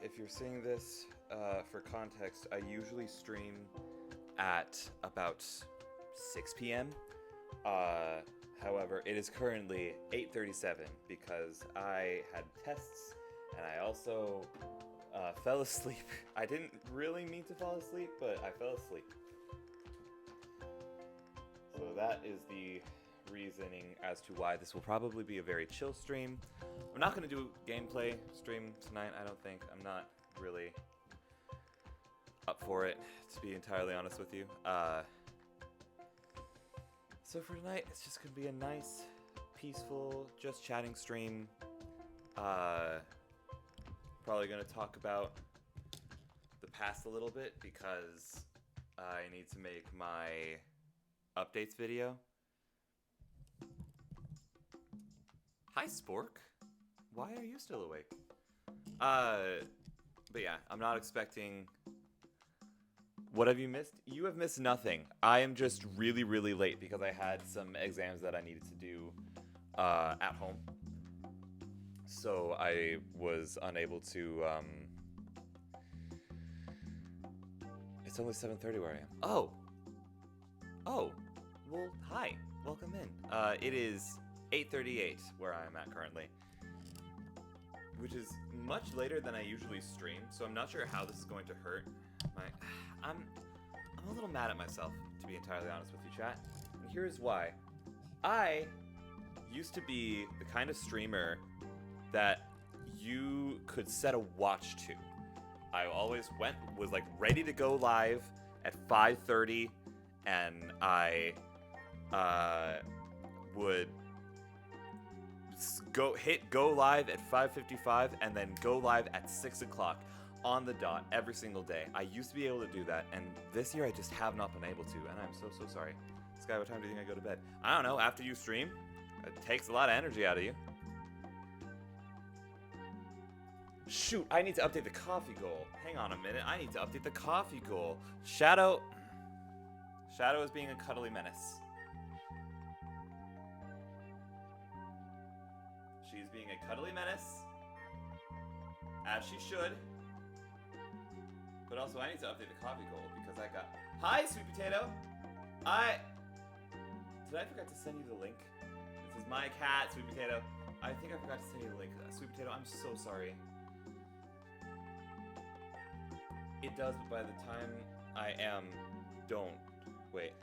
if you're seeing this, for context, I usually stream at about 6 p.m. However, it is currently 8:37 because I had tests and I also fell asleep. I didn't really mean to fall asleep, but I fell asleep. So that is the reasoning as to why this will probably be a very chill stream. I'm not going to do gameplay stream tonight, I don't think. I'm not really up for it, to be entirely honest with you. So for tonight, it's just going to be a nice, peaceful, just chatting stream. Probably going to talk about the past a little bit because I need to make my updates video. Hi, Spork. Why are you still awake? But yeah, I'm not expecting... What have you missed? You have missed nothing. I am just really, really late because I had some exams that I needed to do at home. So I was unable to... It's only 7:30 where I am. Oh! Oh! Well, hi. Welcome in. It is 8:38 where I am at currently. Which is much later than I usually stream, so I'm not sure how this is going to hurt I'm a little mad at myself, to be entirely honest with you, chat. And here's why. I used to be the kind of streamer that you could set a watch to. I always was like ready to go live at 5:30, and I would hit go live at 5:55 and then go live at 6 o'clock on the dot every single day. I used to be able to do that, and this year I just have not been able to, and I'm so sorry. Sky, what time do you think I go to bed? I don't know, after you stream. It takes a lot of energy out of you. Shoot, I need to update the coffee goal. Hang on a minute, I need to update the coffee goal. Shadow is being a cuddly menace. She's being a cuddly menace, as she should. But also, I need to update the coffee goal because I got... Hi, Sweet Potato! Did I forget to send you the link? This is my cat, Sweet Potato. I think I forgot to send you the link. Sweet Potato, I'm so sorry. It does, but by the time I am... Don't. Wait.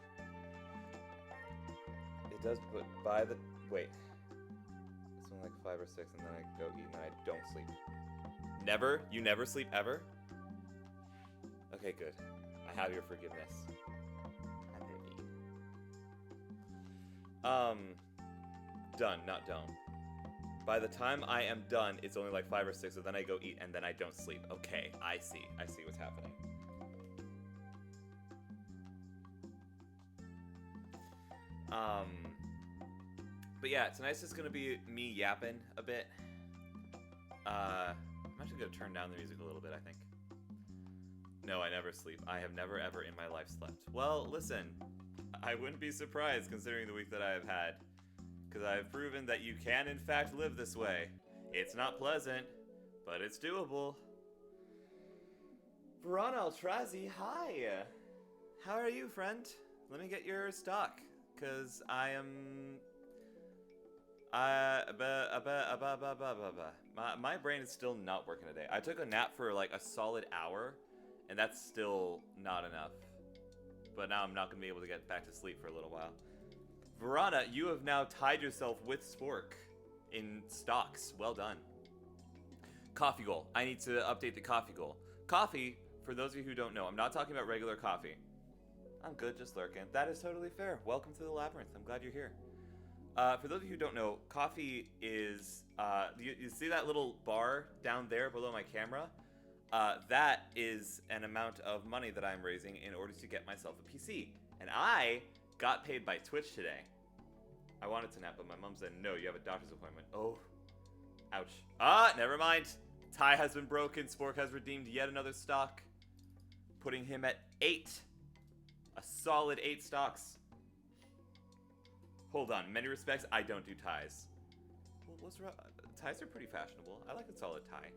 It does, but by the... Wait. It's only like 5 or 6, and then I go eat, and then I don't sleep. Never? You never sleep ever? Okay, good. I have your forgiveness. Done, not done. By the time I am done, it's only like 5 or 6, so then I go eat, and then I don't sleep. Okay, I see. I see what's happening. But yeah, tonight's just gonna be me yapping a bit. I'm actually gonna turn down the music a little bit, I think. No, I never sleep. I have never ever in my life slept. Well, listen, I wouldn't be surprised considering the week that I have had, because I have proven that you can in fact live this way. It's not pleasant, but it's doable. Verona Altrazi, hi! How are you, friend? Let me get your stock, because I am... My brain is still not working today. I took a nap for like a solid hour, and that's still not enough. But now I'm not going to be able to get back to sleep for a little while. Verona, you have now tied yourself with Spork in stocks. Well done. Coffee goal. I need to update the coffee goal. Coffee, for those of you who don't know, I'm not talking about regular coffee. I'm good, just lurking. That is totally fair. Welcome to the Labyrinth. I'm glad you're here. For those of you who don't know, coffee is, you see that little bar down there below my camera? That is an amount of money that I'm raising in order to get myself a PC. And I got paid by Twitch today. I wanted to nap, but my mom said, no, you have a doctor's appointment. Oh, ouch. Never mind. Tie has been broken. Spork has redeemed yet another stock, putting him at 8. A solid 8 stocks. Hold on, in many respects, I don't do ties. Well, what's wrong? Ties are pretty fashionable. I like a solid tie.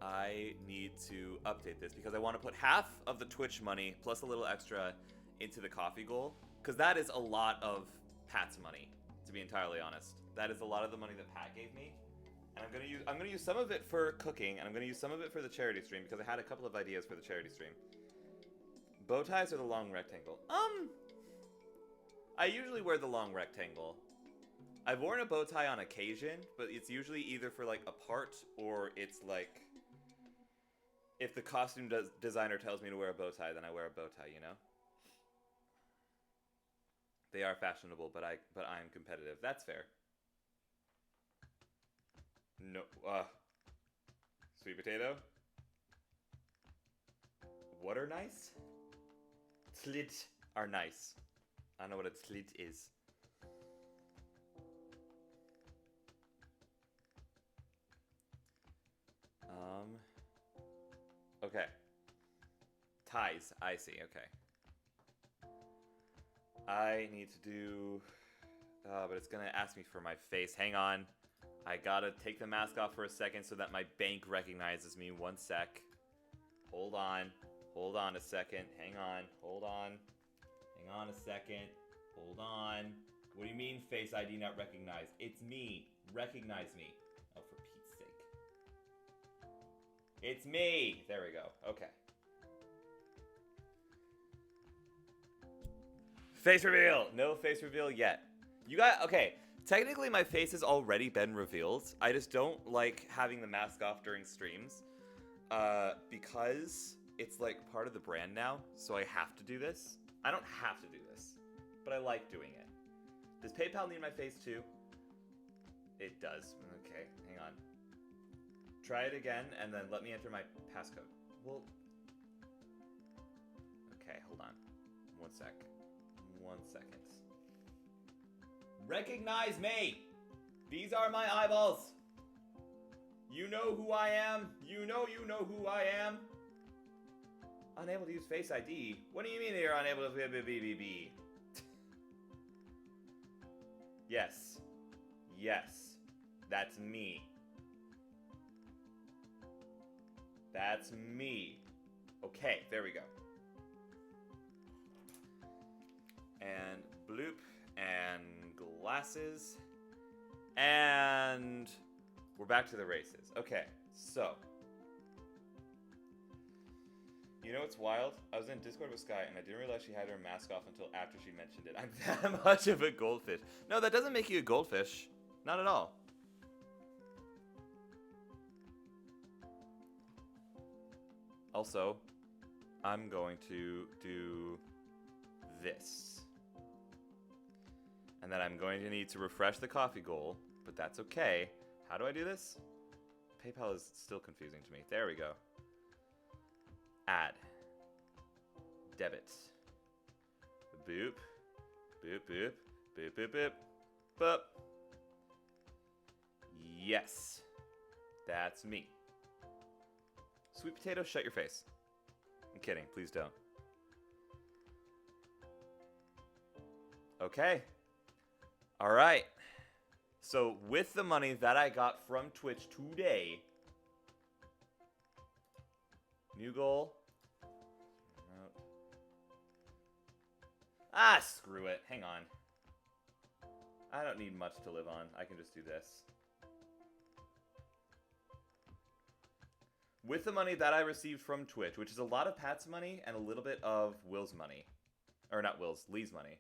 I need to update this because I want to put half of the Twitch money plus a little extra into the coffee goal, because that is a lot of Pat's money, to be entirely honest. That is a lot of the money that Pat gave me. And I'm gonna use some of it for cooking, and I'm gonna use some of it for the charity stream, because I had a couple of ideas for the charity stream. Bow ties or the long rectangle? I usually wear the long rectangle. I've worn a bow tie on occasion, but it's usually either for like a part, or it's like if the costume designer tells me to wear a bow tie, then I wear a bow tie, you know? They are fashionable, but I'm competitive. That's fair. No, sweet potato? What are nice? Tlit are nice. I don't know what a tlit is. Okay. Ties, I see, okay. I need to do... but it's gonna ask me for my face. Hang on. I gotta take the mask off for a second so that my bank recognizes me. One sec. Hold on. Hold on a second. Hang on. Hold on. Hang on a second. Hold on. What do you mean face ID not recognized? It's me. Recognize me. Oh, for Pete's sake. It's me. There we go. Okay. Face reveal. No face reveal yet. You got... Okay. Technically, my face has already been revealed. I just don't like having the mask off during streams. Because it's like part of the brand now, so I have to do this. I don't have to do this, but I like doing it. Does PayPal need my face too? It does. Okay, hang on. Try it again, and then let me enter my passcode. Well... Okay, hold on. One sec. 1 second. Recognize me! These are my eyeballs! You know who I am? You know who I am? Unable to use Face ID? What do you mean you're unable to be? Yes. Yes. That's me. That's me. Okay, there we go. And bloop. And glasses. And we're back to the races. Okay, so. You know what's wild? I was in Discord with Sky and I didn't realize she had her mask off until after she mentioned it. I'm that much of a goldfish. No, that doesn't make you a goldfish. Not at all. Also, I'm going to do this. And then I'm going to need to refresh the coffee goal, but that's okay. How do I do this? PayPal is still confusing to me. There we go. Add. Debit. Boop. Boop, boop. Boop, boop, boop. Boop. Yes. That's me. Sweet potato, shut your face. I'm kidding. Please don't. Okay. All right. So with the money that I got from Twitch today, new goal. Ah, screw it. Hang on. I don't need much to live on. I can just do this. With the money that I received from Twitch, which is a lot of Pat's money and a little bit of Will's money. Or not Will's, Lee's money.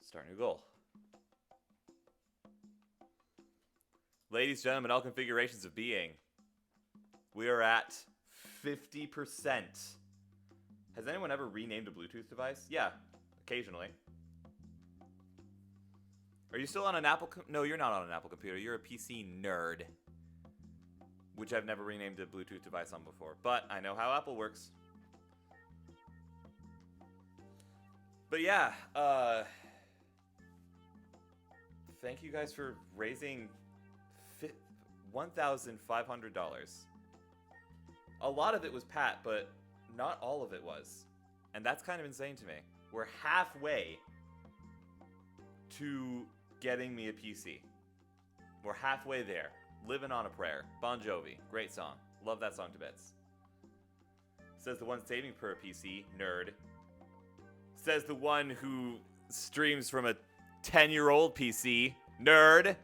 Start new goal. Ladies and gentlemen, all configurations of being. We are at 50%. Has anyone ever renamed a Bluetooth device? Yeah, occasionally. Are you still on an Apple? No, you're not on an Apple computer. You're a PC nerd. Which I've never renamed a Bluetooth device on before. But I know how Apple works. But yeah, thank you guys for raising $1,500. A lot of it was Pat, but not all of it was. And that's kind of insane to me. We're halfway to getting me a PC. We're halfway there. Living on a Prayer. Bon Jovi. Great song. Love that song to bits. Says the one saving per PC. Nerd. Says the one who streams from a 10-year-old PC. Nerd.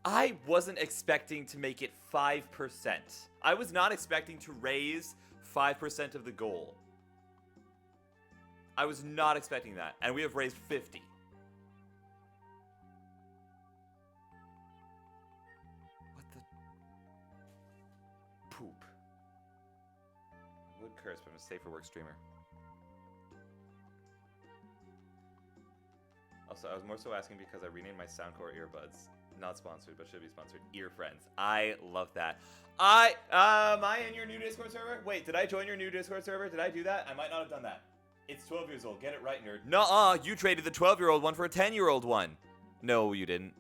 I wasn't expecting to make it 5%. I was not expecting to raise 5% of the goal. I was not expecting that, and we have raised 50. What the poop? Would curse, but I'm a safer work streamer. Also, I was more so asking because I renamed my Soundcore earbuds. Not sponsored, but should be sponsored. Ear Friends. I love that. Am I in your new Discord server? Wait, did I join your new Discord server? Did I do that? I might not have done that. It's 12 years old. Get it right, nerd. Nuh-uh. You traded the 12-year-old one for a 10-year-old one. No, you didn't.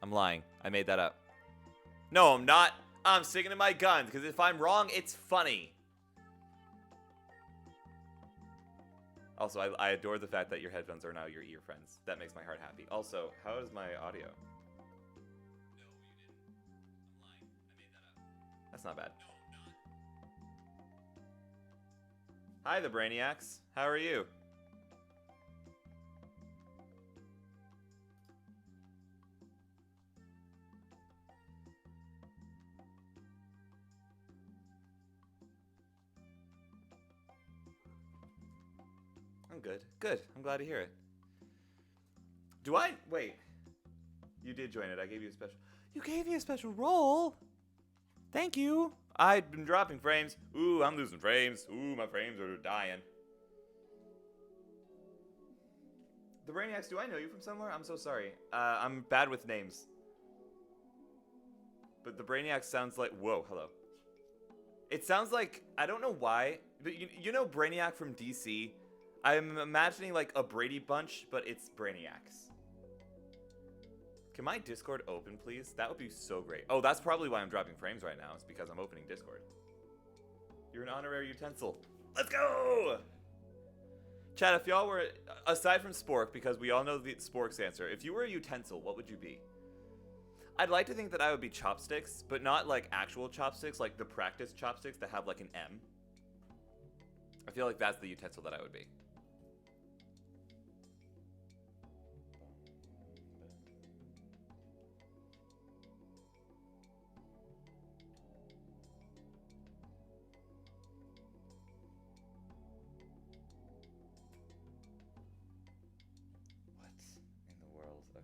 I'm lying. I made that up. No, I'm not. I'm sticking to my guns, because if I'm wrong, it's funny. Also, I adore the fact that your headphones are now your ear friends. That makes my heart happy. Also, how is my audio? That's not bad. Hi, the Brainiacs. How are you? I'm good. Good. I'm glad to hear it. Do I? Wait. You did join it. I gave you a special... You gave me a special role? Thank you. I've been dropping frames. Ooh, I'm losing frames. Ooh, my frames are dying. The Brainiacs, do I know you from somewhere? I'm so sorry. I'm bad with names. But the Brainiac sounds like... Whoa, hello. It sounds like... I don't know why, but you know Brainiac from DC? I'm imagining like a Brady Bunch, but it's Brainiacs. Can my Discord open, please? That would be so great. Oh, that's probably why I'm dropping frames right now. It's because I'm opening Discord. You're an honorary utensil. Let's go! Chat, if y'all were... Aside from Spork, because we all know the Spork's answer, if you were a utensil, what would you be? I'd like to think that I would be chopsticks, but not like actual chopsticks, like the practice chopsticks that have like an M. I feel like that's the utensil that I would be.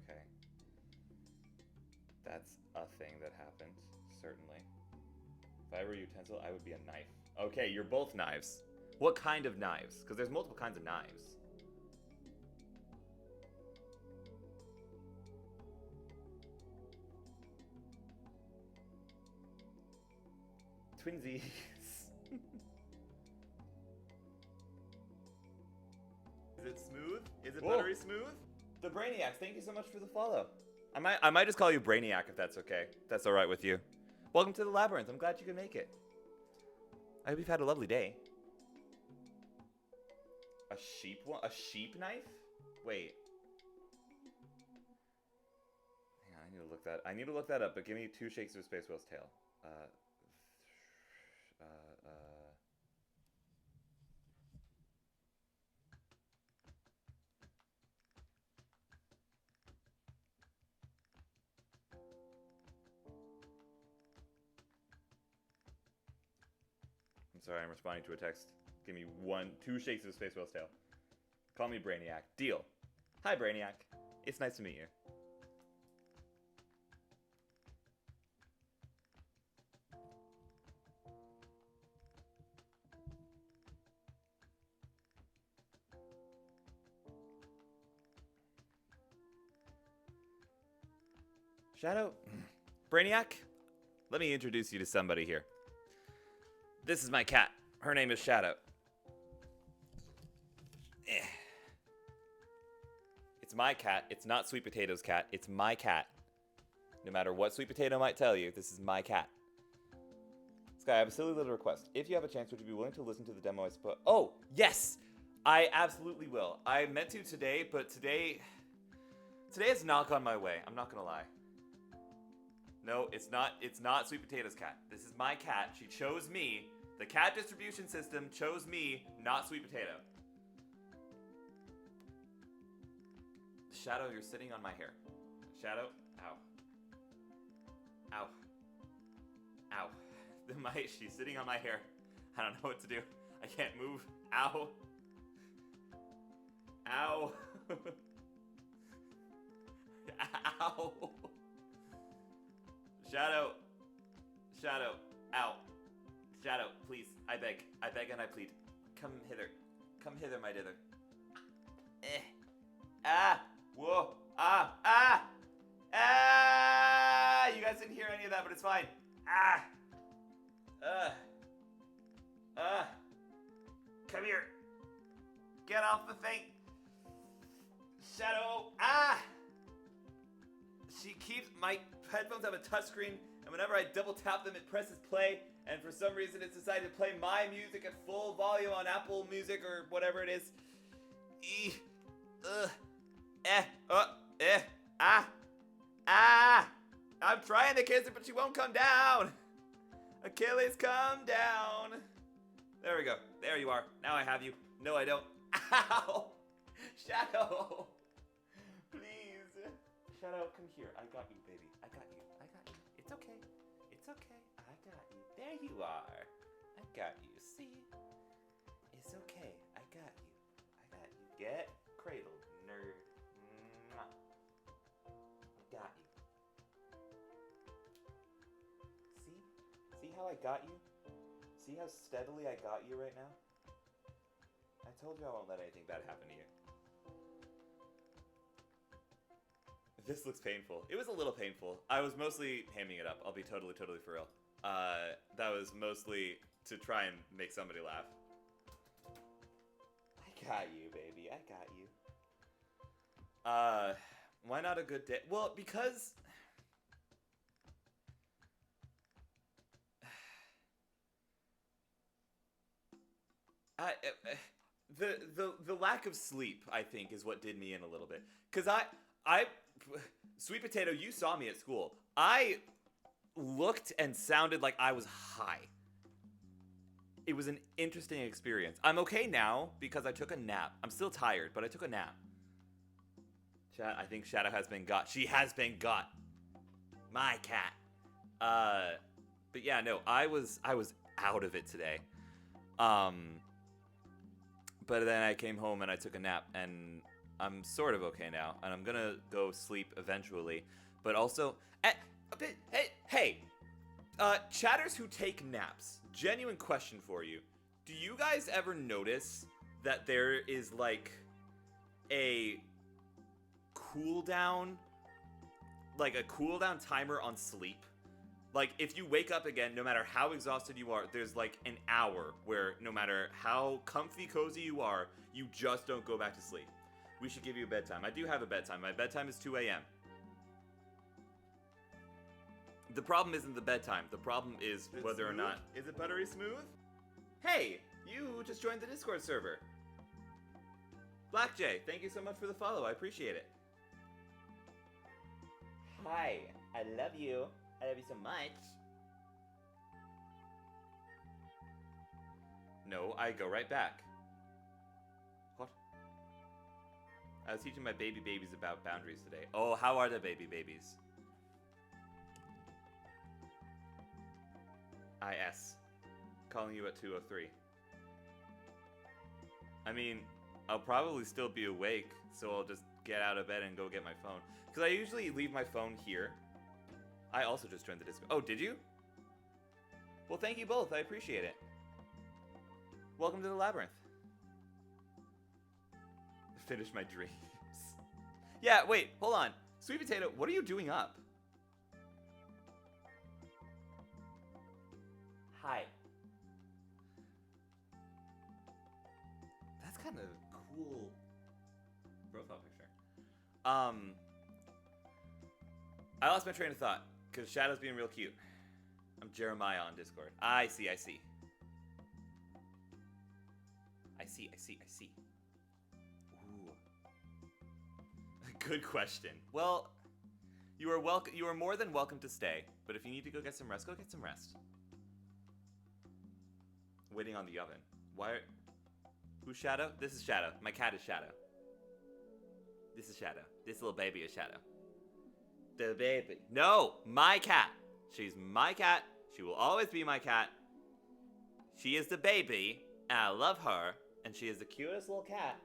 Okay. That's a thing that happened, certainly. If I were a utensil, I would be a knife. Okay, you're both knives. What kind of knives? Because there's multiple kinds of knives. Twinsies. Is it smooth? Is it buttery smooth? The Brainiacs, thank you so much for the follow. I might just call you Brainiac if that's okay. If that's all right with you. Welcome to the Labyrinth. I'm glad you could make it. I hope you've had a lovely day. A sheep one? A sheep knife? Wait. Hang on, I need to look that up, but give me 2 shakes of a space whale's tail. I'm sorry, I'm responding to a text. Give me 2 shakes of a space whale's tail. Call me Brainiac. Deal. Hi, Brainiac. It's nice to meet you. Shadow? Brainiac? Let me introduce you to somebody here. This is my cat. Her name is Shadow. It's my cat. It's not Sweet Potato's cat. It's my cat. No matter what Sweet Potato might tell you, this is my cat. Sky, I have a silly little request. If you have a chance, would you be willing to listen to the demo I suppose? Oh, yes! I absolutely will. I meant to today, but today has not gone my way. I'm not gonna lie. No, it's not. It's not Sweet Potato's cat. This is my cat. She chose me. The cat distribution system chose me, not Sweet Potato. Shadow, you're sitting on my hair. Shadow, ow. Ow. Ow. She's sitting on my hair. I don't know what to do. I can't move. Ow. Ow. Ow. Shadow. Shadow. Ow. Shadow, please. I beg. I beg and I plead. Come hither. Come hither, my dither. Ah. Whoa. Ah. Ah. Ah. You guys didn't hear any of that, but it's fine. Ah. Come here. Get off the thing. Shadow. Ah. She keeps, my headphones have a touchscreen, and whenever I double tap them, it presses play, and for some reason it's decided to play my music at full volume on Apple Music or whatever it is. I'm trying to kiss her, but she won't come down. Achilles, come down. There we go. There you are. Now I have you. No, I don't. Ow! Shadow! Please. Shadow, come here. I got you, baby. I got you. I got you. It's okay. It's okay. I got you. There you are. I got you. See? It's okay. I got you. I got you. Get cradled, nerd. Mwah. I got you. See? See how I got you? See how steadily I got you right now? I told you I won't let anything bad happen to you. This looks painful. It was a little painful. I was mostly hamming it up. I'll be totally for real. That was mostly to try and make somebody laugh. I got you, baby. I got you. Why not a good day? Well, because... The lack of sleep, I think, is what did me in a little bit. Because Sweet Potato, you saw me at school. I looked and sounded like I was high. It was an interesting experience. I'm okay now because I took a nap. I'm still tired, but I took a nap. I think Shadow has been got. She has been got. My cat. But yeah, no, I was out of it today. But then I came home and I took a nap, and I'm sort of okay now, and I'm gonna go sleep eventually. But also, hey, chatters who take naps, genuine question for you. Do you guys ever notice that there is like a cooldown timer on sleep? Like, if you wake up again, no matter how exhausted you are, there's like an hour where no matter how comfy, cozy you are, you just don't go back to sleep. We should give you a bedtime. I do have a bedtime. My bedtime is 2 a.m. The problem isn't the bedtime. The problem is whether or not... Is it buttery smooth? Hey, you just joined the Discord server. Black Jay, thank you so much for the follow. I appreciate it. Hi, I love you. I love you so much. No, I go right back. What? I was teaching my baby babies about boundaries today. Oh, how are the baby babies? IS. Calling you at 2:03. I mean, I'll probably still be awake, so I'll just get out of bed and go get my phone. Because I usually leave my phone here. I also just joined the Discord. Oh, did you? Well, thank you both. I appreciate it. Welcome to the labyrinth. Finish my dreams. Yeah, wait, hold on. Sweet Potato, what are you doing up? Hi. That's kind of cool profile picture. I lost my train of thought. Because Shadow's being real cute. I'm Jeremiah on Discord. I see. I see. Ooh. Good question. Well, you are welcome. You are more than welcome to stay. But if you need to go get some rest, go get some rest. Waiting on the oven. Why? Who's Shadow? This is Shadow. My cat is Shadow. This is Shadow. This little baby is Shadow. The baby. No, my cat. She's my cat. She will always be my cat. She is the baby, and I love her, and she is the cutest little cat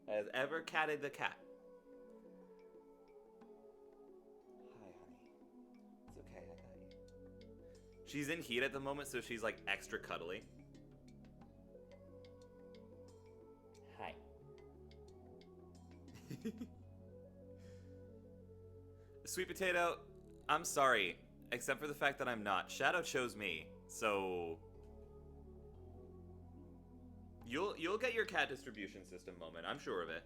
that has ever catted the cat. Hi, honey. It's okay, I got you. She's in heat at the moment, so she's like extra cuddly. Hi. Sweet Potato, I'm sorry, except for the fact that I'm not. Shadow chose me, so you'll get your cat distribution system moment. I'm sure of it.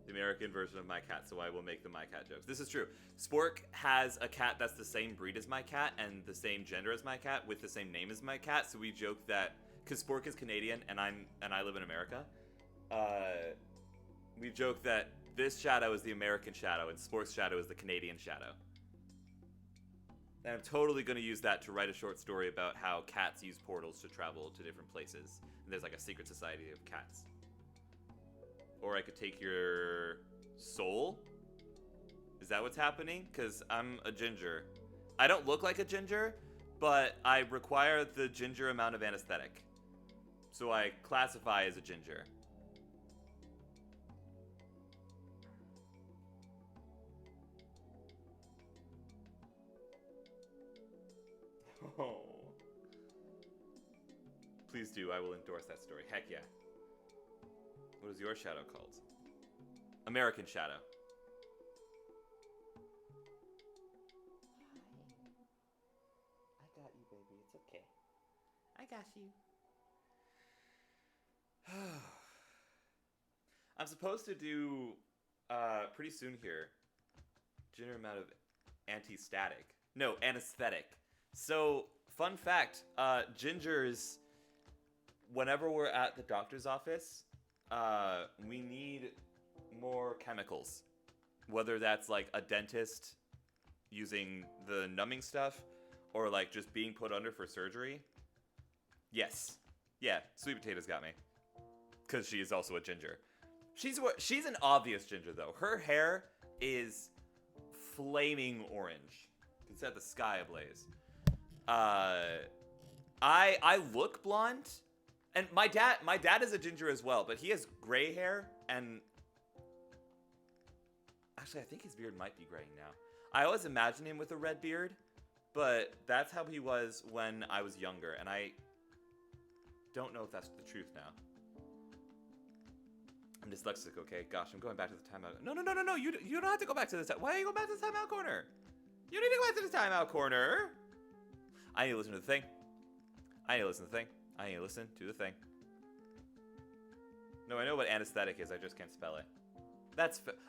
The American version of my cat, so I will make the my cat jokes. This is true. Spork has a cat that's the same breed as my cat and the same gender as my cat with the same name as my cat. So we joke that because Spork is Canadian and I live in America, we joke that this Shadow is the American Shadow and Spork's Shadow is the Canadian Shadow. And I'm totally going to use that to write a short story about how cats use portals to travel to different places. And there's like a secret society of cats. Or I could take your soul. Is that what's happening? Because I'm a ginger. I don't look like a ginger, but I require the ginger amount of anesthetic. So I classify as a ginger. Oh. Please do. I will endorse that story. Heck yeah. What is your shadow called? American Shadow. I got you, baby. It's okay. I got you. I'm supposed to do, pretty soon here, general amount of anti-static. No, anesthetic. So, fun fact, gingers, whenever we're at the doctor's office, we need more chemicals. Whether that's like a dentist using the numbing stuff, or like just being put under for surgery. Yes. Yeah, Sweet Potato's got me. Because she is also a ginger. She's an obvious ginger, though. Her hair is flaming orange. You can set the sky ablaze. I look blonde, and my dad is a ginger as well, but he has gray hair, and actually I think his beard might be graying now. I always imagine him with a red beard, but that's how he was when I was younger, and I don't know if that's the truth now. I'm dyslexic, okay? Gosh, I'm going back to the timeout. No. You don't have to go back to the time. Why are you going back to the timeout corner? You need to go back to the timeout corner. I need to listen to the thing. I need to listen to the thing. I need to listen to the thing. No, I know what anesthetic is. I just can't spell it.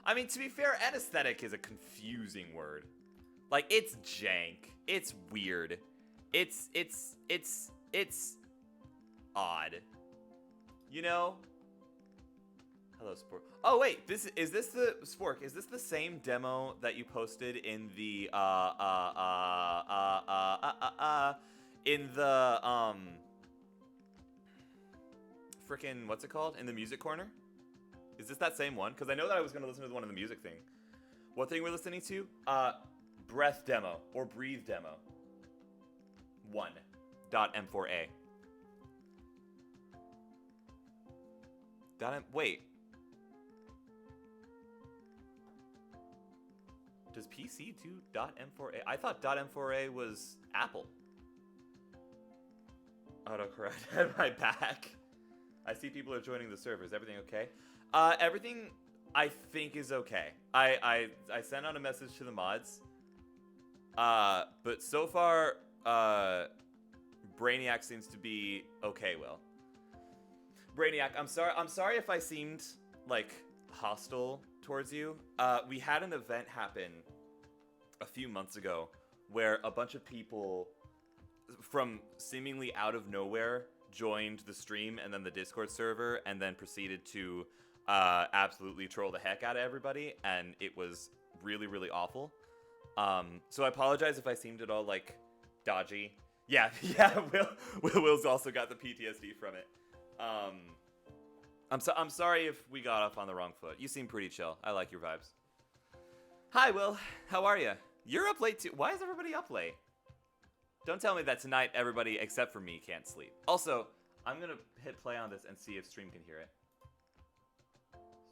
I mean, to be fair, anesthetic is a confusing word. Like, it's jank. It's weird. It's odd. You know? Hello, Spork. Oh wait, is this the Spork? Is this the same demo that you posted in the frickin' what's it called? In the music corner? Is this that same one? Because I know that I was gonna listen to the one in the music thing. What thing we're listening to? Breath demo or breathe demo. 1.m4a. Wait. Does PC do .m4a? I thought .m4a was Apple. Autocorrect had my back. I see people are joining the server. Is everything okay? Everything I think is okay. I sent out a message to the mods. But so far, Brainiac seems to be okay, Will. Brainiac, I'm sorry if I seemed like hostile towards you. We had an event happen a few months ago where a bunch of people from seemingly out of nowhere joined the stream and then the Discord server and then proceeded to absolutely troll the heck out of everybody, and it was really, really awful. So I apologize if I seemed at all like dodgy. Yeah, yeah. Will's also got the PTSD from it. I'm sorry if we got off on the wrong foot. You seem pretty chill. I like your vibes. Hi, Will. How are you? You're up late too. Why is everybody up late? Don't tell me that tonight everybody except for me can't sleep. Also, I'm gonna hit play on this and see if stream can hear it.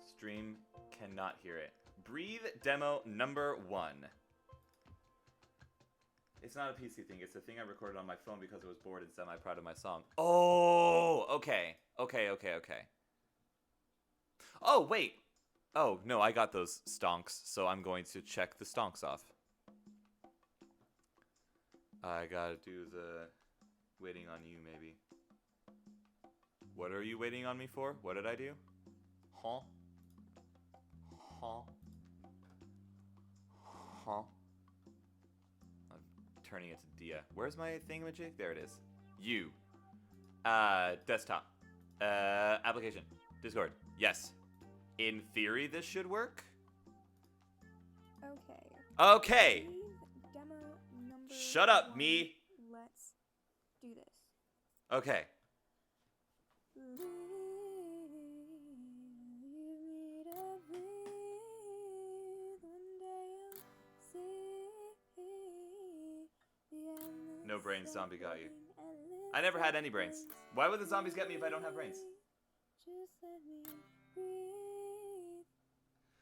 Stream cannot hear it. Breathe demo number 1. It's not a PC thing. It's a thing I recorded on my phone because I was bored and semi-proud of my song. Oh, okay. Okay. Oh, wait. Oh, no, I got those stonks, so I'm going to check the stonks off. I gotta do the waiting on you, maybe. What are you waiting on me for? What did I do? Huh? I'm turning it to Dia. Where's my thingamajig? There it is. You. Desktop. Application. Discord. Yes. In theory, this should work. Okay. Demo number Shut up, 1. me. Let's do this. Okay. No brains, zombie got you. I never had any brains. Why would the zombies get me if I don't have brains? Just let me breathe.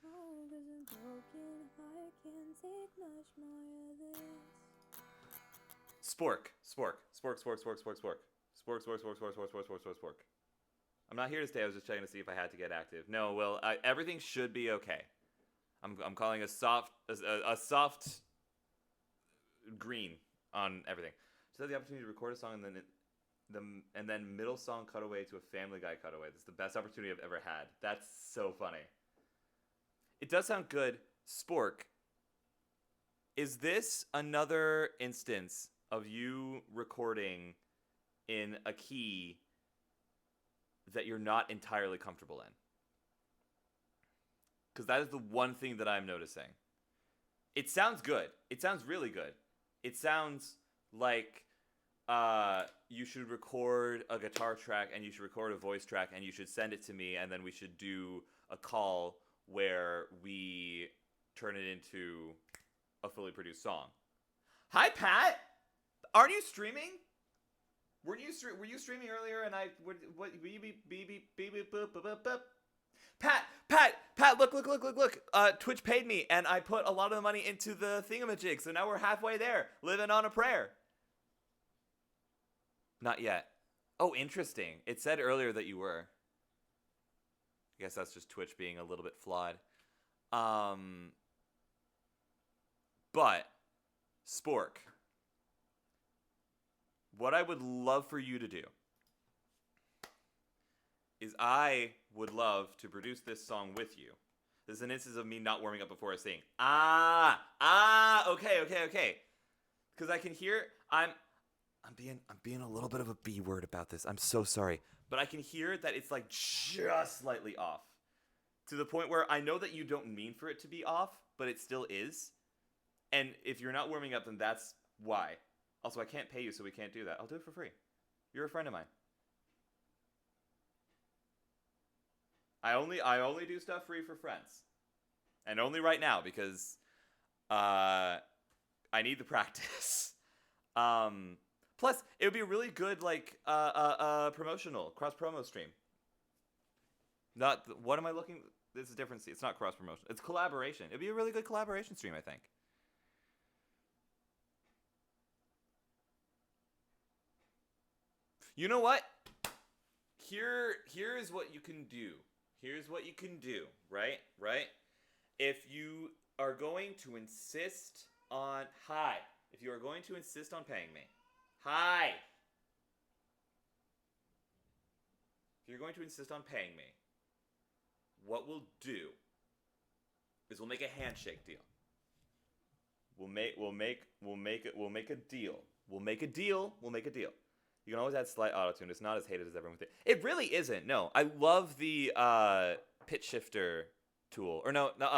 Oh, there's a broken heart, can't take much more of this. Spork. I'm not here to stay. I was just checking to see if I had to get active. No, well, everything should be okay. I'm calling a soft green on everything. Just had the opportunity to record a song and then middle song cutaway to a Family Guy cutaway. That's the best opportunity I've ever had. That's so funny. It does sound good. Spork, is this another instance of you recording in a key that you're not entirely comfortable in? Because that is the one thing that I'm noticing. It sounds good. It sounds really good. It sounds like you should record a guitar track and you should record a voice track and you should send it to me and then we should do a call where we turn it into a fully produced song. Hi, Pat. Aren't you streaming? Were you streaming earlier? And Pat, look. Twitch paid me, and I put a lot of the money into the thingamajig, so now we're halfway there, living on a prayer. Not yet. Oh, interesting. It said earlier that you were. I guess that's just Twitch being a little bit flawed. But, Spork, what I would love for you to do is I would love to produce this song with you. This is an instance of me not warming up before I sing. Okay. Because I can hear, I'm being a little bit of a B word about this. I'm so sorry. But I can hear that it's like just slightly off. To the point where I know that you don't mean for it to be off, but it still is. And if you're not warming up, then that's why. Also, I can't pay you, so we can't do that. I'll do it for free. You're a friend of mine. I only do stuff free for friends. And only right now, because I need the practice. Plus, it would be a really good, like, promotional, cross-promo stream. What am I looking... There's a difference. It's not cross-promotion. It's collaboration. It'd be a really good collaboration stream, I think. You know what? Here is what you can do. Here's what you can do, right? If you are going to insist on... Hi. If you are going to insist on paying me. Hi. If you're going to insist on paying me, what we'll do is we'll make a handshake deal. We'll make a deal. You can always add slight auto-tune. It's not as hated as everyone thinks. It really isn't. No, I love the pitch shifter tool. Or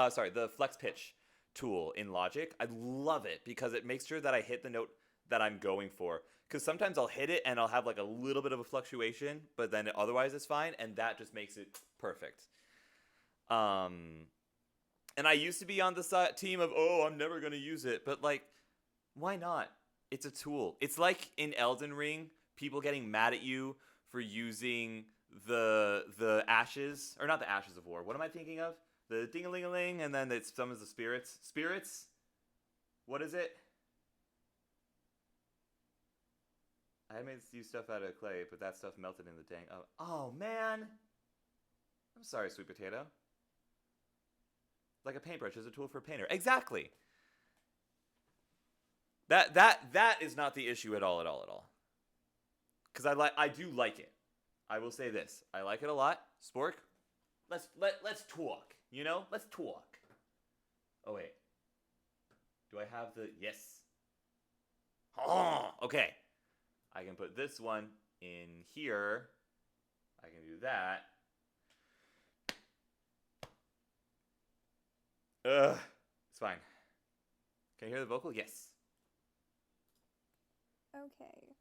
sorry, the flex pitch tool in Logic. I love it because it makes sure that I hit the note that I'm going for. Because sometimes I'll hit it and I'll have like a little bit of a fluctuation, but then otherwise it's fine, and that just makes it perfect. And I used to be on the team of, oh, I'm never going to use it, but like, why not? It's a tool. It's like in Elden Ring, people getting mad at you for using the ashes, or not the ashes of war. What am I thinking of? The ding-a-ling-a-ling, and then it summons the spirits. Spirits? What is it? I made you stuff out of clay, but that stuff melted in the dang. Oh man! I'm sorry, Sweet Potato. Like a paintbrush is a tool for a painter. Exactly. That is not the issue at all. Because I do like it. I will say this. I like it a lot. Spork, let's talk. You know? Let's talk. Oh wait. Do I have the yes? Oh, okay. I can put this one in here. I can do that. It's fine. Can you hear the vocal? Yes. Okay.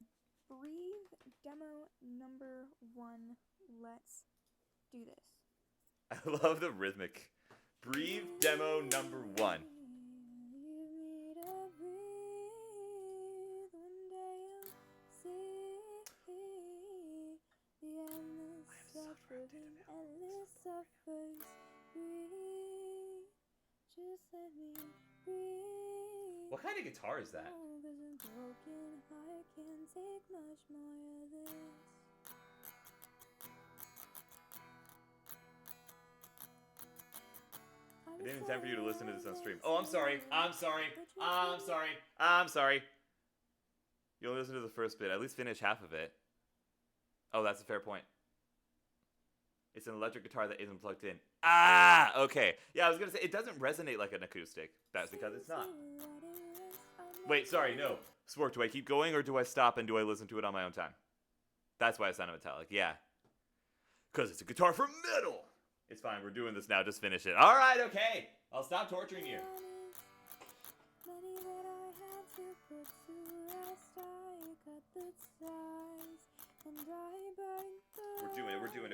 Breathe demo number 1. Let's do this. I love the rhythmic. Breathe demo number 1. What kind of guitar is that? I didn't intend for you to listen to this on stream. Oh, I'm sorry. You only listen to the first bit. At least finish half of it. Oh, that's a fair point. It's an electric guitar that isn't plugged in. Ah, okay. Yeah, I was going to say, it doesn't resonate like an acoustic. That's because it's not. Wait, sorry, no. Spork, do I keep going or do I stop and do I listen to it on my own time? That's why it sounded metallic, yeah. Because it's a guitar for metal. It's fine, we're doing this now, just finish it. All right, okay. I'll stop torturing you.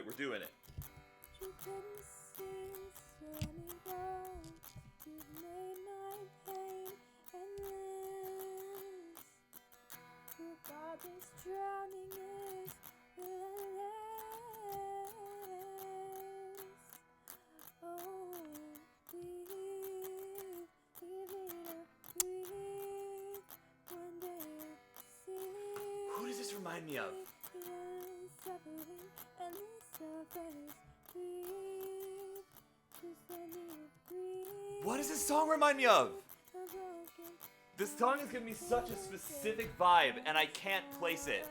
We're doing it. You couldn't see, so let me go. You've made my pain endless. Your God is drowning is relentless. Oh, breathe, leave me to breathe. One day you'll see. Who does this remind me of? What does this song remind me of? This song is giving me such a specific vibe, and I can't place it.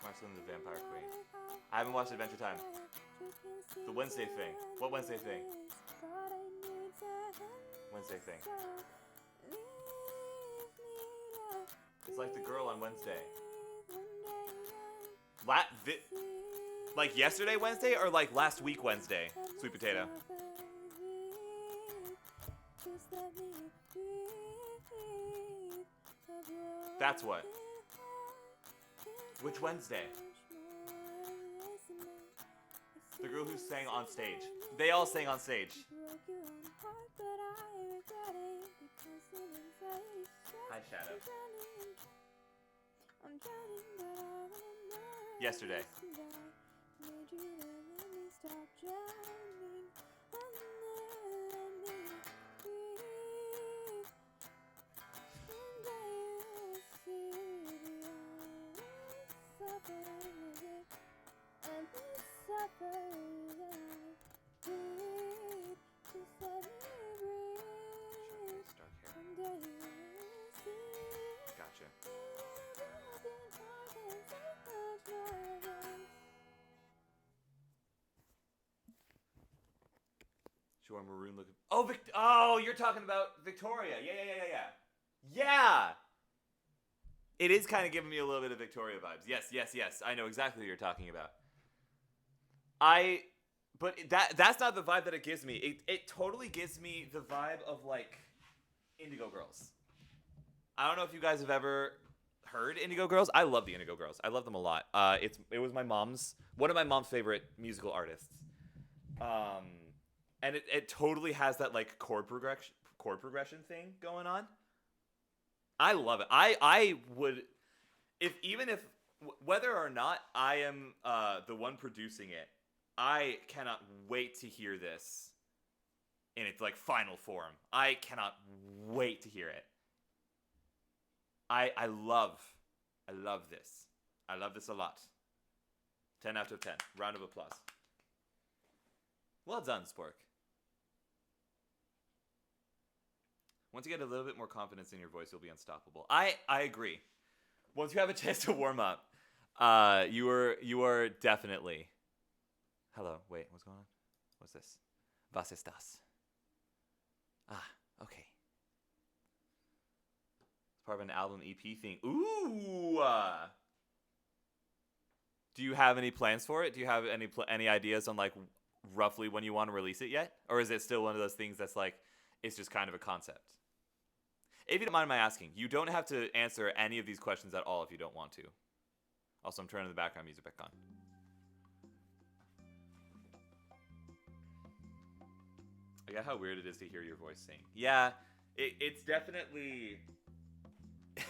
Marceline the Vampire Queen. I haven't watched Adventure Time. The Wednesday thing. What Wednesday thing? Wednesday thing. It's like the girl on Wednesday. Like yesterday Wednesday or like last week Wednesday? Sweet Potato. That's what. Which Wednesday? The girl who sang on stage. They all sang on stage. Hi, Shadow. Yesterday. Gotcha. to our maroon looking. Oh, oh, you're talking about Victoria. Yeah. It is kind of giving me a little bit of Victoria vibes. Yes. I know exactly what you're talking about. But that's not the vibe that it gives me. It totally gives me the vibe of like Indigo Girls. I don't know if you guys have ever heard Indigo Girls. I love the Indigo Girls. I love them a lot. It was one of my mom's favorite musical artists. And it totally has that like chord progression thing going on. I love it. I would even if whether or not I am the one producing it, I cannot wait to hear this in its like final form. I cannot wait to hear it. I love this. I love this a lot. 10 out of 10. Round of applause. Well done, Spork. Once you get a little bit more confidence in your voice, you'll be unstoppable. I agree. Once you have a chance to warm up, you are definitely. Hello. Wait, what's going on? What's this? Was estás? Ah, okay. It's part of an album EP thing. Ooh. Do you have any plans for it? Do you have any ideas on like roughly when you want to release it yet? Or is it still one of those things that's like it's just kind of a concept? If you don't mind my asking, you don't have to answer any of these questions at all if you don't want to. Also, I'm turning the background music back on. I get how weird it is to hear your voice sing. Yeah, it's definitely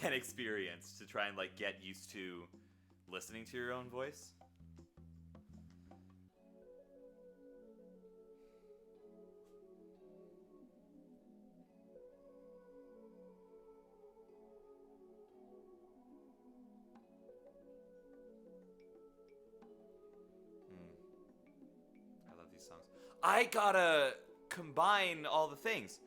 an experience to try and like get used to listening to your own voice. I love these songs. I gotta combine all the things.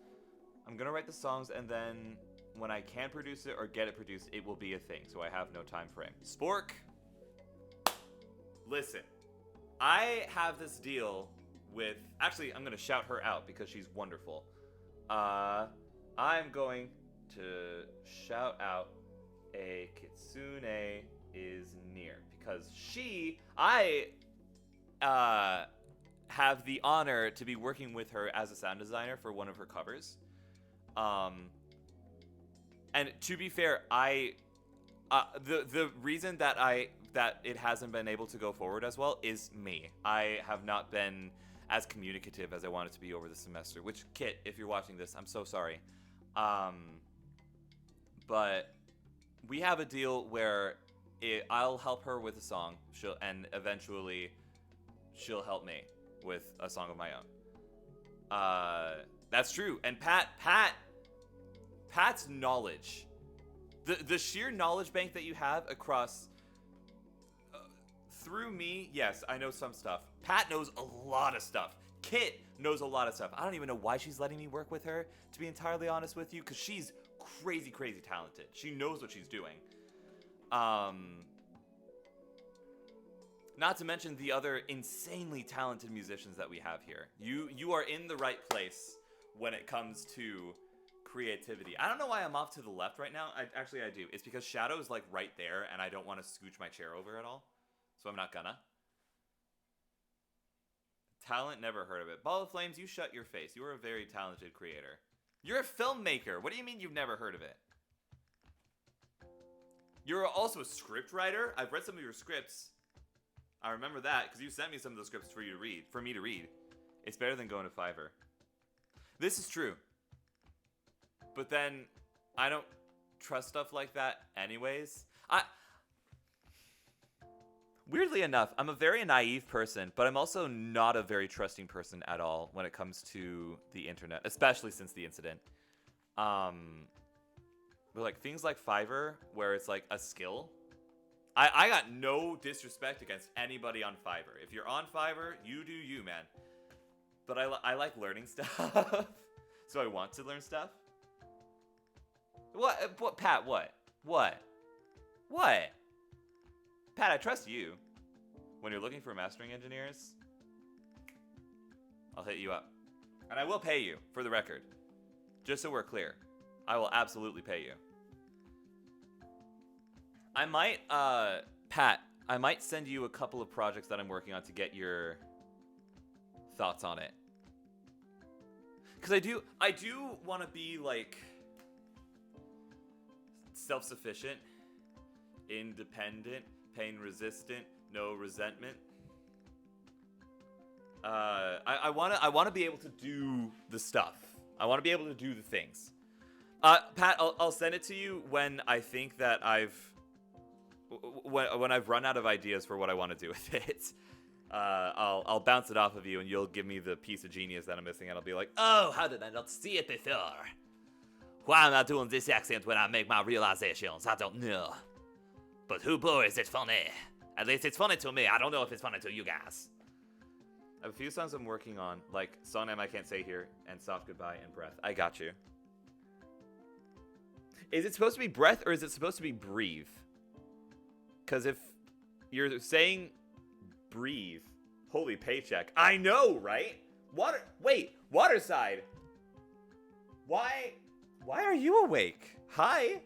I'm gonna write the songs, and then when I can produce it or get it produced, it will be a thing. So I have no time frame. Spork, listen, I have this deal with. Actually, I'm gonna shout her out because she's wonderful. I'm going to shout out a Kitsune is near because I have the honor to be working with her as a sound designer for one of her covers. And to be fair, the reason that it hasn't been able to go forward as well is me. I have not been as communicative as I wanted to be over the semester. Which, Kit, if you're watching this, I'm so sorry. But we have a deal where I'll help her with a song, and eventually she'll help me with a song of my own. That's true. And Pat's knowledge, the sheer knowledge bank that you have across through me, yes, I know some stuff. Pat knows a lot of stuff. Kit knows a lot of stuff. I don't even know why she's letting me work with her, to be entirely honest with you, because she's crazy talented. She knows what she's doing. Not to mention the other insanely talented musicians that we have here. You are in the right place when it comes to creativity. I don't know why I'm off to the left right now. I do. It's because Shadow is like right there, and I don't want to scooch my chair over at all. So I'm not gonna. Talent, never heard of it. Ball of Flames, you shut your face. You are a very talented creator. You're a filmmaker. What do you mean you've never heard of it? You're also a script writer. I've read some of your scripts. I remember that because you sent me some of those scripts for me to read. It's better than going to Fiverr. This is true. But then I don't trust stuff like that anyways. Weirdly enough, I'm a very naive person, but I'm also not a very trusting person at all when it comes to the internet, especially since the incident. But like things like Fiverr, where it's like a skill. I got no disrespect against anybody on Fiverr. If you're on Fiverr, you do you, man. But I like learning stuff, so I want to learn stuff. What, Pat? What? Pat, I trust you. When you're looking for mastering engineers, I'll hit you up. And I will pay you, for the record. Just so we're clear. I will absolutely pay you. I might, Pat, I might send you a couple of projects that I'm working on to get your thoughts on it. Because I do want to be, like, self-sufficient, independent, pain-resistant, no resentment. I want to be able to do the stuff. I want to be able to do the things. Pat, I'll send it to you when I think that when I've run out of ideas for what I want to do with it. I'll bounce it off of you, and you'll give me the piece of genius that I'm missing, and I'll be like, oh, how did I not see it before? Why am I doing this accent when I make my realizations? I don't know. But who boy is it funny? At least it's funny to me. I don't know if it's funny to you guys. I have a few songs I'm working on, like Song Name I Can't Say Here, and Soft Goodbye, and Breath. I got you. Is it supposed to be breath, or is it supposed to be breathe? Because if you're saying breathe, holy paycheck. I know, right? Waterside. Why are you awake? Hi.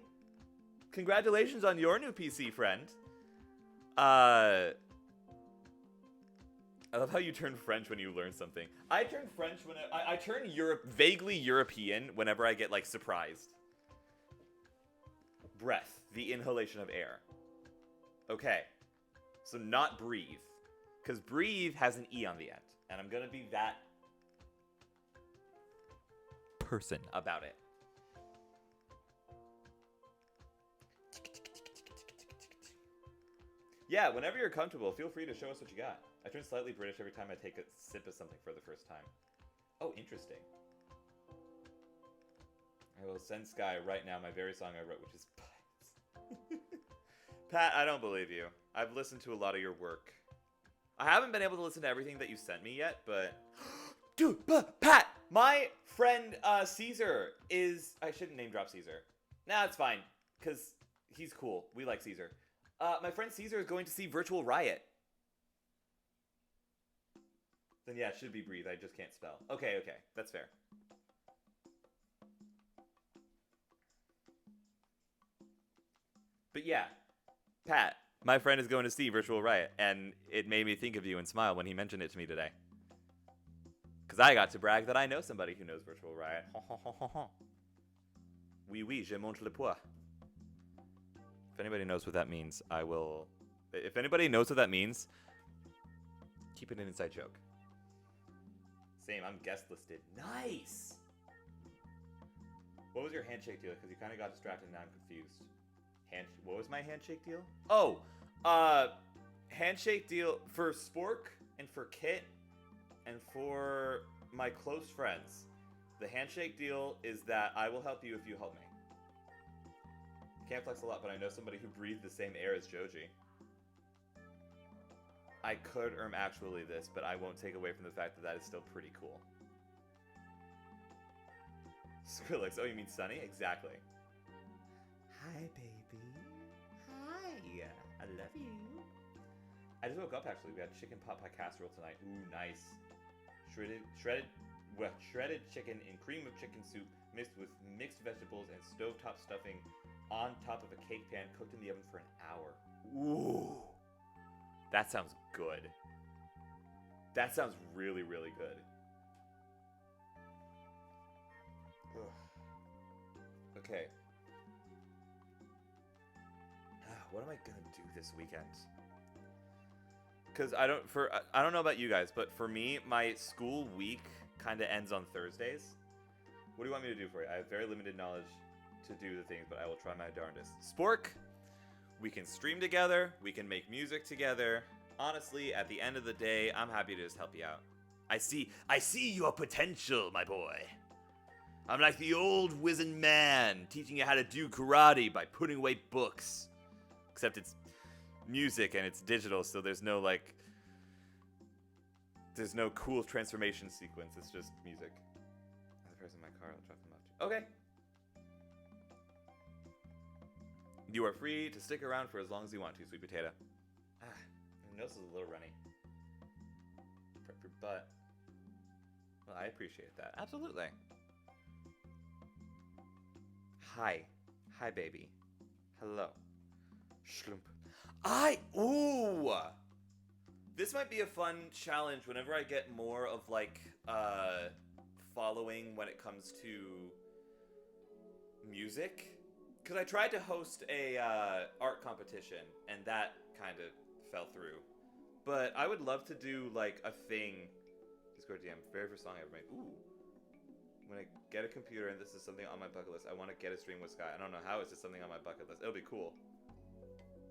Congratulations on your new PC, friend. I love how you turn French when you learn something. I turn French when I turn vaguely European whenever I get, like, surprised. Breath, the inhalation of air. Okay, so not breathe. Because breathe has an E on the end. And I'm going to be that person about it. Yeah, whenever you're comfortable, feel free to show us what you got. I turn slightly British every time I take a sip of something for the first time. Oh, interesting. I will send Sky right now my very song I wrote, which is Bites. Pat, I don't believe you. I've listened to a lot of your work. I haven't been able to listen to everything that you sent me yet, but... Dude, Pat! My friend, Caesar is... I shouldn't name drop Caesar. Nah, it's fine, because he's cool. We like Caesar. My friend Caesar is going to see Virtual Riot. Then yeah, it should be breathe. I just can't spell. Okay, that's fair. But yeah, Pat, my friend is going to see Virtual Riot, and it made me think of you and smile when he mentioned it to me today. Because I got to brag that I know somebody who knows Virtual Riot. Oui, je monte le poids. If anybody knows what that means, I will... If anybody knows what that means, keep it an inside joke. Same, I'm guest listed. Nice! What was your handshake deal? Because you kind of got distracted and now I'm confused. What was my handshake deal? Oh, handshake deal for Spork and for Kit and for my close friends. The handshake deal is that I will help you if you help me. Can't flex a lot, but I know somebody who breathed the same air as Joji. I could actually this, but I won't take away from the fact that that is still pretty cool. Skrillex, oh, you mean Sunny? Exactly. Hi, baby. Hi. I love you. I just woke up, actually. We had chicken pot pie casserole tonight. Ooh, nice. Shredded chicken in cream of chicken soup mixed with mixed vegetables and stovetop stuffing on top of a cake pan cooked in the oven for an hour. Ooh. That sounds good. That sounds really, really good. Ugh. Okay. What am I gonna do this weekend? Because I don't know about you guys, but for me, my school week kind of ends on Thursdays. What do you want me to do for you? I have very limited knowledge to do the things, but I will try my darndest. Spork, we can stream together. We can make music together. Honestly, at the end of the day, I'm happy to just help you out. I see your potential, my boy. I'm like the old wizened man teaching you how to do karate by putting away books. Except it's music and it's digital, so there's no cool transformation sequence. It's just music. The person in my car, I'll drop them off too. Okay. You are free to stick around for as long as you want to, sweet potato. My nose is a little runny. Prep your butt. Well, I appreciate that. Absolutely. Hi. Hi, baby. Hello. Schlump. Ooh! This might be a fun challenge whenever I get more of, like, following when it comes to music. Because I tried to host a art competition, and that kind of fell through. But I would love to do, like, a thing. Discord DM, very first song I ever made. Ooh. When I get a computer and this is something on my bucket list, I want to get a stream with Sky. I don't know how it's just something on my bucket list. It'll be cool.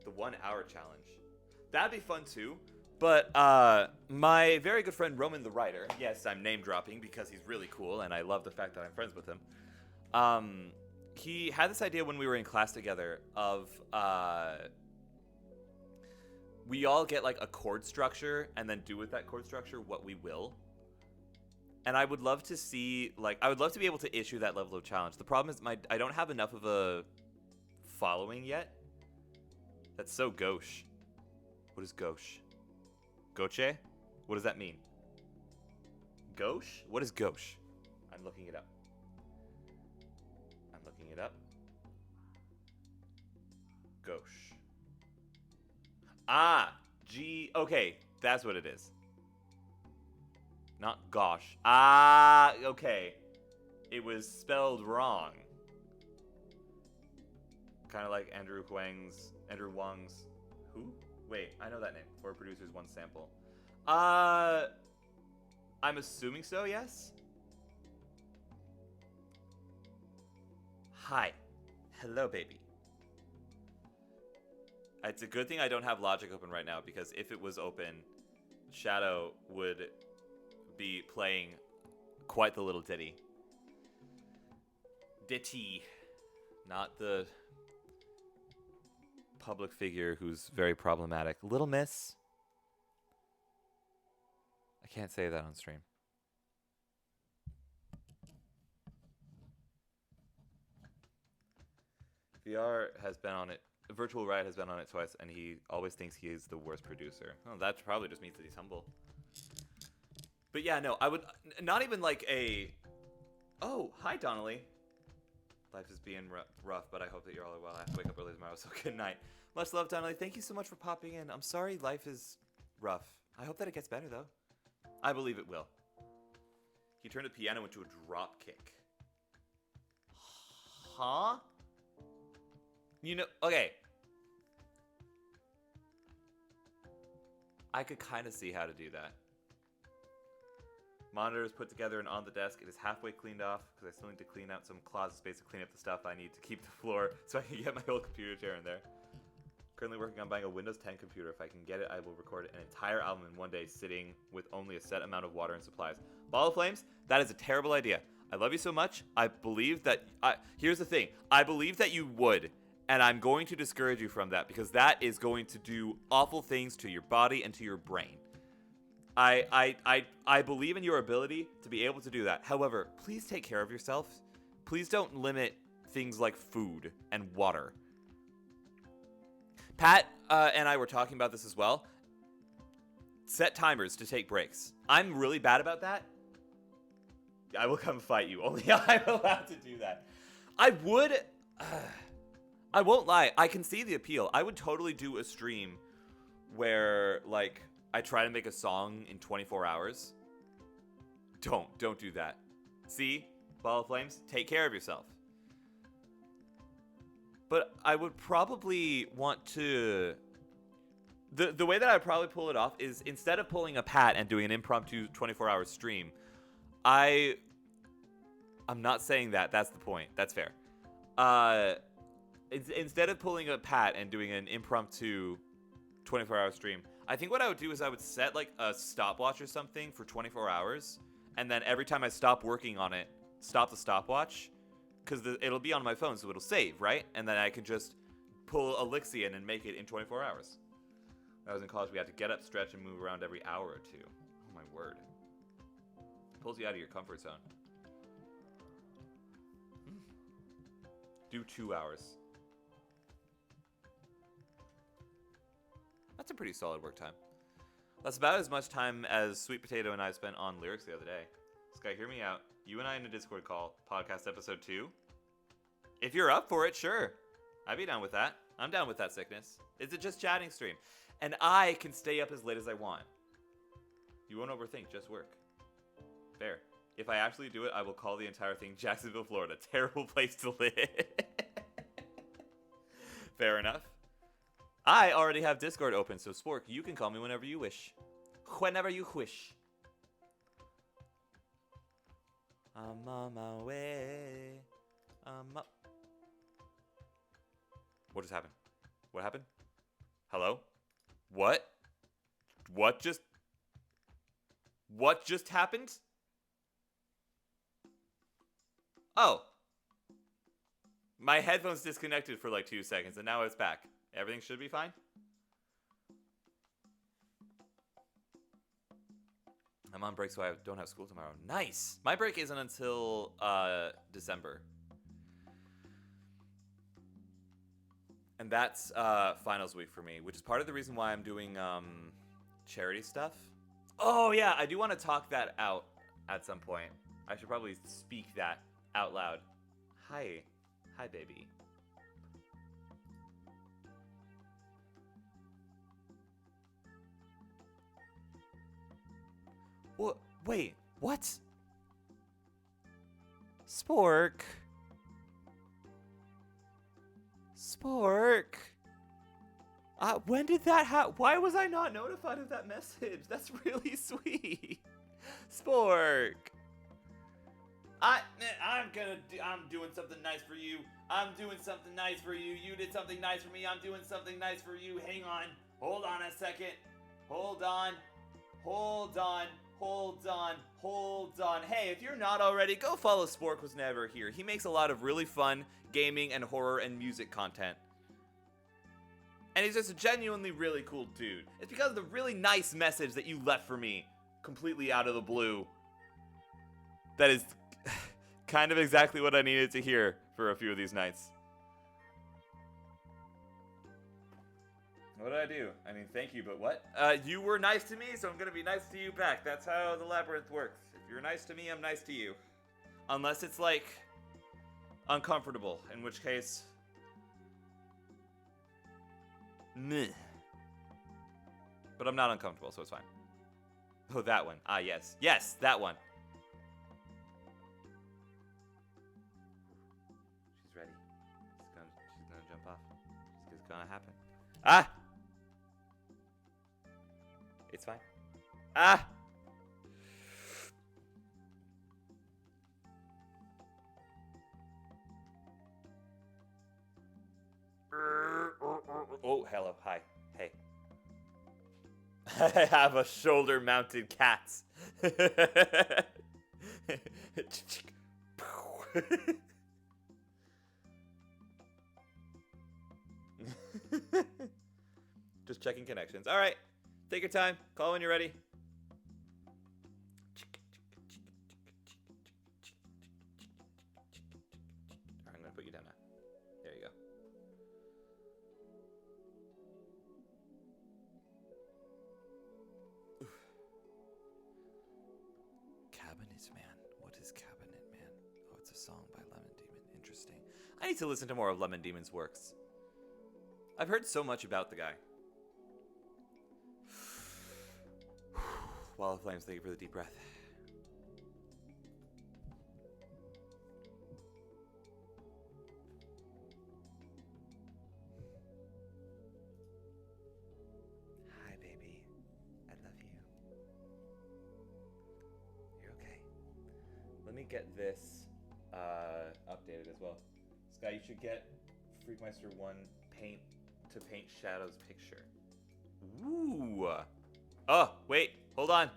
The 1 hour challenge. That'd be fun too. But my very good friend Roman the writer, yes, I'm name dropping because he's really cool and I love the fact that I'm friends with him. He had this idea when we were in class together of we all get like a chord structure and then do with that chord structure what we will. And I would love to see, like, I would love to be able to issue that level of challenge. The problem is I don't have enough of a following yet. That's so gauche. What is gauche? Gauche? What does that mean? Gauche? What is gauche? I'm looking it up. Gauche. Ah! Okay, that's what it is. Not gosh. Ah, okay. It was spelled wrong. Kind of like Andrew Wang's. Who? Wait, I know that name. 4 producers, 1 sample. I'm assuming so, yes? Hi. Hello, baby. It's a good thing I don't have Logic open right now, because if it was open, Shadow would be playing quite the little ditty. Not the public figure who's very problematic. Little Miss. I can't say that on stream. VR has been on it. Virtual Riot has been on it twice, and he always thinks he is the worst producer. Oh, that probably just means that he's humble. But yeah, no, I would not even like a. Oh, hi, Donnelly. Life is being rough, but I hope that you're all well. I have to wake up early tomorrow, so good night. Much love, Donnelly. Thank you so much for popping in. I'm sorry life is rough. I hope that it gets better, though. I believe it will. He turned a piano into a drop kick. Huh? You know, okay. I could kind of see how to do that. Monitor is put together and on the desk. It is halfway cleaned off because I still need to clean out some closet space to clean up the stuff I need to keep the floor so I can get my old computer chair in there. Currently working on buying a Windows 10 computer. If I can get it, I will record an entire album in one day sitting with only a set amount of water and supplies. Ball of Flames, that is a terrible idea. I love you so much. I believe that... here's the thing. I believe that you would, and I'm going to discourage you from that because that is going to do awful things to your body and to your brain. I believe in your ability to be able to do that. However, please take care of yourself. Please don't limit things like food and water. Pat and I were talking about this as well. Set timers to take breaks. I'm really bad about that. I will come fight you. Only I'm allowed to do that. I would... I won't lie. I can see the appeal. I would totally do a stream where, like... I try to make a song in 24 hours. Don't do that. See? Ball of Flames, take care of yourself. But I would probably want to... The way that I would probably pull it off is instead of pulling a Pat and doing an impromptu 24-hour stream, I'm not saying that. That's the point. That's fair. Instead of pulling a Pat and doing an impromptu 24-hour stream, I think what I would do is I would set like a stopwatch or something for 24 hours, and then every time I stop working on it, stop the stopwatch, because it'll be on my phone, so it'll save, right? And then I can just pull Elixion and make it in 24 hours. When I was in college, we had to get up, stretch, and move around every hour or two. Oh my word. It pulls you out of your comfort zone. Do 2 hours. That's a pretty solid work time. That's about as much time as Sweet Potato and I spent on lyrics the other day. Sky, hear me out. You and I in a Discord call, podcast episode 2. If you're up for it, sure. I'd be down with that. I'm down with that sickness. It's a just chatting stream. And I can stay up as late as I want. You won't overthink, just work. Fair. If I actually do it, I will call the entire thing Jacksonville, Florida. Terrible place to live. Fair enough. I already have Discord open, so Spork, you can call me whenever you wish. Whenever you wish. I'm on my way. I'm up. What just happened? What happened? Hello? What? What just happened? Oh. My headphones disconnected for like 2 seconds and now it's back. Everything should be fine? I'm on break so I don't have school tomorrow. Nice! My break isn't until December. And that's finals week for me, which is part of the reason why I'm doing charity stuff. Oh yeah, I do want to talk that out at some point. I should probably speak that out loud. Hi. Hi, baby. What? Wait, what? Spork. Spork. When did that happen? Why was I not notified of that message? That's really sweet. Spork. I'm doing something nice for you. I'm doing something nice for you. You did something nice for me. I'm doing something nice for you. Hang on. Hold on a second. Hold on. Hold on. Hold on. Hold on. Hey, if you're not already, go follow Spork Was Never Here. He makes a lot of really fun gaming and horror and music content. And he's just a genuinely really cool dude. It's because of the really nice message that you left for me completely out of the blue. That is kind of exactly what I needed to hear for a few of these nights. What did I do? I mean, thank you, but what? You were nice to me, so I'm gonna be nice to you back. That's how the labyrinth works. If you're nice to me, I'm nice to you. Unless it's, like, uncomfortable, in which case... meh. But I'm not uncomfortable, so it's fine. Oh, that one. Ah, yes. Yes, that one. She's ready. She's gonna jump off. It's gonna happen. Ah! It's fine. Ah! Oh, hello. Hi. Hey. I have a shoulder-mounted cat. Just checking connections. All right. Take your time. Call when you're ready. All right, I'm going to put you down now. There you go. Oof. Cabinet Man. What is Cabinet Man? Oh, it's a song by Lemon Demon. Interesting. I need to listen to more of Lemon Demon's works. I've heard so much about the guy. Wall of Flames, thank you for the deep breath. Hi, baby. I love you. You're okay. Let me get this updated as well. Sky, you should get Freakmeister 1 paint Shadow's picture. Ooh. Oh, wait. Hold on.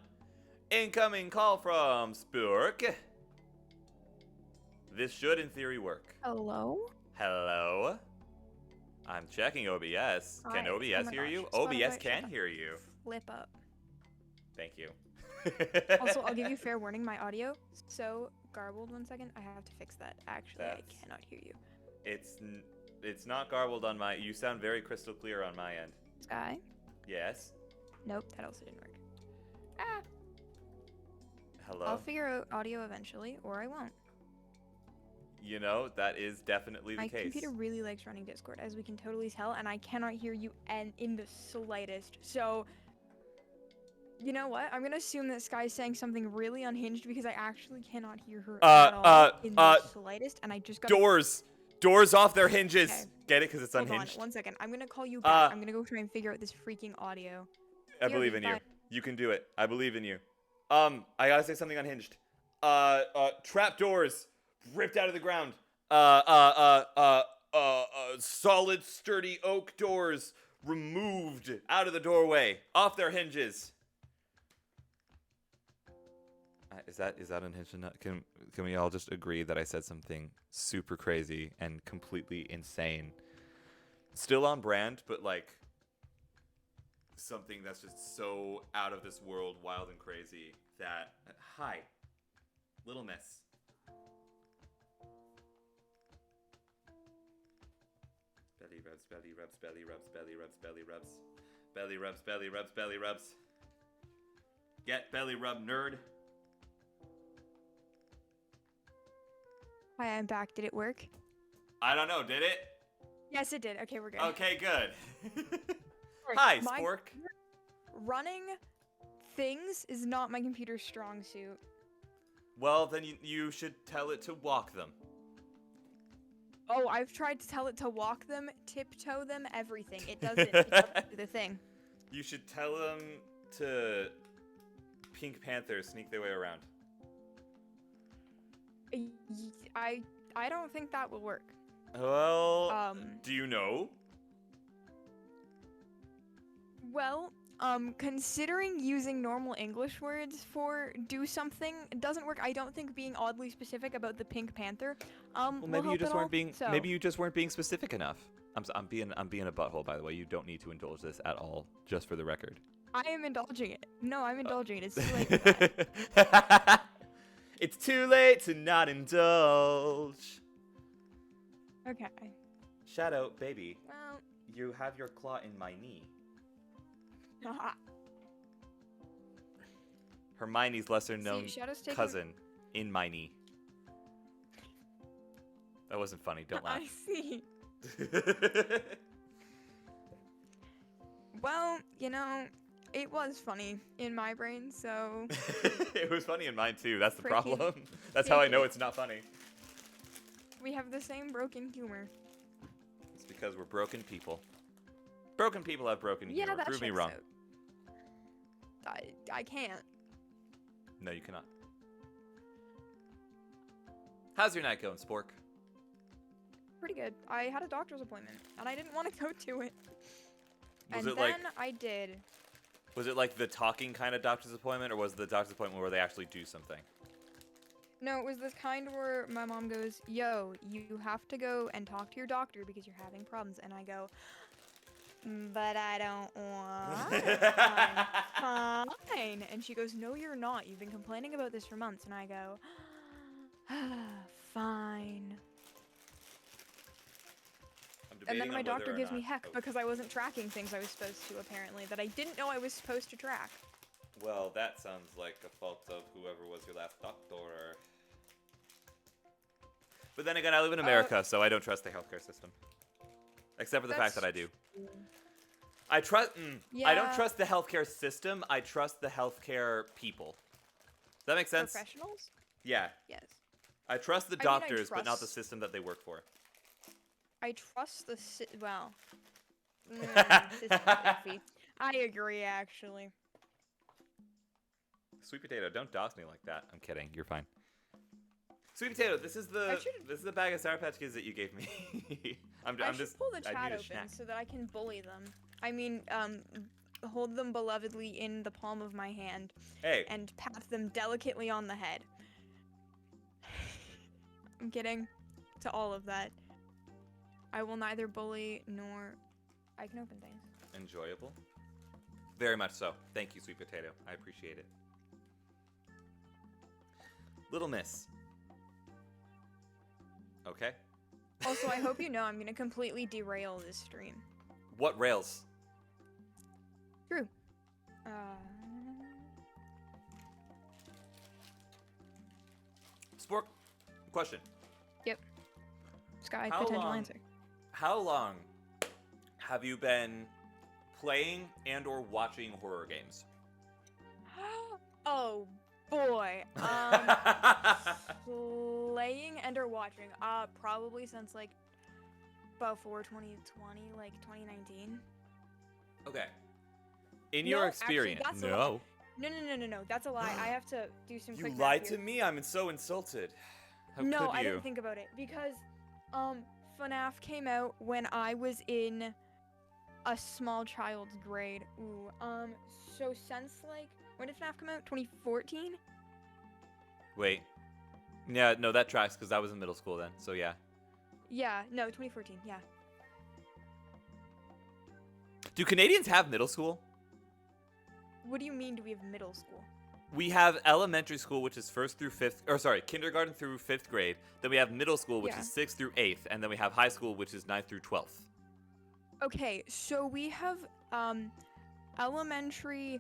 Incoming call from Spork. This should, in theory, work. Hello? Hello? I'm checking OBS. Can Hi. OBS Oh my hear gosh. you? Spotify, OBS shut can up. hear you. Flip up. Thank you. Also, I'll give you fair warning. My audio so garbled. 1 second. I have to fix that. Actually, I That's- cannot hear you. It's not garbled on my... You sound very crystal clear on my end. Sky? Yes? Nope, that also didn't work. Ah! Hello? I'll figure out audio eventually, or I won't. You know, that is definitely the My case. computer really likes running Discord, as we can totally tell, and I cannot hear you in the slightest. So, you know what? I'm gonna assume that Sky's saying something really unhinged because I actually cannot hear her at all in the slightest, and I just got Doors off their hinges. Okay. Get it? Because it's Hold on, unhinged. 1 second. I'm gonna call you back. Uh, I'm gonna go try and figure out this freaking audio. I Here, believe in you. bye. You can do it. I believe in you. I gotta say something unhinged. Trap doors ripped out of the ground. Solid, sturdy oak doors removed out of the doorway, off their hinges. Is that unhinged enough? Can we all just agree that I said something super crazy and completely insane? Still on brand, but like something that's just so out of this world, wild and crazy that... Hi, Little Miss. Belly rubs, belly rubs, belly rubs, belly rubs, belly rubs. Belly rubs, belly rubs, belly rubs. Get belly rub, nerd. Hi, I'm back. Did it work? I don't know, did it? Yes, it did. Okay, we're good. Okay, good. Sorry, Hi, my- Spork. Running things is not my computer's strong suit. Well, then you should tell it to walk them. Oh, I've tried to tell it to walk them, tiptoe them, everything. It doesn't. It doesn't do the thing. You should tell them to Pink Panther sneak their way around. I don't think that will work. Well, do you know? Well, considering using normal English words for do something doesn't work. I don't think being oddly specific about the Pink Panther Well, will maybe you help just at weren't all, being so. maybe you just weren't being specific enough. I'm being a butthole, by the way. You don't need to indulge this at all, just for the record. I am indulging it. No, I'm indulging it. It's too late for that. It's too late to not indulge. Okay. Shadow, baby, Well, you have your claw in my knee. Hermione's lesser-known Shadow's taking- cousin in my knee. That wasn't funny. Don't laugh. I see. Well, you know, it was funny in my brain, so It was funny in mine too. That's the Freaking problem. That's how I know idiot. it's not funny. we have the same broken humor. It's because we're broken people. Broken people have broken Yeah, humor. that Prove me checks wrong. out. I can't. No, you cannot. How's your night going, Spork? Pretty good. I had a doctor's appointment, and I didn't want to go to it. Was And it then like I did. was it like the talking kind of doctor's appointment, or was it the doctor's appointment where they actually do something? No, it was this kind where my mom goes, "Yo, you have to go and talk to your doctor because you're having problems." And I go, "But I don't want. I'm fine." And she goes, "No, you're not. You've been complaining about this for months." And I go, "Fine." I'm And then debating my on whether doctor or gives me not- heck oh, because I wasn't tracking things I was supposed to, apparently, that I didn't know I was supposed to track. Well, that sounds like a fault of whoever was your last doctor. But then again, I live in America, so I don't trust the healthcare system. Except for the fact that I do. I trust. I don't Yeah. trust the healthcare system. I trust the healthcare people. Does that make sense? Professionals? Yeah. Yes. I trust the I mean, I doctors, but not the trust- system that they work for. I trust the well. System's iffy. I agree, actually. Sweet potato, don't dox me like that. I'm kidding. You're fine. Sweet potato, this is the bag of Sour Patch Kids that you gave me. I'm I should just pull the I chat need a open snack. so that I can bully them. I mean, hold them belovedly in the palm of my hand Hey, and pat them delicately on the head. I'm kidding. To all of that. I will neither bully nor... I can open things. enjoyable. Very much so. Thank you, Sweet Potato. I appreciate it. Little Miss. Okay. Also, I hope you know I'm gonna completely derail this stream. What rails? True. Question. Sky, How potential long- answer. How long have you been playing and or watching horror games? Oh boy. Playing and or watching. Probably since like before 2020, like 2019. Okay. In No, your actually, experience, that's a lie. No. That's a lie. I have to do some You quick math lied here. to me. I'm so insulted. How No, could I you? didn't think about it because FNAF came out when I was in a small child's grade. Ooh. So since like when did FNAF come out? 2014? Wait. Yeah, no, that tracks because I was in middle school then. So yeah. Yeah, no, 2014. Yeah. Do Canadians have middle school? What do you mean do we have middle school? We have elementary school, which is kindergarten through 5th grade. Then we have middle school, which Yeah. is 6th through 8th. And then we have high school, which is 9th through 12th. Okay, so we have elementary,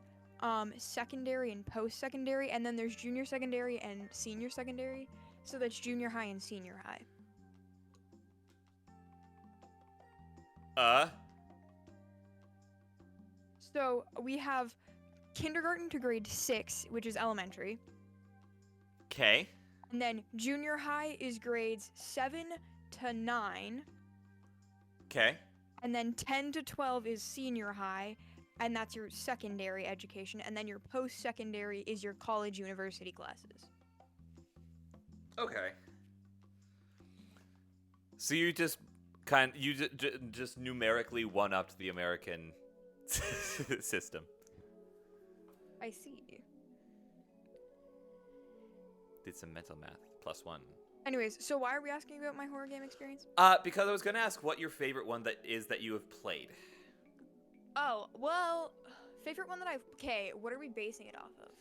secondary and post-secondary, and then there's junior secondary and senior secondary. So that's junior high and senior high. So we have kindergarten to grade 6, which is elementary. Okay. And then junior high is grades 7 to 9. Okay. And then 10 to 12 is senior high, and that's your secondary education. And then your post-secondary is your college university classes. Okay. So you just just numerically one-upped the American system. I see. Did some mental math. +1. Anyways, so why are we asking about my horror game experience? Because I was gonna ask what your favorite one that you have played. Oh, well, favorite one that I've... Okay, what are we basing it off of?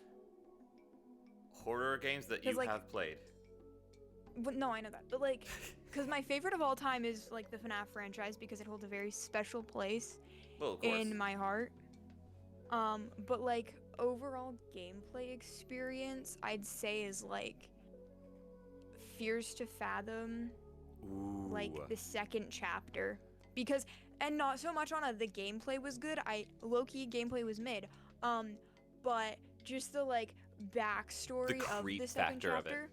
Horror games that you 'Cause, like- have played. But no, I know that. But, like, because my favorite of all time is, like, the FNAF franchise because it holds a very special place Well, of course. in my heart. But, like, overall gameplay experience, I'd say is, like, Fears to Fathom, Ooh. like, the second chapter. Because, and not so much on the gameplay was good, low-key gameplay was mid. But just the, like, backstory of creep the second factor of it. chapter.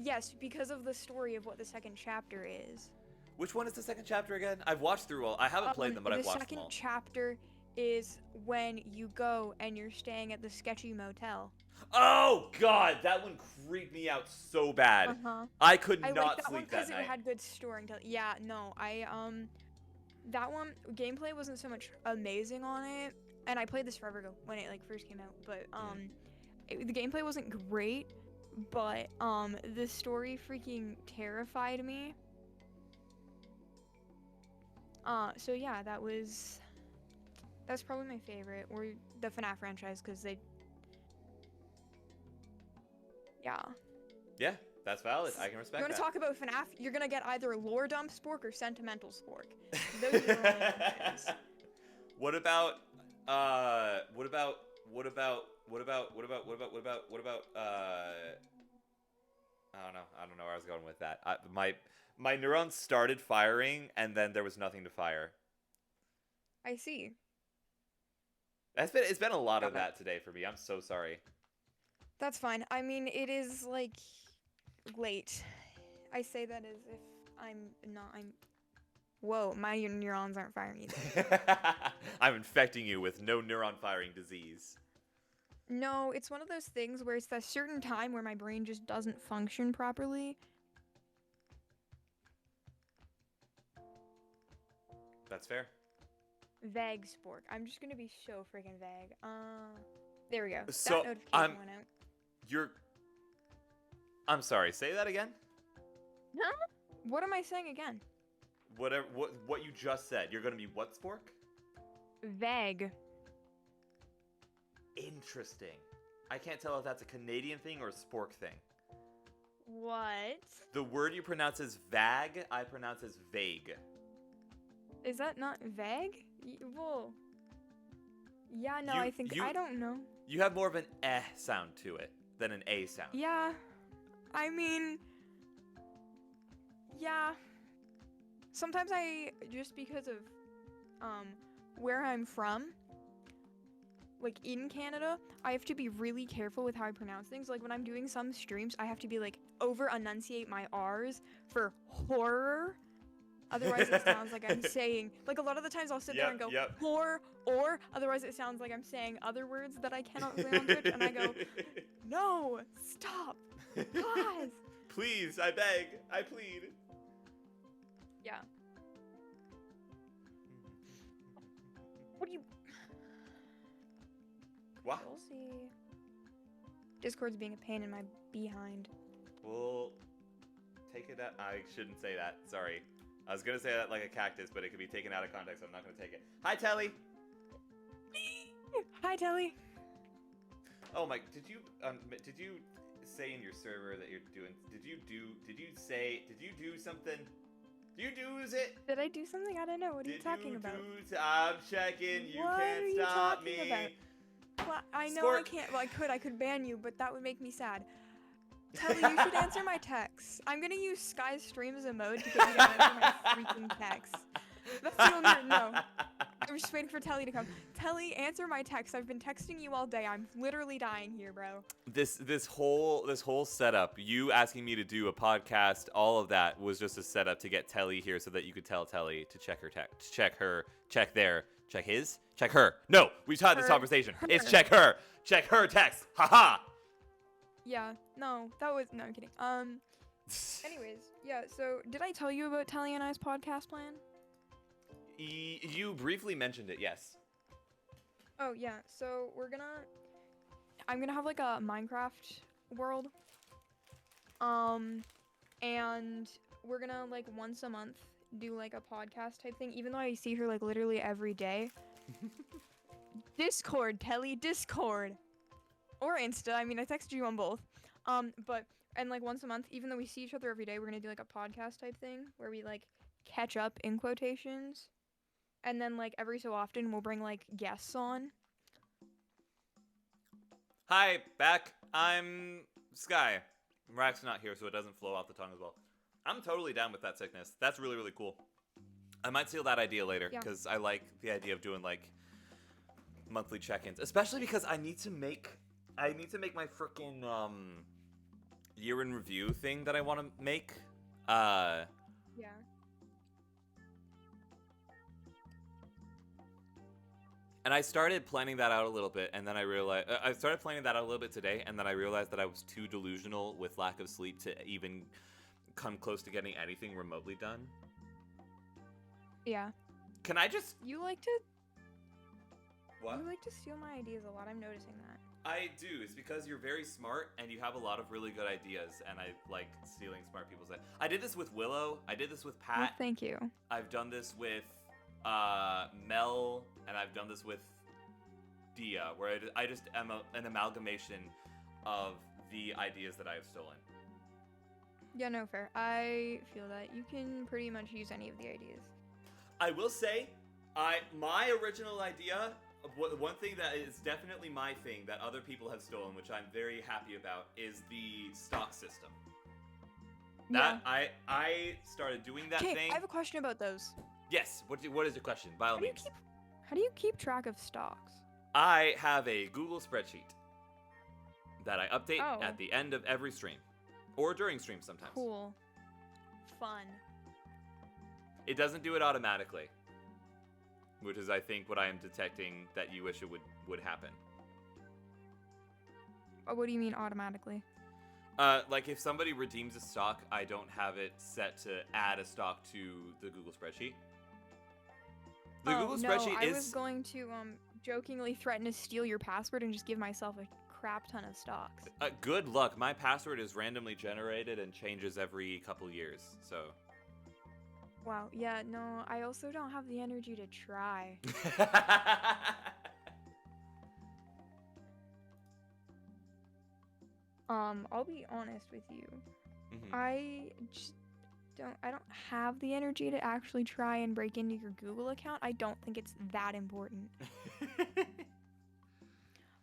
Yes, because of the story of what the second chapter is. Which one is the second chapter again? I've watched through all. I haven't played them, but I've watched them all. The second chapter is when you go and you're staying at the sketchy motel. Oh God, that one creeped me out so bad. Uh-huh. I could I not like that one sleep that because night. it had good storytelling. Yeah, no, that one gameplay wasn't so much amazing on it, and I played this forever ago when it like first came out. But the gameplay wasn't great, but the story freaking terrified me. So yeah, that's probably my favorite, or the FNAF franchise, because yeah. Yeah, that's valid. I can respect You want that. to talk about FNAF? You're gonna get either lore dump spork or sentimental spork. Those are your only options. What about I don't know where I was going with that. My neurons started firing and then there was nothing to fire. I see. It's been a lot of that today for me. I'm so sorry. That's fine. I mean, it is like late. I say that as if Whoa, my neurons aren't firing either. I'm infecting you with no neuron firing disease. No, it's one of those things where it's that certain time where my brain just doesn't function properly. That's fair. Vague spork. I'm just gonna be so freaking vague. There we go. So, that notification went out. I'm sorry, say that again? Huh? What am I saying again? What you just said. You're gonna be what spork? Vague. Interesting. I can't tell if that's a Canadian thing or a spork thing. What? The word you pronounce as vague, I pronounce as vague. Is that not vague? Well, yeah, no, I think, you- I don't know. You have more of an eh sound to it than an a sound. Yeah, I mean, Yeah. Sometimes just because of where I'm from, like in Canada, I have to be really careful with how I pronounce things. Like when I'm doing some streams, I have to be like over enunciate my R's for horror. Otherwise it sounds like I'm saying, like a lot of the times I'll sit there and go horror, or otherwise it sounds like I'm saying other words that I cannot say on Twitch, and I go, no, stop, pause. Please, I beg, I plead. Yeah. What do you... What? We'll see. Discord's being a pain in my behind. We'll take it out. I shouldn't say that. Sorry. I was gonna say that like a cactus, but it could be taken out of context, so I'm not gonna take it. Hi, Telly! Hi, Telly! Oh my, did you say in your server that you're doing, did you do something? Did you do it? Did I do something? I don't know. What are you talking about? I'm checking. You what can't are you stop talking me. About? Well, I know Spork. I can't. Well, I could ban you, but that would make me sad. Telly, you should answer my texts. I'm gonna use Sky Streams as a mode to get you to answer my freaking texts. That's the only no. I'm just waiting for Telly to come. Telly, answer my text. I've been texting you all day. I'm literally dying here, bro. This whole setup, you asking me to do a podcast, all of that was just a setup to get Telly here so that you could tell Telly to check her text, check her. No, we've had this conversation. It's check her text. Haha. Yeah, no, that was, no, I'm kidding. Anyways, yeah, so did I tell you about Telly and I's podcast plan? You briefly mentioned it, yes. Oh, yeah, so I'm gonna have like a Minecraft world. And we're gonna like once a month do like a podcast type thing, even though I see her like literally every day. Discord, Telly, Discord. Or Insta. I mean, I texted you on both. And like once a month, even though we see each other every day, we're gonna do like a podcast type thing where we like catch up in quotations. And then like every so often we'll bring like guests on. Hi, back. I'm Sky. Rack's not here, so it doesn't flow off the tongue as well. I'm totally down with that sickness. That's really, really cool. I might steal that idea later, because I like the idea of doing like monthly check-ins, especially because I need to make my freaking year in review thing that I want to make. Yeah. And I started planning that out a little bit, and then I realized I started planning that out a little bit today, and then I realized that I was too delusional with lack of sleep to even come close to getting anything remotely done. Yeah. Can I just? You like to. What? You like to steal my ideas a lot. I'm noticing that. I do. It's because you're very smart and you have a lot of really good ideas, and I like stealing smart people's ideas. I did this with Willow. I did this with Pat. Well, thank you. I've done this with Mel, and I've done this with Dia, where I just am an amalgamation of the ideas that I have stolen. Yeah, no, fair. I feel that you can pretty much use any of the ideas. I will say, my original idea, one thing that is definitely my thing that other people have stolen, which I'm very happy about, is the stock system. That I started doing that thing. I have a question about those. Yes. What is your question? By all means. How do you keep track of stocks? I have a Google spreadsheet that I update at the end of every stream, or during streams sometimes. Cool. Fun. It doesn't do it automatically, which is, I think, what I am detecting that you wish it would happen. What do you mean automatically? Like if somebody redeems a stock, I don't have it set to add a stock to the Google spreadsheet. The Google spreadsheet is... I was going to jokingly threaten to steal your password and just give myself a crap ton of stocks. Good luck. My password is randomly generated and changes every couple years, so... Wow, yeah, no, I also don't have the energy to try. I'll be honest with you. Mm-hmm. I don't have the energy to actually try and break into your Google account. I don't think it's that important.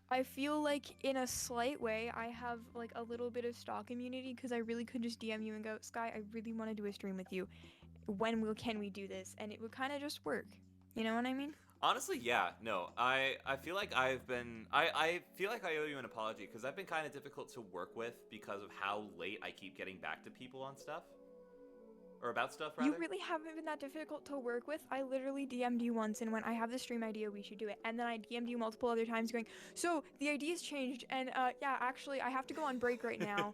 I feel like in a slight way, I have like a little bit of stock immunity because I really could just DM you and go, Sky, I really want to do a stream with you. Can we do this? And it would kind of just work. You know what I mean? Honestly, yeah, no. I feel like I feel like I owe you an apology because I've been kind of difficult to work with because of how late I keep getting back to people on stuff. Or about stuff, rather. You really haven't been that difficult to work with. I literally DM'd you once and went, I have the stream idea, we should do it. And then I DM'd you multiple other times going, so the idea's changed and yeah, actually I have to go on break right now.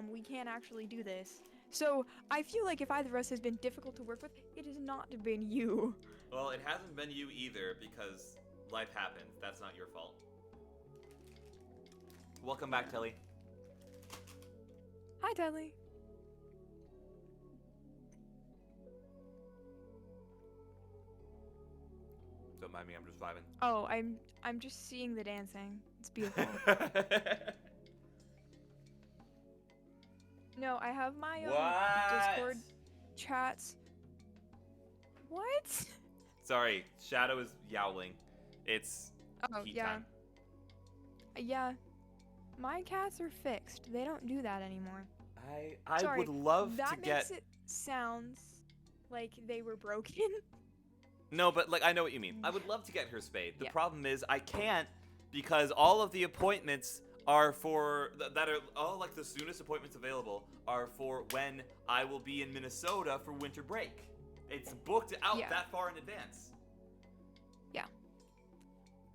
We can't actually do this. So I feel like if either of us has been difficult to work with, it has not been you. Well, it hasn't been you either because life happens. That's not your fault. Welcome back, Telly. Hi, Telly. Don't mind me, I'm just vibing. Oh, I'm just seeing the dancing. It's beautiful. No, I have my Discord chats. What? Sorry, Shadow is yowling. It's heat time. Yeah. My cats are fixed. They don't do that anymore. I Sorry, would love to get... That makes it sounds like they were broken. No, but like I know what you mean. I would love to get her spayed. The Yeah. problem is I can't because all of the appointments are for that are all like the soonest appointments available are for when I will be in Minnesota for winter break. It's booked out that far in advance. Yeah.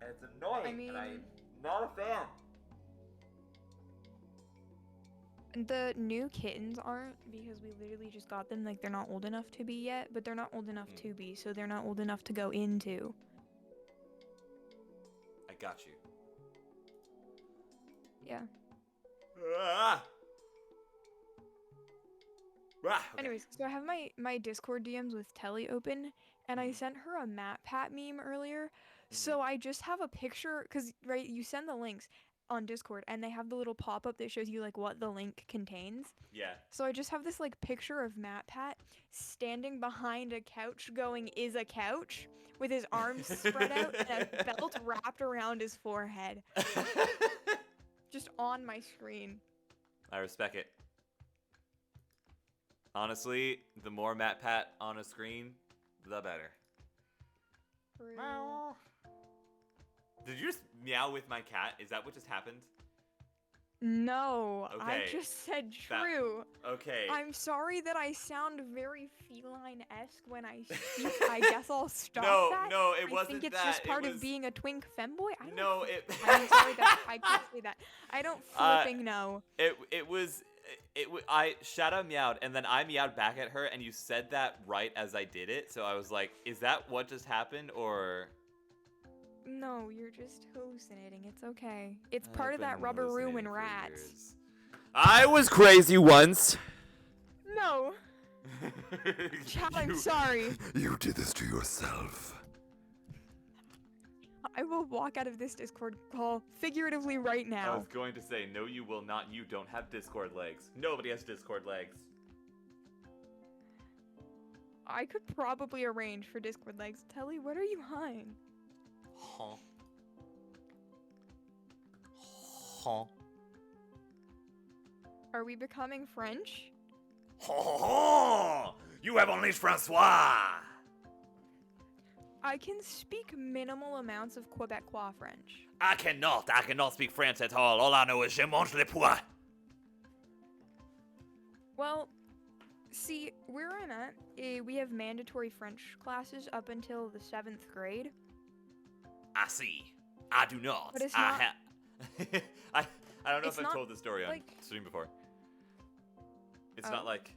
And it's annoying, I mean, and I'm not a fan. The new kittens aren't because we literally just got them. Like, they're not old enough to be yet, but they're not old enough to be, so they're not old enough to go into. I got you. Yeah. Ah! Ah, okay. Anyways, so I have my Discord DMs with Telly open, and I sent her a MatPat meme earlier. So I just have a picture, because, right, you send the links on Discord, and they have the little pop-up that shows you, like, what the link contains. Yeah. So I just have this, like, picture of MatPat standing behind a couch going, is a couch, with his arms spread out and a belt wrapped around his forehead. Just on my screen. I respect it. Honestly, the more MatPat on a screen, the better. Meow. Did you just meow with my cat? Is that what just happened? No, Okay. I just said true. Okay. I'm sorry that I sound very feline-esque when I speak. I guess I'll stop that. No, it wasn't that. I think it's just part it was... of being a twink femboy. I'm sorry that I can't say that. I don't flipping know. I Shadow meowed and then I meowed back at her and you said that right as I did it. So I was like, is that what just happened or? No, you're just hallucinating. It's okay. It's part of that rubber room in Rats. I was crazy once. No. Chad, I'm sorry. You did this to yourself. I will walk out of this Discord call figuratively right now. I was going to say, no, you will not. You don't have Discord legs. Nobody has Discord legs. I could probably arrange for Discord legs. Telly, what are you eyeing? Huh. Huh. Are we becoming French? Huh. You have unleashed Francois. I can speak minimal amounts of Quebecois French. I cannot speak French at all. All I know is je mange les pois. Well, see, where I'm at, we have mandatory French classes up until the 7th grade. I see. I do not. But it's not... I don't know it's if I've not told this story on like... stream before. It's not like...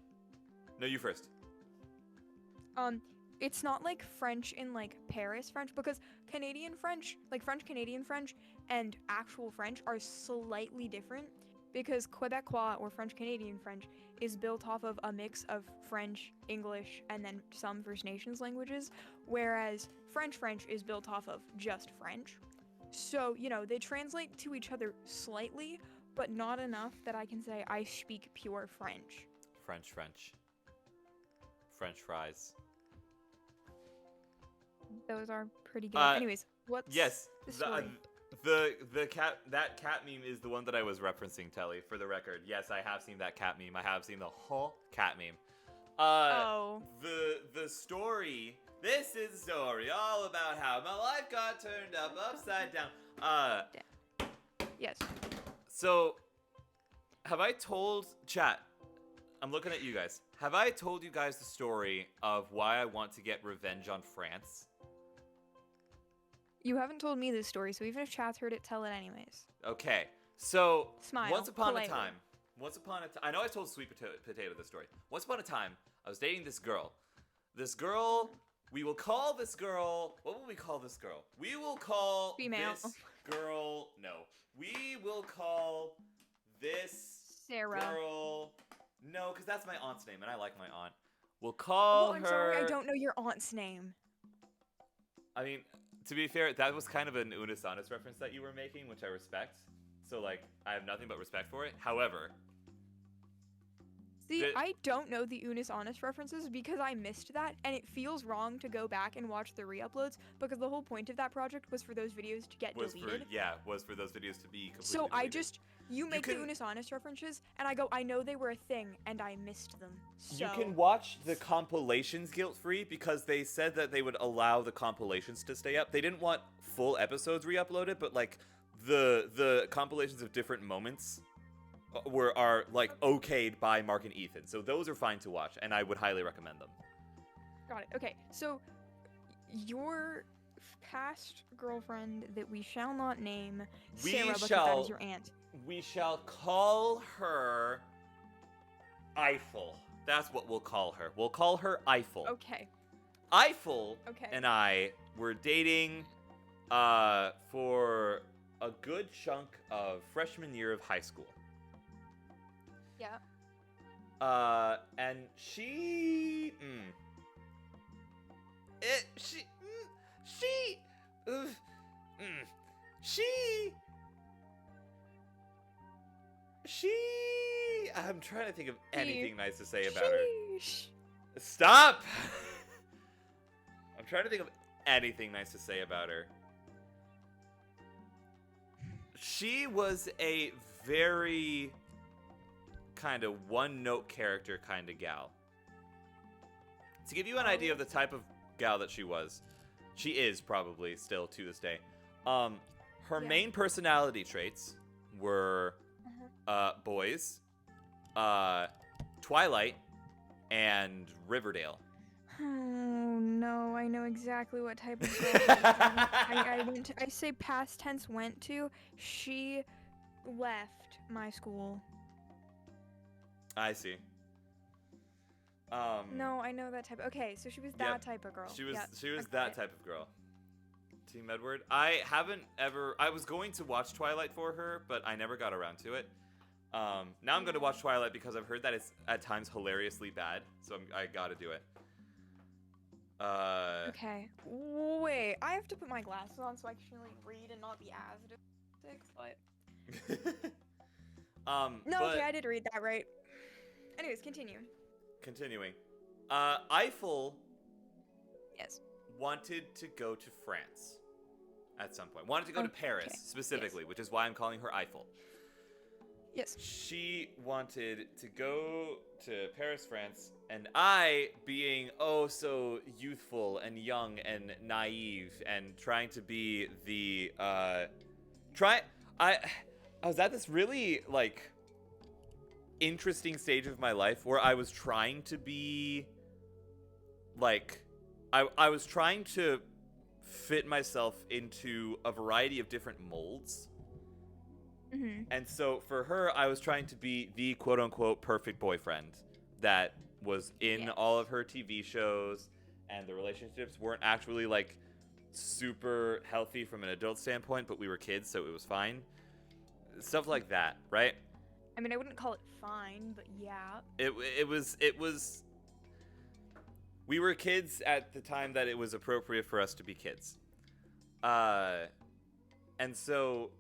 No, you first. It's not like French in like Paris French, because Canadian French, like French Canadian French and actual French are slightly different, because Quebecois or French Canadian French is built off of a mix of French, English, and then some First Nations languages, whereas French is built off of just French. So, you know, they translate to each other slightly, but not enough that I can say I speak pure French. French. French fries. Those are pretty good. Anyways, what's yes, the story? The cat meme is the one that I was referencing, Telly, for the record. Yes, I have seen that cat meme. I have seen the whole cat meme. Oh. The story. This is the story all about how my life got turned upside down. Yes. So, have I told chat? I'm looking at you guys. Have I told you guys the story of why I want to get revenge on France? You haven't told me this story, so even if chat's heard it, tell it anyways. Okay. So, Smile. once upon a politely. time, I know I told Sweet Potato this story. Once upon a time, I was dating this girl. This girl, we will call this girl, what will we call this girl? We will call Female. this girl, no. We will call this Sarah. girl, no, because that's my aunt's name, and I like my aunt. We'll call Oh, I'm her. sorry, I don't know your aunt's name. I mean, to be fair, that was kind of an Unisanis reference that you were making, which I respect. So, like, I have nothing but respect for it. However, See, The- I don't know the Unis Honest references because I missed that, and it feels wrong to go back and watch the re-uploads because the whole point of that project was for those videos to get was deleted. was for those videos to be completely So I deleted. just, you make can- the Unis Honest references, and I go, I know they were a thing, and I missed them. So You can watch the compilations guilt-free because they said that they would allow the compilations to stay up. They didn't want full episodes re-uploaded, but like the compilations of different moments are like okayed by Mark and Ethan. So those are fine to watch, and I would highly recommend them. Got it. Okay, so your past girlfriend that we shall not name, We Sarah, because that shall- is your aunt. We shall call her Eiffel. That's what we'll call her. We'll call her Eiffel. Okay. Eiffel Okay. and I were dating for a good chunk of freshman year of high school. Yeah. And she, I'm trying to think of anything nice to say about her. Sheesh. Stop! I'm trying to think of anything nice to say about her. She was a very kind of one-note character kind of gal. To give you an idea of the type of gal that she is probably still to this day. Her Yeah. main personality traits were boys, Twilight, and Riverdale. Oh no, I know exactly what type of girl it is. I say past tense went to. She left my school. I see. No, I know that type. Okay, so she was that Yep. type of girl. She was Yep, she was I got that it. type of girl. Team Edward. I was going to watch Twilight for her, but I never got around to it. Now I'm going to watch Twilight because I've heard that it's at times hilariously bad, so I got to do it. Okay. Wait, I have to put my glasses on so I can really read and not be as dyslexic, but no, but okay, I did read that right. Anyways, continue. continuing. Eiffel Yes. wanted to go to France at some point. Wanted to go to Okay, Paris yes. specifically, which is why I'm calling her Eiffel. Yes. She wanted to go to Paris, France, and I, being oh so youthful and young and naive and trying to be the I was at this really like interesting stage of my life where I was trying to be like I was trying to fit myself into a variety of different molds. Mhm. And so for her, I was trying to be the quote unquote perfect boyfriend that was in Yes. all of her TV shows, and the relationships weren't actually like super healthy from an adult standpoint, but we were kids, so it was fine. Stuff like that, right? I mean, I wouldn't call it fine, but yeah. It was we were kids at the time that it was appropriate for us to be kids. And so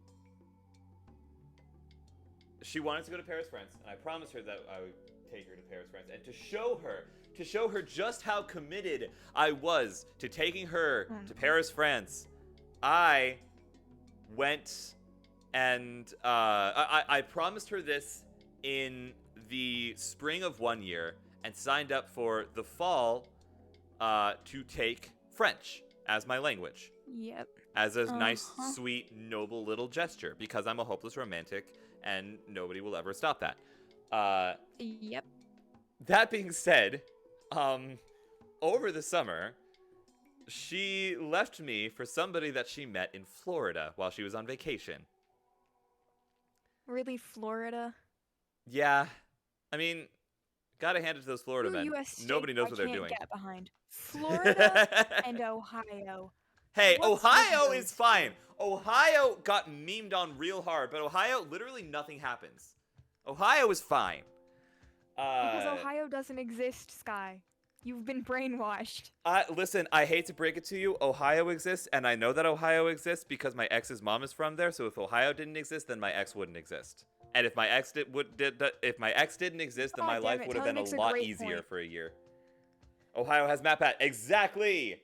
she wanted to go to Paris, France, and I promised her that I would take her to Paris, France, and to show her just how committed I was to taking her to Paris, France, I went and I promised her this in the spring of one year and signed up for the fall to take French as my language. Yep. As a nice, Uh-huh. sweet, noble little gesture, because I'm a hopeless romantic and nobody will ever stop that. Yep. That being said, over the summer, she left me for somebody that she met in Florida while she was on vacation. Really, Florida? Yeah, I mean, gotta hand it to those Florida Two men. U.S. states Nobody knows I what they're can't doing. Get behind Florida and Ohio. Hey, What's with Ohio those is fine. Ohio got memed on real hard, but Ohio, literally nothing happens. Ohio is fine. Because Ohio doesn't exist, Sky. You've been brainwashed. Listen, I hate to break it to you, Ohio exists, and I know that Ohio exists because my ex's mom is from there. So if Ohio didn't exist, then my ex wouldn't exist. And if my ex didn't exist, then Aw, my damn life it, would have Tyler been a makes a lot great easier point. for a year. Ohio has map at exactly.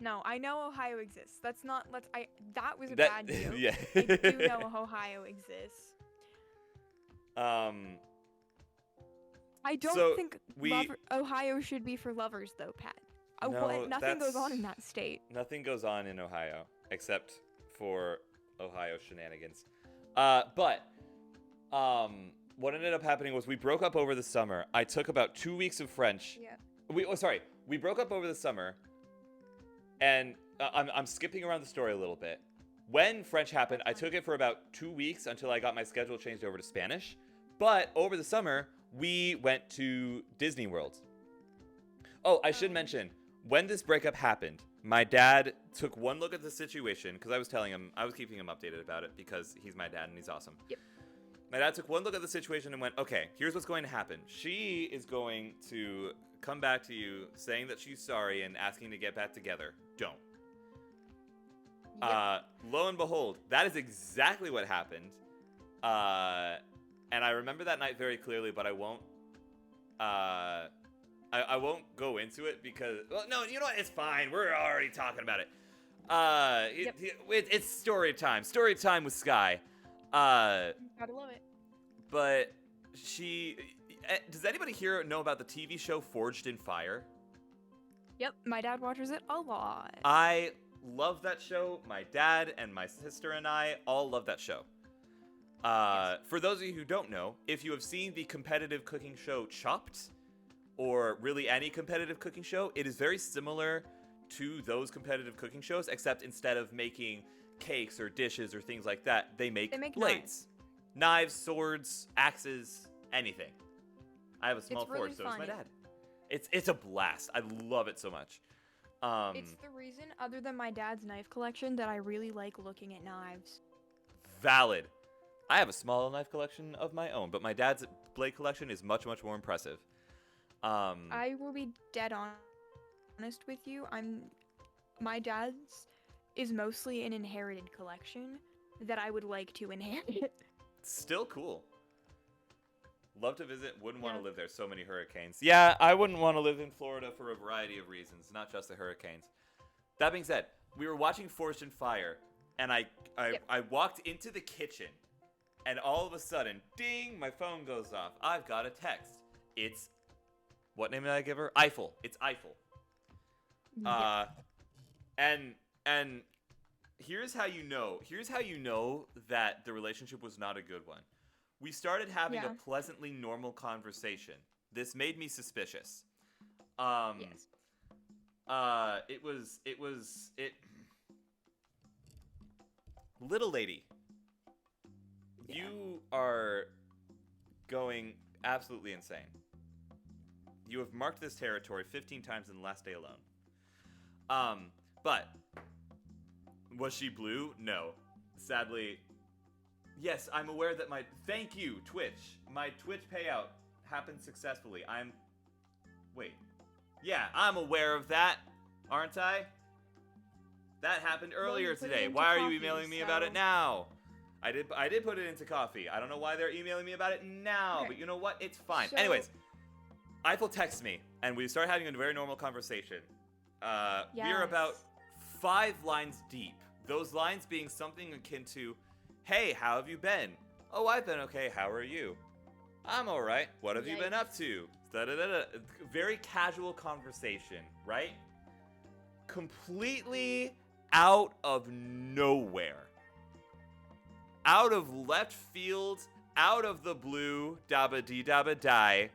No, I know Ohio exists. That's not. That was a That bad joke. yeah. I do know Ohio exists. I don't So, think we- Ohio should be for lovers, though, Pat. No, Nothing goes on in that's- that state. Nothing goes on in Ohio except for Ohio shenanigans. But what ended up happening was we broke up over the summer. I took about 2 weeks of French. Yeah. We broke up over the summer, and I'm skipping around the story a little bit. When French happened, I took it for about 2 weeks until I got my schedule changed over to Spanish. But over the summer, we went to Disney World. Oh, I should mention, when this breakup happened, my dad took one look at the situation, because I was keeping him updated about it because he's my dad and he's awesome. Yep. My dad took one look at the situation and went, okay, here's what's going to happen. She is going to come back to you saying that she's sorry and asking to get back together. Don't. Yep. Lo and behold, that is exactly what happened. And I remember that night very clearly, but I won't I won't go into it because, well, no, you know what? It's fine. We're already talking about it. It's story time. Story time with Sky. Gotta love it. But does anybody here know about the TV show Forged in Fire? Yep, my dad watches it a lot. I love that show. My dad and my sister and I all love that show. For those of you who don't know, if you have seen the competitive cooking show Chopped, or really any competitive cooking show, it is very similar to those competitive cooking shows, except instead of making cakes or dishes or things like that, they make blades. Knives, swords, axes, anything. I have a small really forge, so does my funny. dad. It's a blast. I love it so much. It's the reason, other than my dad's knife collection, that I really like looking at knives. Valid. I have a small knife collection of my own, but my dad's blade collection is much, much more impressive. I will be dead honest with you. My dad's is mostly an inherited collection that I would like to inherit. Still cool. Love to visit, wouldn't want to Yeah. live there. So many hurricanes. Yeah, I wouldn't want to live in Florida for a variety of reasons, not just the hurricanes. That being said, we were watching Forged in Fire, and I walked into the kitchen, and all of a sudden, ding, my phone goes off. I've got a text. It's, what name did I give her? Eiffel. It's Eiffel. And here's how you know that the relationship was not a good one. We started having a Yeah. pleasantly normal conversation. This made me suspicious. Yes. Little lady, you are going absolutely insane. You have marked this territory 15 times in the last day alone. But was she blue? No. Sadly, yes, I'm aware that thank you, Twitch. My Twitch payout happened successfully. Yeah, I'm aware of that, aren't I? That happened earlier put it today. into Why are you coffee, emailing me about so- it now? I did put it into coffee. I don't know why they're emailing me about it now, Okay. but you know what? It's fine. So- Anyways, Eiffel texts me, and we start having a very normal conversation. We are about Yes. 5 lines deep. Those lines being something akin to, "Hey, how have you been?" "Oh, I've been okay. How are you?" "I'm all right. What have you been up to?" Da-da-da-da. Very casual conversation, right? Completely out of nowhere. Out of left field, out of the blue, dabba dee dabba die.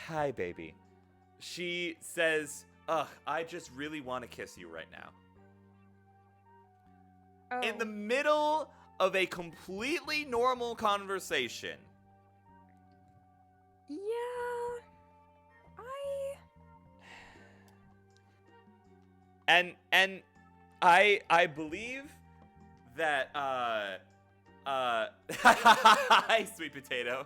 Hi, baby. She says, "Ugh, I just really want to kiss you right now." Oh. In the middle of a completely normal conversation. Yeah. And I believe that hi, sweet potato.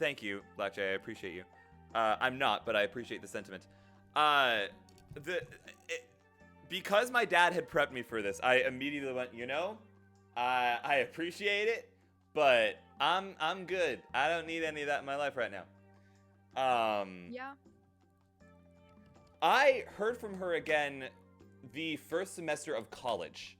Thank you, Black Jay. I appreciate you. I'm not, but I appreciate the sentiment. Because my dad had prepped me for this, I immediately went, I appreciate it, but I'm good. I don't need any of that in my life right now. Yeah. I heard from her again the first semester of college.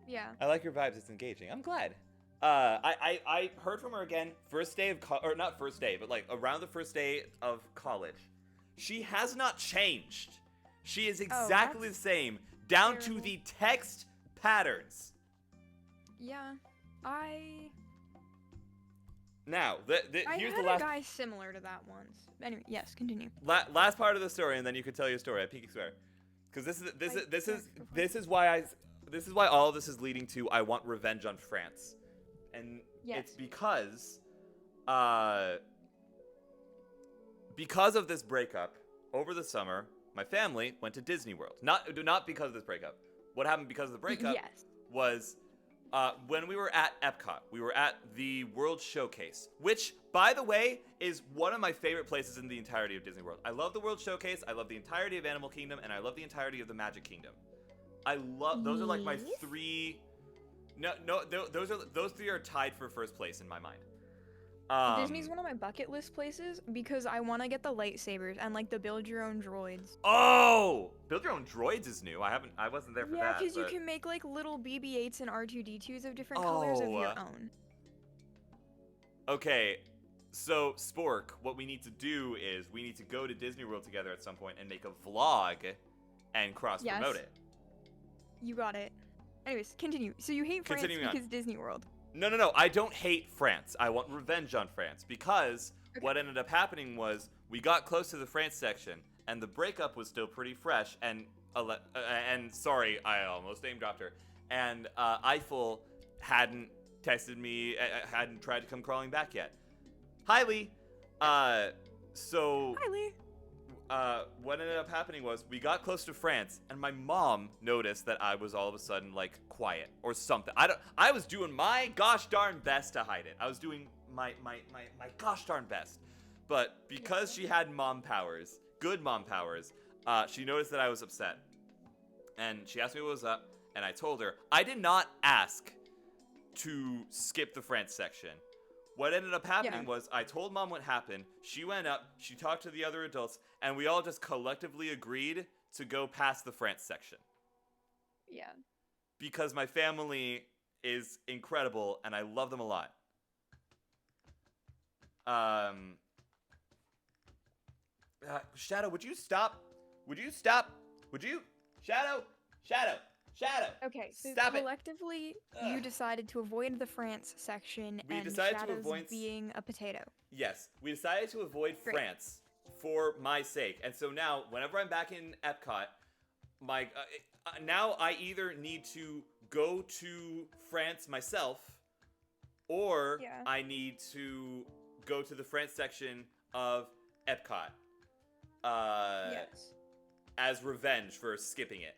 Yeah. I like your vibes. It's engaging. I'm glad. I heard from her again first day of or not first day, but like around the first day of college. She has not changed. She is exactly the same, down to the text patterns. Yeah. Now, here's the I last. had a guy similar to that once. Anyway, yes, continue. Last part of the story, and then you can tell your story at Peaky Square, because this is why all of this is leading to I want revenge on France, and it's because of this breakup over the summer, my family went to Disney World. Not because of this breakup. What happened because of the breakup was when we were at Epcot, we were at the World Showcase, which, by the way, is one of my favorite places in the entirety of Disney World. I love the World Showcase, I love the entirety of Animal Kingdom, and I love the entirety of the Magic Kingdom. Those are like my three. Those three are tied for first place in my mind. Disney's one of my bucket list places because I want to get the lightsabers and like the build your own droids. Oh, build your own droids is new. I wasn't there for that. Yeah, because you can make like little BB-8s and R2-D2s of different colors of your own. Okay, so Spork, what we need to do is we need to go to Disney World together at some point and make a vlog and cross-promote it. You got it. Anyways, continue. So you hate France because Disney World. No. I don't hate France. I want revenge on France because what ended up happening was we got close to the France section and the breakup was still pretty fresh. And sorry, I almost name dropped her. And Eiffel hadn't texted me, hadn't tried to come crawling back yet. Hi, Lee. Hi, Lee. What ended up happening was we got close to France, and my mom noticed that I was all of a sudden like quiet or something. I was doing my gosh darn best to hide it. I was doing my gosh darn best, but because she had mom powers, good mom powers, she noticed that I was upset, and she asked me what was up, and I told her I did not ask to skip the France section. What ended up happening was I told mom what happened. She went up, she talked to the other adults, and we all just collectively agreed to go past the France section. Yeah. Because my family is incredible and I love them a lot. Shadow, would you stop? Would you stop? Would you? Shadow? Okay, so Stop collectively, you decided to avoid the France section We and decided to Shadow's avoid being a potato. Yes, we decided to avoid Great. France for my sake. And so now, whenever I'm back in Epcot, now I either need to go to France myself, or I need to go to the France section of Epcot. As revenge for skipping it.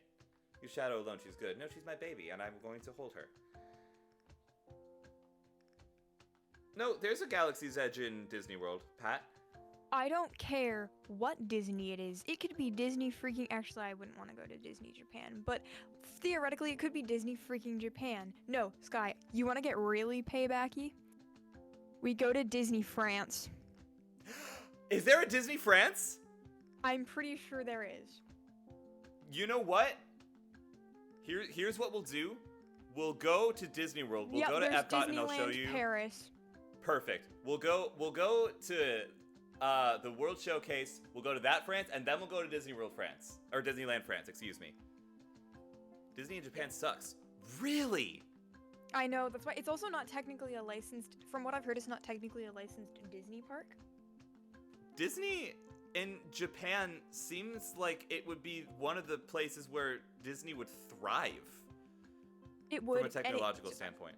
You Shadow alone, she's good. No, she's my baby, and I'm going to hold her. No, there's a Galaxy's Edge in Disney World, Pat. I don't care what Disney it is. It could be Disney freaking... Actually, I wouldn't want to go to Disney Japan, but theoretically, it could be Disney freaking Japan. No, Sky, you want to get really paybacky? We go to Disney France. Is there a Disney France? I'm pretty sure there is. You know what? Here's what we'll do. We'll go to Disney World. We'll Yep, go to there's Epcot, and I'll show Disneyland you. Paris. Perfect. We'll go to the World Showcase. We'll go to that France, and then we'll go to Disney World France, or Disneyland France. Excuse me. Disney in Japan sucks. Really? I know, that's why it's also not technically a licensed, from what I've heard, it's not technically a licensed Disney park. Disney in Japan seems like it would be one of the places where Disney would thrive It would. from a technological standpoint.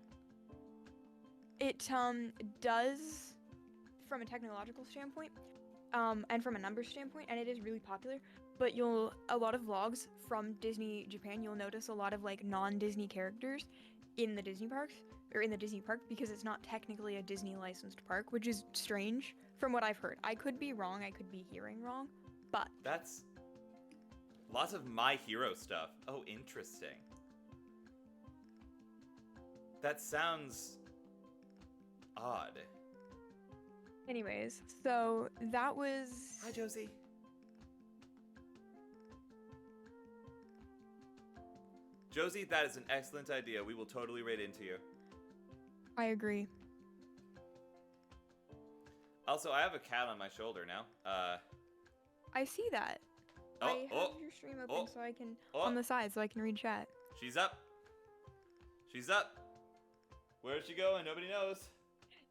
It does from a technological standpoint, and from a numbers standpoint, and it is really popular. But a lot of vlogs from Disney Japan, you'll notice a lot of like non-Disney characters in the Disney parks, or in the Disney park, because it's not technically a Disney licensed park, which is strange from what I've heard. I could be wrong, I could be hearing wrong, but That's lots of My Hero stuff. Oh, interesting. That sounds odd. anyways, so that was Hi, Josie. Josie, that is an excellent idea. We will totally raid into you. I agree. Also, I have a cat on my shoulder now. I see that. Oh, I have oh, your stream open oh, so I can oh. on the side so I can read chat. She's up. She's up. Where's she going? Nobody knows.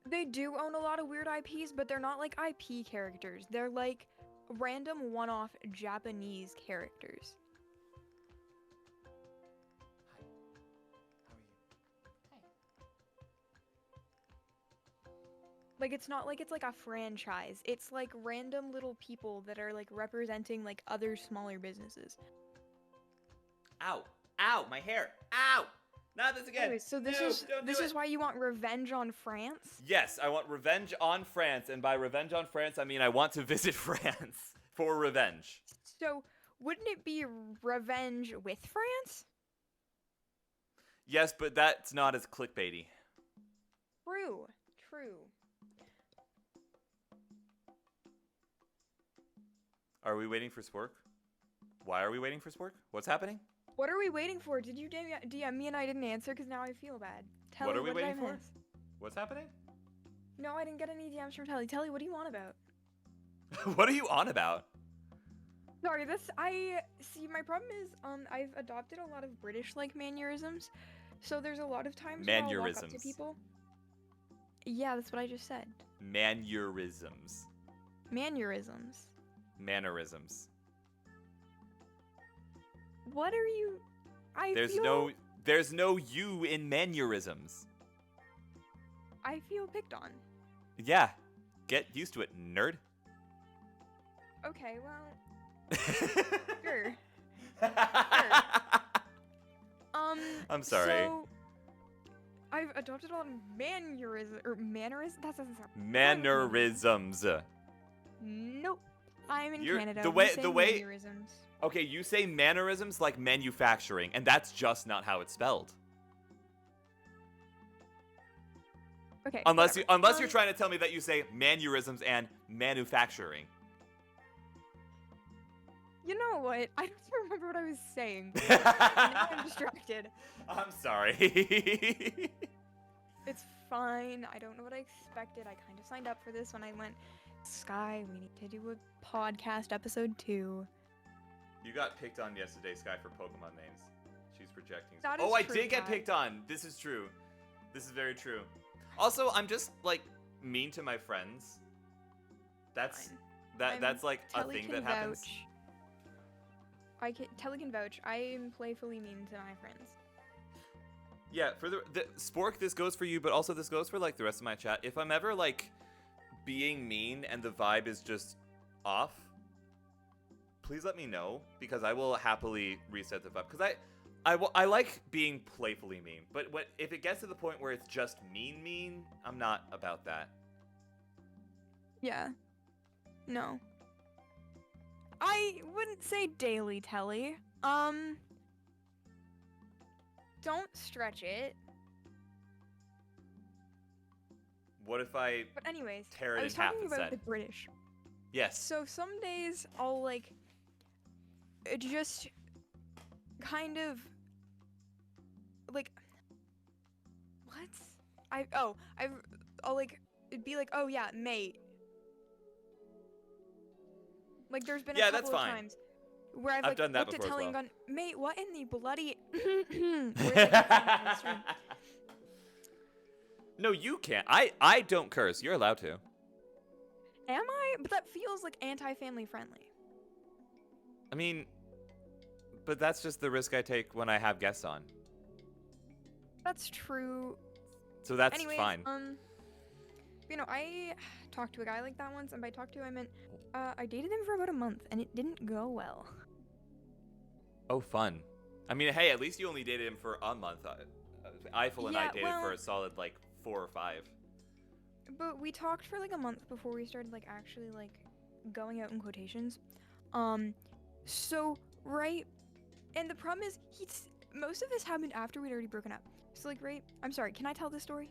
They do own a lot of weird IPs, but they're not like IP characters. They're like random one-off Japanese characters. Hi. How are you? Like it's not like it's like a franchise. It's like random little people that are like representing like other smaller businesses. Ow. Ow, my hair. Ow. Not this again. Anyways, so this No, is don't do this it. is why you want revenge on France? Yes, I want revenge on France, and by revenge on France, I mean I want to visit France for revenge. So wouldn't it be revenge with France? Yes, but that's not as clickbaity. True. True. Are we waiting for Spork? Why are we waiting for Spork? What's happening? What are we waiting for? Did you DM me and I didn't answer because now I feel bad. Telly, What are we did I waiting for? miss? What's happening? No, I didn't get any DMs from Telly. Telly, what do you want about? What are you on about? Sorry, my problem is I've adopted a lot of British like mannerisms. So there's a lot of times where I'll walk up to Mannerisms. people. Yeah, that's what I just said. Mannerisms. Mannerisms. Mannerisms. What are you There's no you in mannerisms. I feel picked on. Yeah. Get used to it, nerd. Okay, well, sure. I'm sorry. So I've adopted a lot of mannerisms. That doesn't sound. Mannerisms. Nope. I'm in You're- Canada. the We way- say the way- mannerisms. Okay, you say mannerisms like manufacturing, and that's just not how it's spelled. Okay. Unless whatever. you're trying to tell me that you say mannerisms and manufacturing. You know what? I don't remember what I was saying. Now I'm distracted. I'm sorry. It's fine. I don't know what I expected. I kind of signed up for this when I went, Sky, we need to do a podcast episode 2. You got picked on yesterday, Sky, for Pokemon names. She's projecting. That Oh, is I true, did get Kai. picked on. This is true. This is very true. Also, I'm just like mean to my friends. That's Fine. that's like a Telly thing can that happens. vouch. Telly can vouch. I am playfully mean to my friends. Yeah, for the Spork, this goes for you, but also this goes for like the rest of my chat. If I'm ever like being mean and the vibe is just off, please let me know, because I will happily reset the vibe. Because I like being playfully mean, but if it gets to the point where it's just mean, I'm not about that. Yeah. No. I wouldn't say daily, Telly. Don't stretch it. What if I But anyways, tear I it was in half talking about instead? the British. Yes. So some days I'll like just kind of like what? I'll like it'd be like, oh yeah, mate. Like there's been a Yeah, that's couple of fine. times where I've I've like done that looked at before as Telly and well. gone, mate, what in the bloody where it's like on the stream. No, you can't. I don't curse. You're allowed to. Am I? But that feels like anti-family friendly. I mean, but that's just the risk I take when I have guests on. That's true. So that's Anyways, fine. you know, I talked to a guy like that once, and by talk to I meant I dated him for about a month, and it didn't go well. Oh, fun. I mean, hey, at least you only dated him for a month. Eiffel and I Yeah, dated for well- a solid like 4 or 5. But we talked for like a month before we started like actually like going out in quotations. So right, and the problem is most of this happened after we'd already broken up. So like right, I'm sorry. Can I tell this story?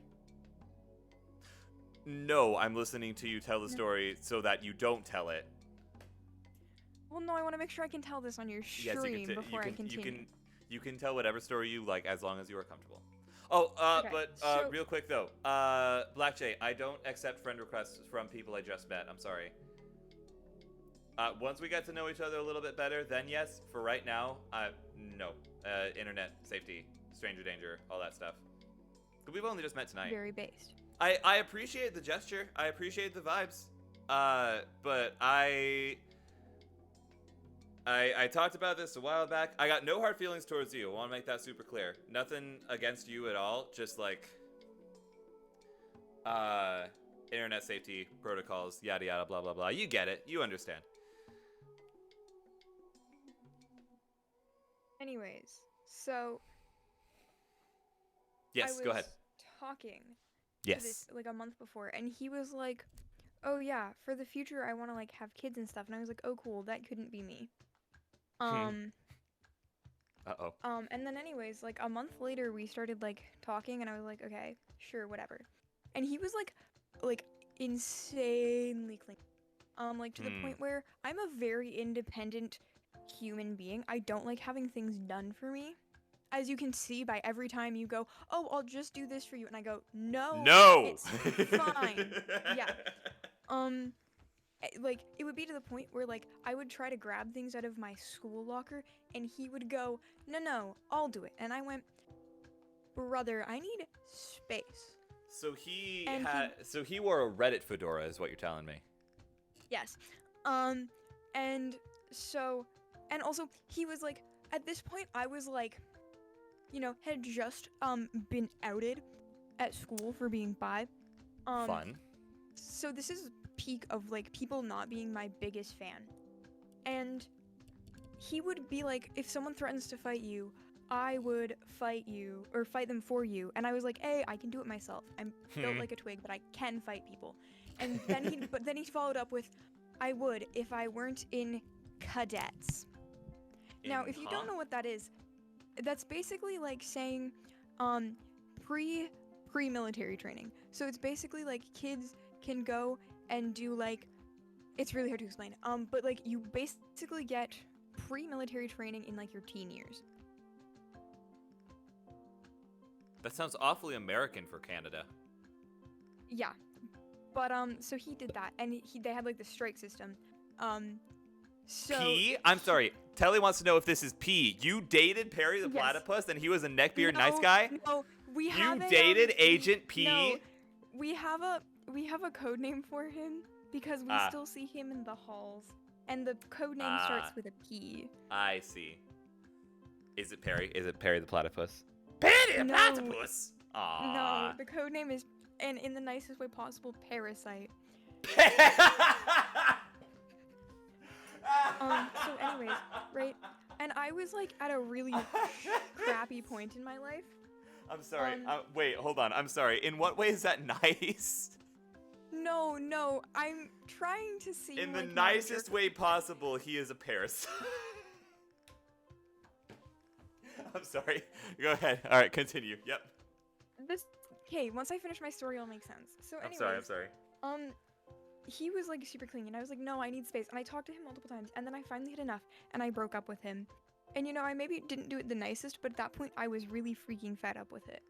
No, I'm listening to you tell the story so that you don't tell it. Well, no, I want to make sure I can tell this on your stream before I continue. You can tell whatever story you like as long as you are comfortable. Oh, Okay, but so- real quick though, Black Jay, I don't accept friend requests from people I just met. I'm sorry. Once we get to know each other a little bit better, then yes. For right now, no. Internet safety, stranger danger, all that stuff. But we've only just met tonight. Very based. I appreciate the gesture. I appreciate the vibes. But I talked about this a while back. I got no hard feelings towards you. I want to make that super clear. Nothing against you at all. Just like internet safety protocols, yada yada, blah blah blah. You get it. You understand. Anyways, so Yes, I go ahead. was talking Yes. to this like a month before, and he was like, "Oh yeah, for the future, I want to like have kids and stuff." And I was like, "Oh cool, that couldn't be me." Uh-oh. And then anyways, like a month later, we started like talking, and I was like, "Okay, sure, whatever." And he was like insanely clingy, like to the point where I'm a very independent human being. I don't like having things done for me. As you can see by every time you go, "Oh, I'll just do this for you," and I go, "No, No. it's fine." Yeah. Like it would be to the point where like I would try to grab things out of my school locker, and he would go, "No, I'll do it." And I went, "Brother, I need space." So he And so he wore a Reddit fedora, is what you're telling me. Yes. And so, and also he was like, at this point, I was like, you know, had just been outed at school for being bi. Fun. So this is peak of like people not being my biggest fan. And he would be like, if someone threatens to fight you, I would fight you or fight them for you. And I was like, hey, I can do it myself. I'm built like a twig, but I can fight people. And then he followed up with, I would if I weren't in cadets. Now, if you don't know what that is, that's basically like saying pre-military training. So it's basically like kids can go and do like, it's really hard to explain. But like you basically get pre-military training in like your teen years. That sounds awfully American for Canada. Yeah. But so he did that, and they had like the strike system. So P? I'm sorry. Telly wants to know if this is P. You dated Perry the Yes. Platypus and he was a neckbeard no, nice guy? No, we You have dated Agent P? No, we have a code name for him because we still see him in the halls, and the code name starts with a P. I see. Is it Perry? Is it Perry the Platypus? Perry the No. Platypus! No, Aww. the code name is, and in the nicest way possible, Parasite. So anyways, right? And I was like at a really crappy point in my life. I'm sorry. Wait, hold on. I'm sorry. In what way is that nice? No, I'm trying to see. In the like, not a nicest jerk. way possible, he is a parasite. I'm sorry. Go ahead. All right, continue. Yep. Okay, once I finish my story, it'll make sense. So anyways, I'm sorry. he was like super clingy, and I was like, no, I need space. And I talked to him multiple times, and then I finally had enough, and I broke up with him. And you know, I maybe didn't do it the nicest, but at that point, I was really freaking fed up with it.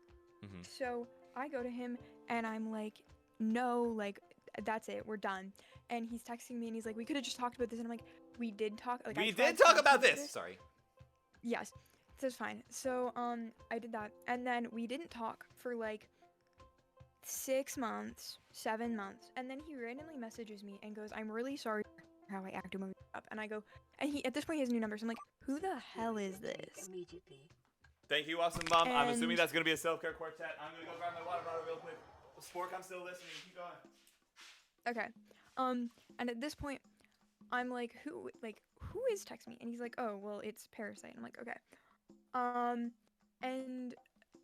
Mhm. So I go to him, and I'm like, no, like, that's it, we're done. And he's texting me, and he's like, we could have just talked about this. And I'm like, we did talk. Like, I We tried did to talk to about you this. Sorry. Yes, that's fine. So I did that, and then we didn't talk for like 6 months, 7 months, and then he randomly messages me and goes, "I'm really sorry for how I acted when we broke up." And I go, and he at this point he has new numbers. I'm like, who the hell is this? Thank you, Awesome Bomb. I'm assuming And- that's gonna be a self-care quartet. I'm gonna go grab my water bottle real quick. Spork, I'm still listening. Keep going. Okay, and at this point, I'm like, who is texting me? And he's like, oh, well, it's Parasite. I'm like, okay, and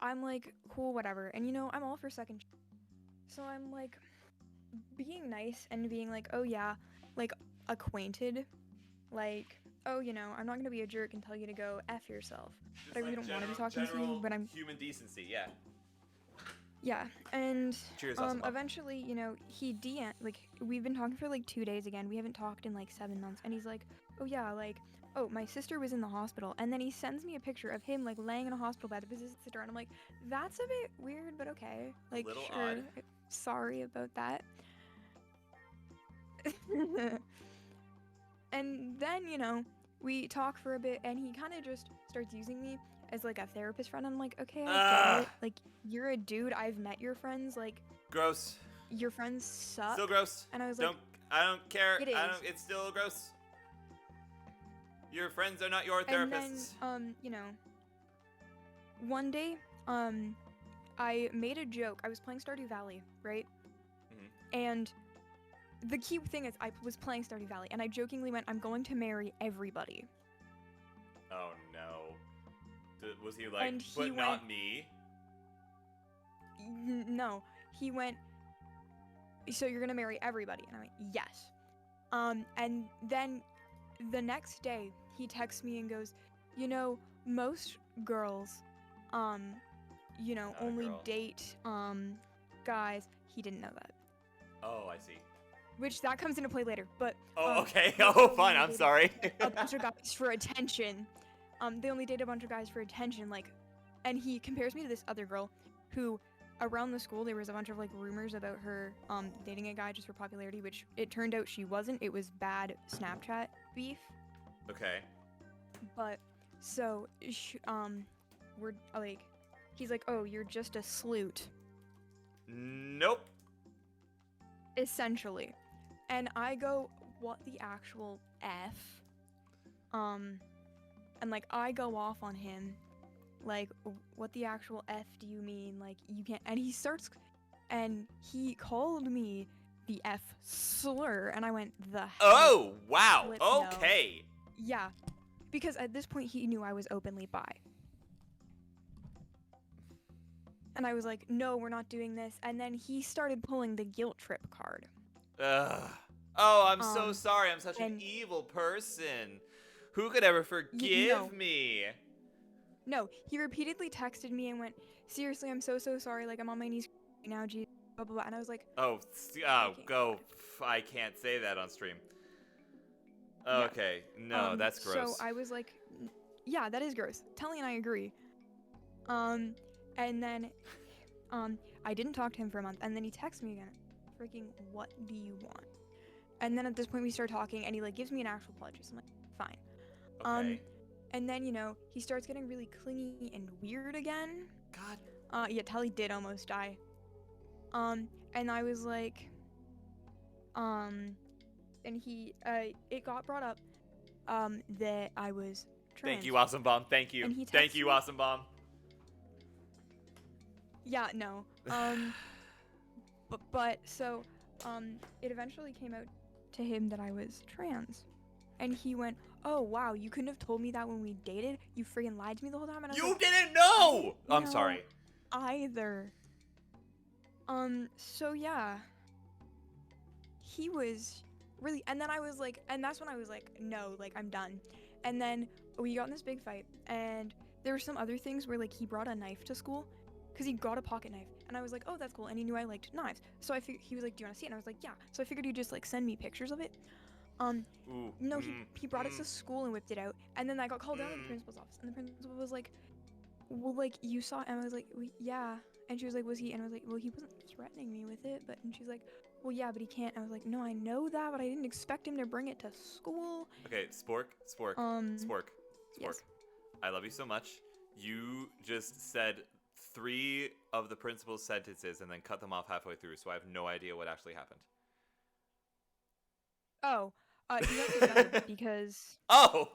I'm like, cool, whatever. And you know, I'm all for second. So I'm like being nice and being like, oh yeah, like acquainted, like, oh, you know, I'm not gonna be a jerk and tell you to go F yourself. But I really don't want to be talking to you, but I'm human decency. Yeah. yeah. And Cheers, Awesome Bomb. eventually, you know, he like we've been talking for like 2 days again. We haven't talked in like 7 months, and he's like, oh yeah, like, oh, my sister was in the hospital, and then he sends me a picture of him like laying in a hospital bed with his sister, and I'm like, that's a bit weird, but okay, like, Little sure. odd. Sorry about that. And then, you know, we talk for a bit, and he kind of just starts using me as like a therapist friend. I'm like, okay, I get it. Like, you're a dude. I've met your friends. Like, Gross. your friends suck. Still gross. And I was like, I don't care. It I is. don't. It's still gross. Your friends are not your and therapists. then, you know, one day, I made a joke. I was playing Stardew Valley, right? Mhm. And the key thing is I was playing Stardew Valley, and I jokingly went, I'm going to marry everybody. Oh no. Was he like, And he but not went- me? No, he went, so you're gonna marry everybody? And I went, yes. And then the next day, he texts me and goes, you know, most girls, you know, Not a only girl. date, guys. He didn't know that. Oh, I see. Which that comes into play later, but Oh, okay. most Oh, girls fine. only I'm date sorry. a bunch of guys for attention. They only date a bunch of guys for attention, like, and he compares me to this other girl who, around the school, there was a bunch of like rumors about her dating a guy just for popularity, which it turned out she wasn't. It was bad Snapchat beef. Okay. But so we're like, he's like, oh, you're just a sleut, Nope. essentially. And I go, what the actual F? And like I go off on him, like, what the actual F do you mean? Like, you can't. And he starts, and he called me the F slur, and I went, the heck? Oh, wow. Flip no. Okay. Yeah, because at this point he knew I was openly bi. And I was like, no, we're not doing this. And then he started pulling the guilt trip card. Ugh. Oh, I'm so sorry. I'm such an and- evil person. Who could ever forgive no. me? No, he repeatedly texted me and went, seriously, I'm so sorry. Like, I'm on my knees right now, Jesus, blah, blah, blah. And I was like, Oh, can't go. I can't say that on stream. Okay. No, that's gross. So I was like, yeah, that is gross. Telly and I agree. And then, I didn't talk to him for a month, and then he texts me again. Freaking, what do you want? And then at this point we start talking, and he like gives me an actual pledge. So I'm like, fine. Okay. And then, you know, he starts getting really clingy and weird again. God. Yeah, Telly did almost die. And I was like, and he, it got brought up, that I was trans. Thank you, Awesome Bomb. Thank you. And he Thank texted you, me- Awesome Bomb. Yeah, no. But so, it eventually came out to him that I was trans. And he went, oh, wow, you couldn't have told me that when we dated? You friggin' lied to me the whole time? And I was You like, didn't know! I'm No. sorry. either. So yeah. He was really, and then I was like, and that's when I was like, no, like, I'm done. And then we got in this big fight, and there were some other things where, like, he brought a knife to school, because he got a pocket knife, And I was like, oh, that's cool. And he knew I liked knives. So he was like, do you want to see it? And I was like, yeah. So I figured he'd just like send me pictures of it. Ooh. No, he brought it to school and whipped it out. And then I got called down to the principal's office. And the principal was like, well, like, you saw it? And I was like, well, yeah. And she was like, was he? And I was like, well, he wasn't threatening me with it. But, and she's like, well, yeah, but he can't. And I was like, no, I know that, but I didn't expect him to bring it to school. Okay, Spork. Yes. I love you so much. You just said 3 of the principal's sentences and then cut them off halfway through, so I have no idea what actually happened. Oh, he got suspended because Oh!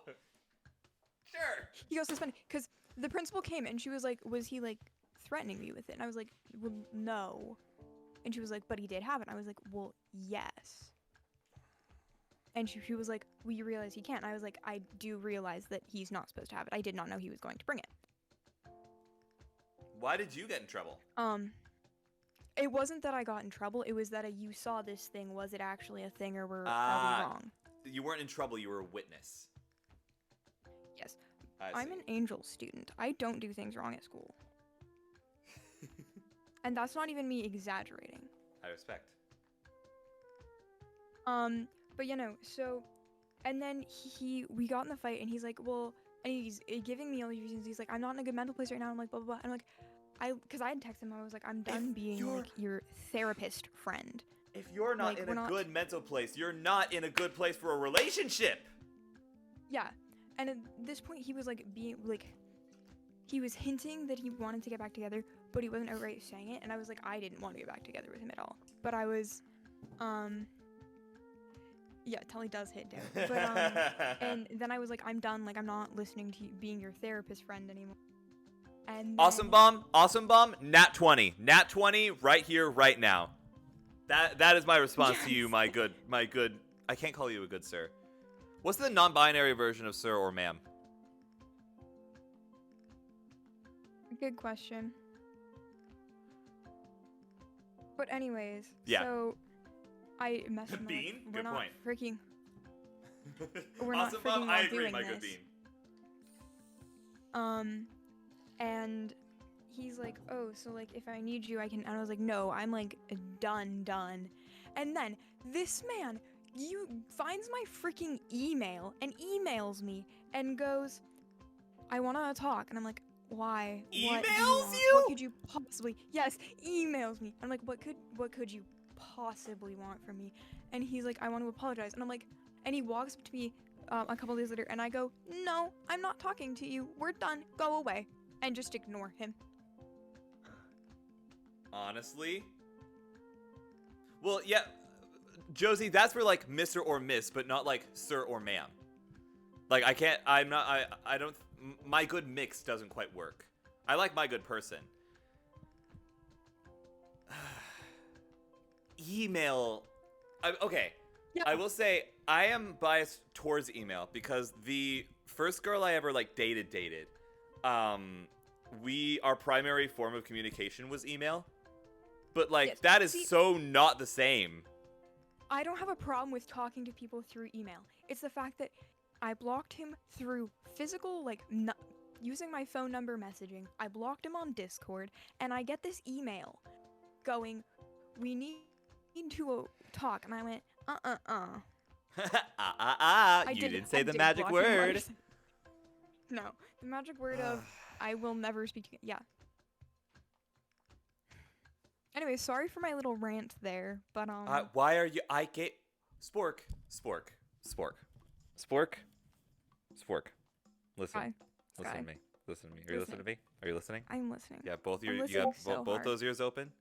Sure! he got suspended because the principal came and she was like, was he like threatening me with it? And I was like, well, no. And she was like, but he did have it. And I was like, well, yes. And she was like, well, you realize he can't. And I was like, I do realize that he's not supposed to have it. I did not know he was going to bring it. Why did you get in trouble? It wasn't that I got in trouble. It was that you saw this thing. Was it actually a thing, or are we wrong? You weren't in trouble. You were a witness. Yes. I I'm see. an Angel student. I don't do things wrong at school. And that's not even me exaggerating. I respect. But you know, so, and then we got in the fight, and he's like, well, and he's giving me all these reasons. He's like, I'm not in a good mental place right now. I'm like, blah, blah, blah. And I'm like, because I had texted him, I was like, I'm done being like your therapist friend. If you're not Like, in a good mental place, you're not in a good place for a relationship. Yeah. And at this point, he was like he was hinting that he wanted to get back together, but he wasn't outright saying it. And I was like, I didn't want to get back together with him at all. But I was, yeah, Telly does hit down. But, and then I was like, I'm done. Like, I'm not listening to you being your therapist friend anymore. And Awesome bomb, nat 20. Nat 20 right here, right now. That is my response to you, my good, I can't call you a good sir. What's the non-binary version of sir or ma'am? Good question. But anyways, Yeah. so I messed him up. Bean? We're Good not point. freaking. We're not Awesome freaking bomb, I agree, doing my good this. bean. And he's like, oh, so like if I need you, I can. And I was like, no, I'm like done. And then this man finds my freaking email and emails me and goes, I want to talk. And I'm like, why? What do you Emails want? you? What could you possibly? Yes, emails me. I'm like, what could you possibly want from me? And he's like, I want to apologize. And I'm like, and he walks up to me a couple days later, and I go, no, I'm not talking to you. We're done. Go away. And just ignore him. Honestly? Well, yeah, Josie, that's for like Mr. or Miss, but not like sir or ma'am. Like, I don't, my good mix doesn't quite work. I like my good person. Email. Okay. Yeah. I will say I am biased towards email because the first girl I ever like dated, our primary form of communication was email. But like, Yes. that is See- so not the same. I don't have a problem with talking to people through email. It's the fact that I blocked him through physical, like, using my phone number messaging. I blocked him on Discord, and I get this email going, we need to talk. And I went, I You didn't I say the did magic block him word. once. No, the magic word of I will never speak to you. Yeah. Anyway, sorry for my little rant there, but Why are you? I get Spork. Listen. Sky. Listen Sky. to me. Listen to me. Are you listening to me? Are you listening? I'm listening. Yeah, both I'm your you listening got so both hard. those ears open.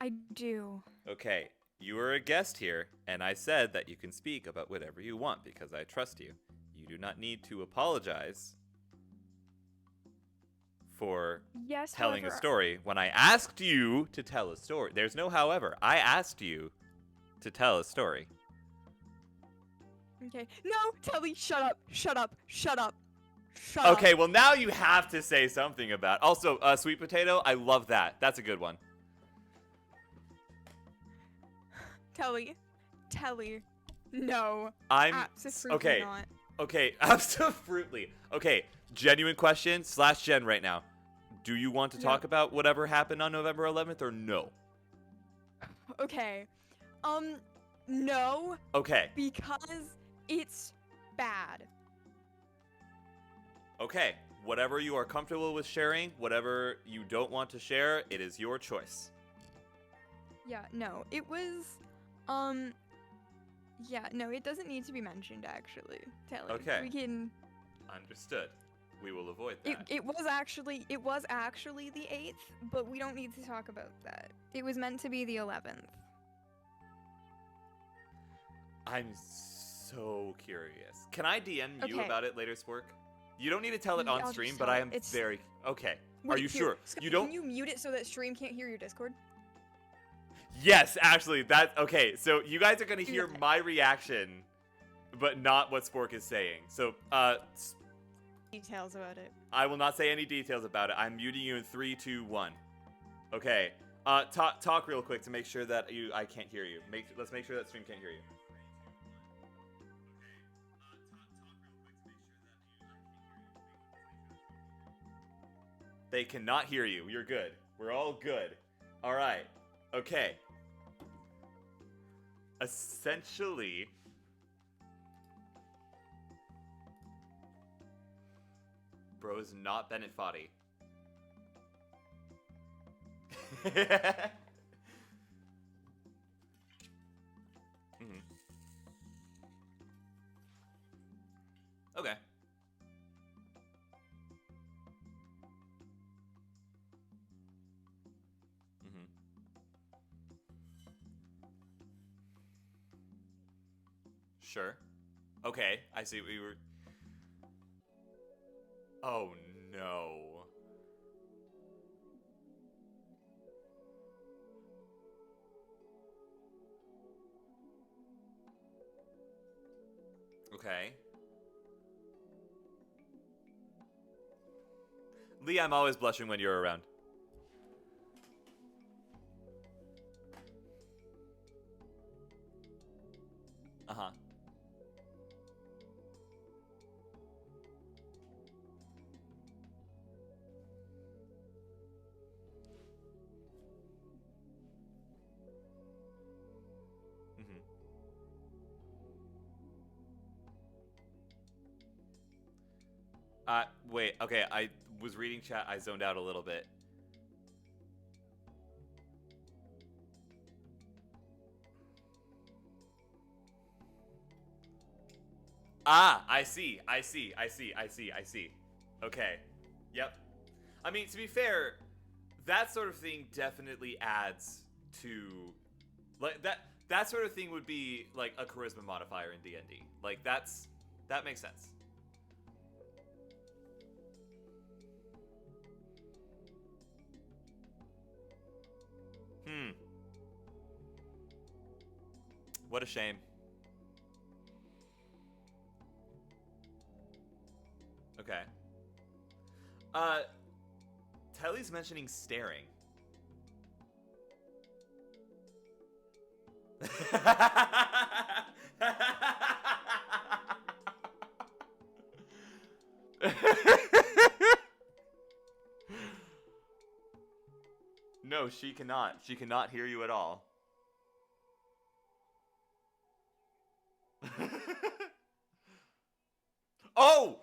I do. Okay, you are a guest here, and I said that you can speak about whatever you want because I trust you. You do not need to apologize for Yes, telling a however, story when I asked you to tell a story. There's no however. I asked you to tell a story. Okay. No, Telly, shut up. Okay, well now you have to say something about. Also, sweet potato, I love that. That's a good one. Telly. No. I'm Absolutely okay. not. Okay, absolutely. Okay, genuine question / Jen right now. Do you want to No. talk about whatever happened on November 11th or no? Okay. No, Okay. because it's bad. Okay. Whatever you are comfortable with sharing, whatever you don't want to share, it is your choice. Yeah, no, it was, yeah, no, it doesn't need to be mentioned, actually, Telly. Okay. We can, Understood. We will avoid it, that. it was actually the 8th, but we don't need to talk about that. It was meant to be the 11th. I'm so curious. Can I DM you Okay. about it later, Spork? You don't need to tell it on I'll just stream, tell but I it. am It's- very... Okay. Are Wait, you here, sure? Scott, You don't... Can you mute it so that stream can't hear your Discord? Yes, actually, that... Okay, so you guys are going to hear Okay. my reaction, but not what Spork is saying. So, Details about it. I will not say any details about it. I'm muting you in 3, 2, 1. Okay. Talk real quick to make sure that I can't hear you. Let's make sure that stream can't hear you. They cannot hear you. You're good. We're all good. All right. Okay. Essentially, bro is not Bennett Foddy. Mhm. Okay. Mhm. Sure. Okay, I see what we were... Oh, no. Okay. Lee, I'm always blushing when you're around. Uh-huh. Mhm. Wait, okay, I was reading chat, I zoned out a little bit. Ah, I see. Okay. Yep. I mean, to be fair, that sort of thing definitely adds to like that sort of thing would be like a charisma modifier in D&D. Like that makes sense. What a shame. Okay. Telly's mentioning staring. No, she cannot. She cannot hear you at all. Oh!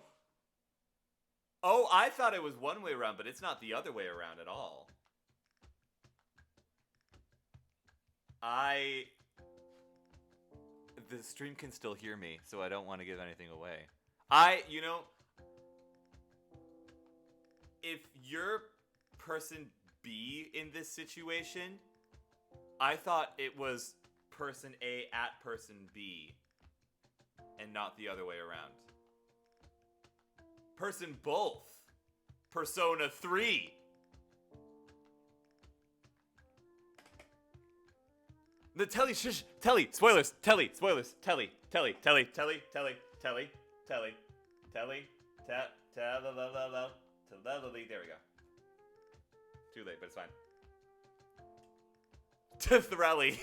Oh, I thought it was one way around, but it's not the other way around at all. The stream can still hear me, so I don't want to give anything away. If you're person B in this situation, I thought it was person A at person B, and not the other way around. Person both. Persona 3. The Telly, shush, Telly, spoilers, Telly, spoilers, Telly, there we go. Too late, but it's fine. Tethrelli.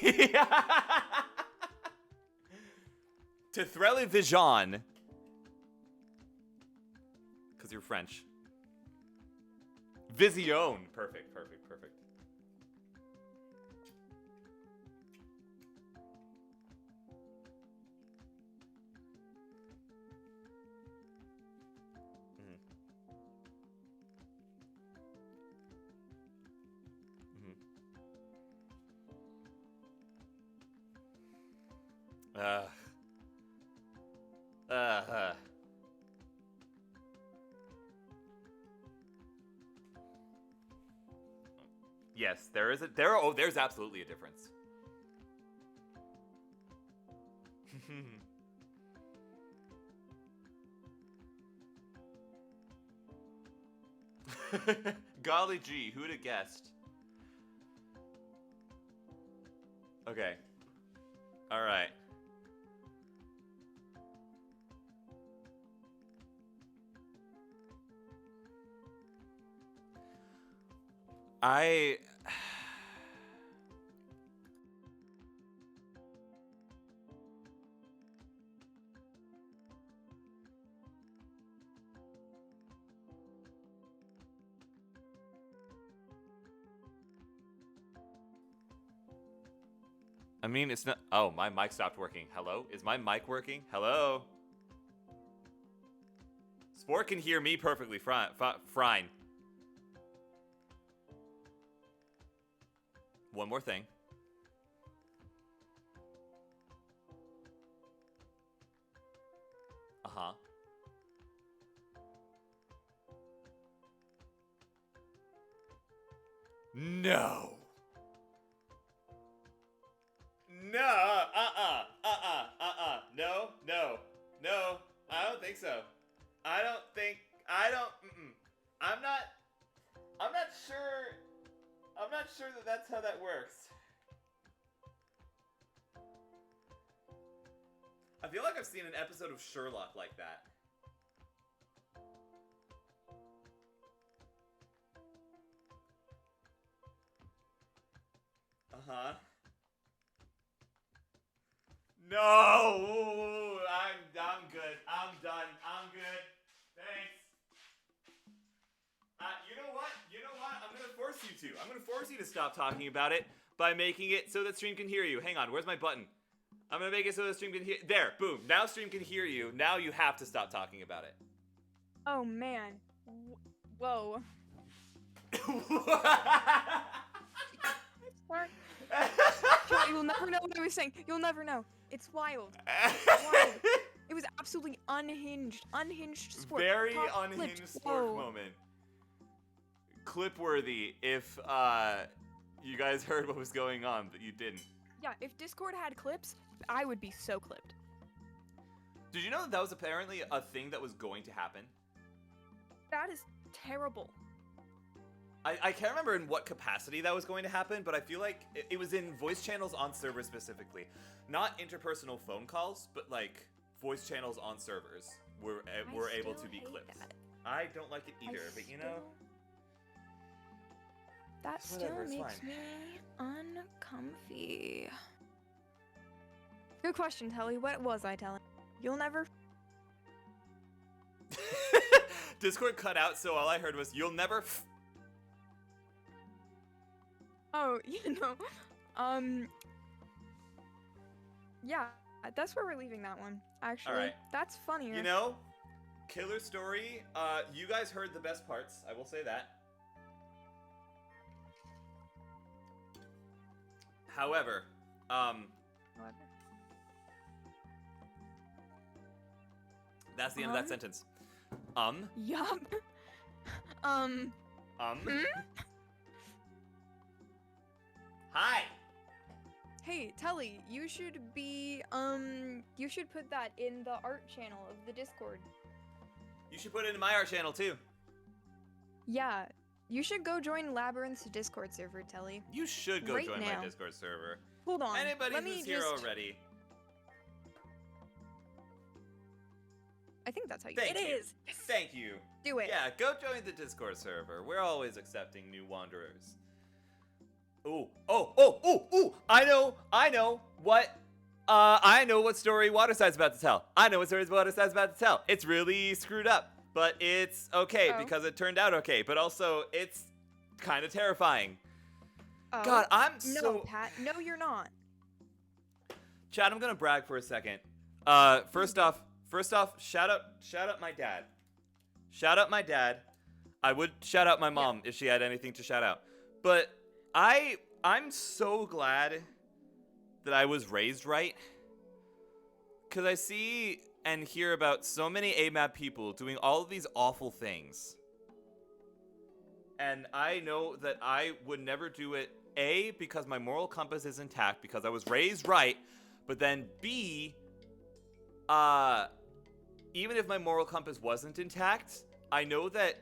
Tethrelli Vision. Because you're French. Vision. Perfect. Uh, uh, uh. Yes, there's absolutely a difference. Golly gee, who'd have guessed? Okay. All right. I mean, it's not. Oh, my mic stopped working. Hello? Is my mic working? Hello? Sport can hear me perfectly fine. One more thing. Uh-huh. No. No. No. I don't think so. I don't. I'm not sure that that's how that works. I feel like I've seen an episode of Sherlock like that. Uh-huh. No! I'm good. I'm done. I'm good. Thanks. You know what? I'm gonna force you to. I'm gonna force you to stop talking about it by making it so that stream can hear you. Hang on, where's my button? I'm gonna make it so that stream can hear. There, boom. Now stream can hear you. Now you have to stop talking about it. Oh man. Whoa. You'll never know what I was saying. You'll never know. It's wild. Wild. It was absolutely unhinged sport. Very Top unhinged flipped. sport Whoa. moment. Clip worthy if you guys heard what was going on, but you didn't. Yeah, if Discord had clips, I would be so clipped. Did you know that was apparently a thing that was going to happen? That is terrible. I can't remember in what capacity that was going to happen, but I feel like it was in voice channels on servers specifically. Not interpersonal phone calls, but like voice channels on servers were able to be clipped. That. I don't like it either, but you know. That Whatever, still it's makes fine. me uncomfy. Good question, Telly. What was I telling? You'll never. Discord cut out, so all I heard was, "You'll never." Oh, yeah, that's where we're leaving that one. Actually, Alright. that's funnier. You know, killer story. You guys heard the best parts. I will say that. However, that's the end of that sentence. Yup. Hi. Hey, Telly, you should be, you should put that in the art channel of the Discord. You should put it in my art channel too. Yeah, you should go join Labyrinth's Discord server, Telly. You should go Right join now. my Discord server. Hold on. Anybody let who's me here just... already. I think that's how you Thank It you. is. Thank you. Do it. Yeah, go join the Discord server. We're always accepting new wanderers. Ooh. I know what story Waterside's about to tell. I know what story Waterside's about to tell. It's really screwed up. but it's okay Oh. because it turned out okay. But also, it's kind of terrifying. Oh. God, I'm No, so. Pat. No, you're not. Chad, I'm gonna brag for a second. First off, shout out my dad. Shout out my dad. I would shout out my mom if she had anything to shout out. But I'm so glad that I was raised right. Cause I see and hear about so many AMAB people doing all of these awful things. And I know that I would never do it, A, because my moral compass is intact, because I was raised right, but then B, even if my moral compass wasn't intact, I know that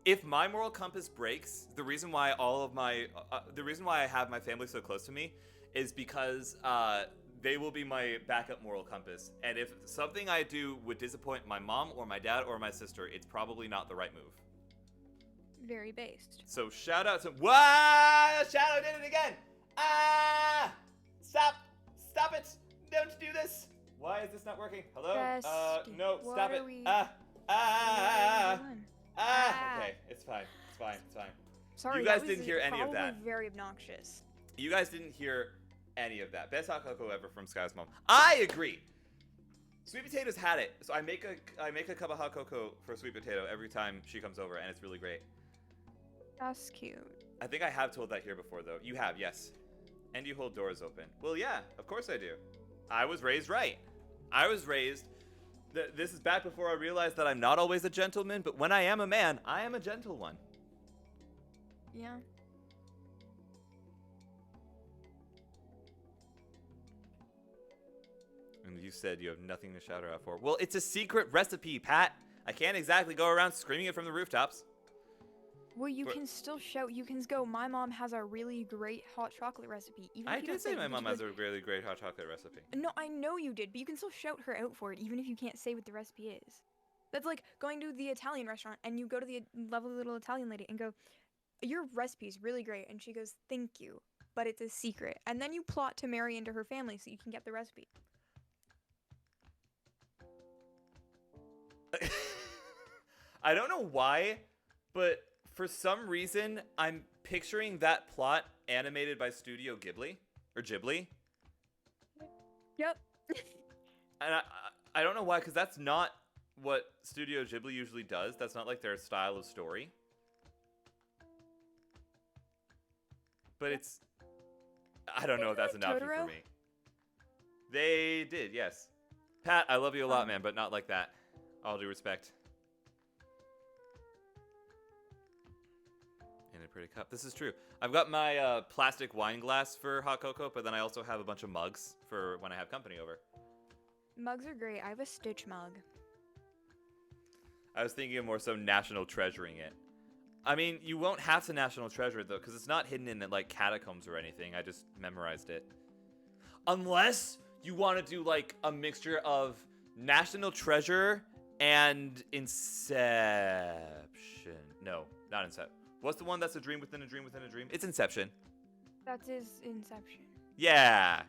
if my moral compass breaks, the reason why I have my family so close to me is because they will be my backup moral compass. And if something I do would disappoint my mom or my dad or my sister, it's probably not the right move. Very based. So shout out to Shadow did it again. Stop it! Don't do this. Why is this not working? Hello? Bestie, No, what stop are it. we- What are you doing? Okay, it's fine. Sorry, You guys that didn't was hear any of probably that. Very obnoxious. You guys didn't hear any of that. Best hot cocoa ever from Sky's mom. I agree. Sweet Potatoes had it, so I make a cup of hot cocoa for Sweet Potato every time she comes over, and it's really great. That's cute. I think I have told that here before, though. You have, yes. And you hold doors open. Well, yeah, of course I do. I was raised right. I was raised. This is back before I realized that I'm not always a gentleman, but when I am a man, I am a gentle one. Yeah. And you said you have nothing to shout her out for. Well, it's a secret recipe, Pat. I can't exactly go around screaming it from the rooftops. Well, you But- can still shout. You can go. My mom has a really great hot chocolate recipe. Even I if you did don't say it, my you can mom just has a really great hot chocolate recipe. No, I know you did, but you can still shout her out for it, even if you can't say what the recipe is. That's like going to the Italian restaurant and you go to the lovely little Italian lady and go, "Your recipe is really great," and she goes, "Thank you, but it's a secret." And then you plot to marry into her family so you can get the recipe. I don't know why, but for some reason, I'm picturing that plot animated by Studio Ghibli or Ghibli, Yep. and I don't know why, because that's not what Studio Ghibli usually does. That's not like their style of story. But it's, I don't know if that's like enough for Totoro? me. They did, yes. Pat, I love you a lot, man, but not like that. All due respect. In a pretty cup. This is true. I've got my plastic wine glass for hot cocoa, but then I also have a bunch of mugs for when I have company over. Mugs are great. I have a Stitch mug. I was thinking of more so national treasuring it. I mean, you won't have to national treasure it, though, because it's not hidden in like catacombs or anything. I just memorized it. Unless you want to do like a mixture of National Treasure and Inception. No, not Inception. What's the one that's a dream within a dream within a dream? It's Inception. That is Inception. Yeah.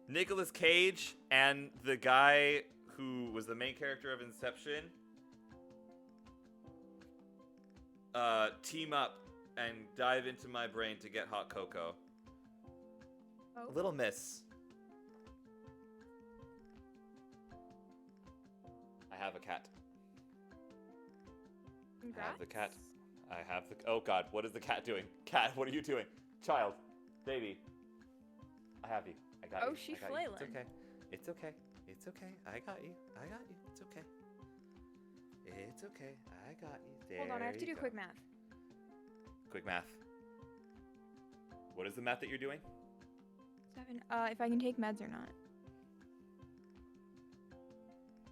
Nicolas Cage and the guy who was the main character of Inception team up and dive into my brain to get hot cocoa. Oh. Little Miss. I have a cat. I have the cat. I have the. Oh God, what is the cat doing? Cat, what are you doing? Child, baby. I have you. I got you. Oh, she I got you. flailing. It's okay. It's okay. It's okay. I got you. I got you. It's okay. It's okay. I got you. There Hold on, I have to you do go. quick math. Quick math. What is the math that you're doing? 7. If I can take meds or not.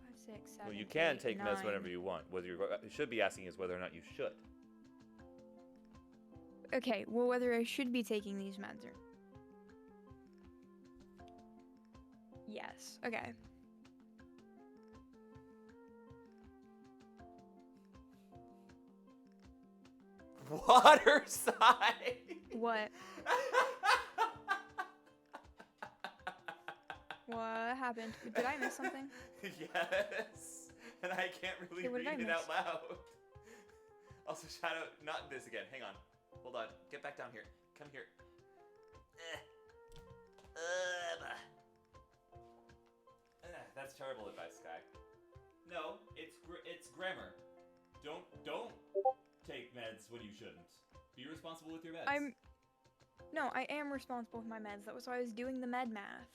5, 6, 7. Well, you can 8, take meds 9. whenever you want. What you should be asking is whether or not you should. Okay, well, whether I should be taking these meds or. Yes. Okay. Water sign. What? What happened? Did I miss something? Yes. and I can't really Hey, what did I read it miss? out loud. Also, shout out, not this again. Hang on. Hold on. Get back down here. Come here. That's terrible advice, Sky. No, it's grammar. Don't take meds when you shouldn't. Be responsible with your meds. No, I am responsible with my meds. That was why I was doing the med math.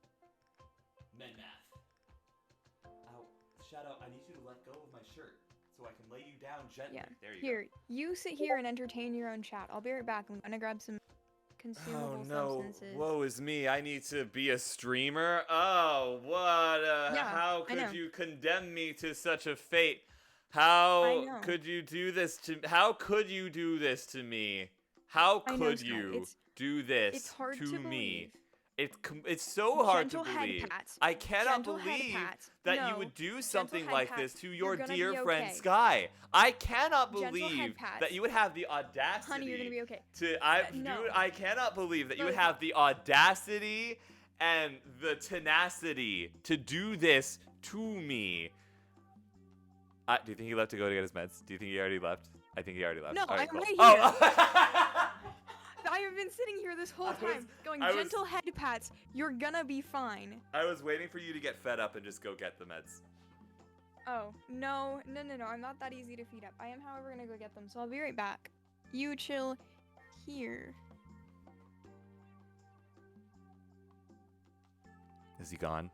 Med math. Ow. Shadow, I need you to let go of my shirt so I can lay you down gently. Yeah. There you Here, you sit here and entertain your own chat. I'll be right back. I'm gonna grab some consumable substances. Woe is me. I need to be a streamer? Oh, what? Yeah, How I know. could you condemn me to such a fate? I How know. could you do this to How could you do this to me? How I know, could Sky. you do this It's hard to to me? believe. It's so hard Gentle to head believe. pats. I cannot Gentle head believe pats. that you No. would do Gentle something head like pats. this to You're your gonna dear be friend okay. Sky. I cannot Gentle head believe pats. that you would have the audacity Honey, you're gonna be okay. No. dude, I cannot believe that you would Look. have the audacity and the tenacity to do this to me. Do you think he left to go to get his meds? Do you think he already left? I think he already left. No, All right, I'm cool. right Oh! I have been sitting here this whole I was- time going I was- gentle head pats. You're gonna be fine. I was waiting for you to get fed up and just go get the meds. Oh, no. I'm not that easy to feed up. I am, however, gonna go get them, so I'll be right back. You chill here. Is he gone?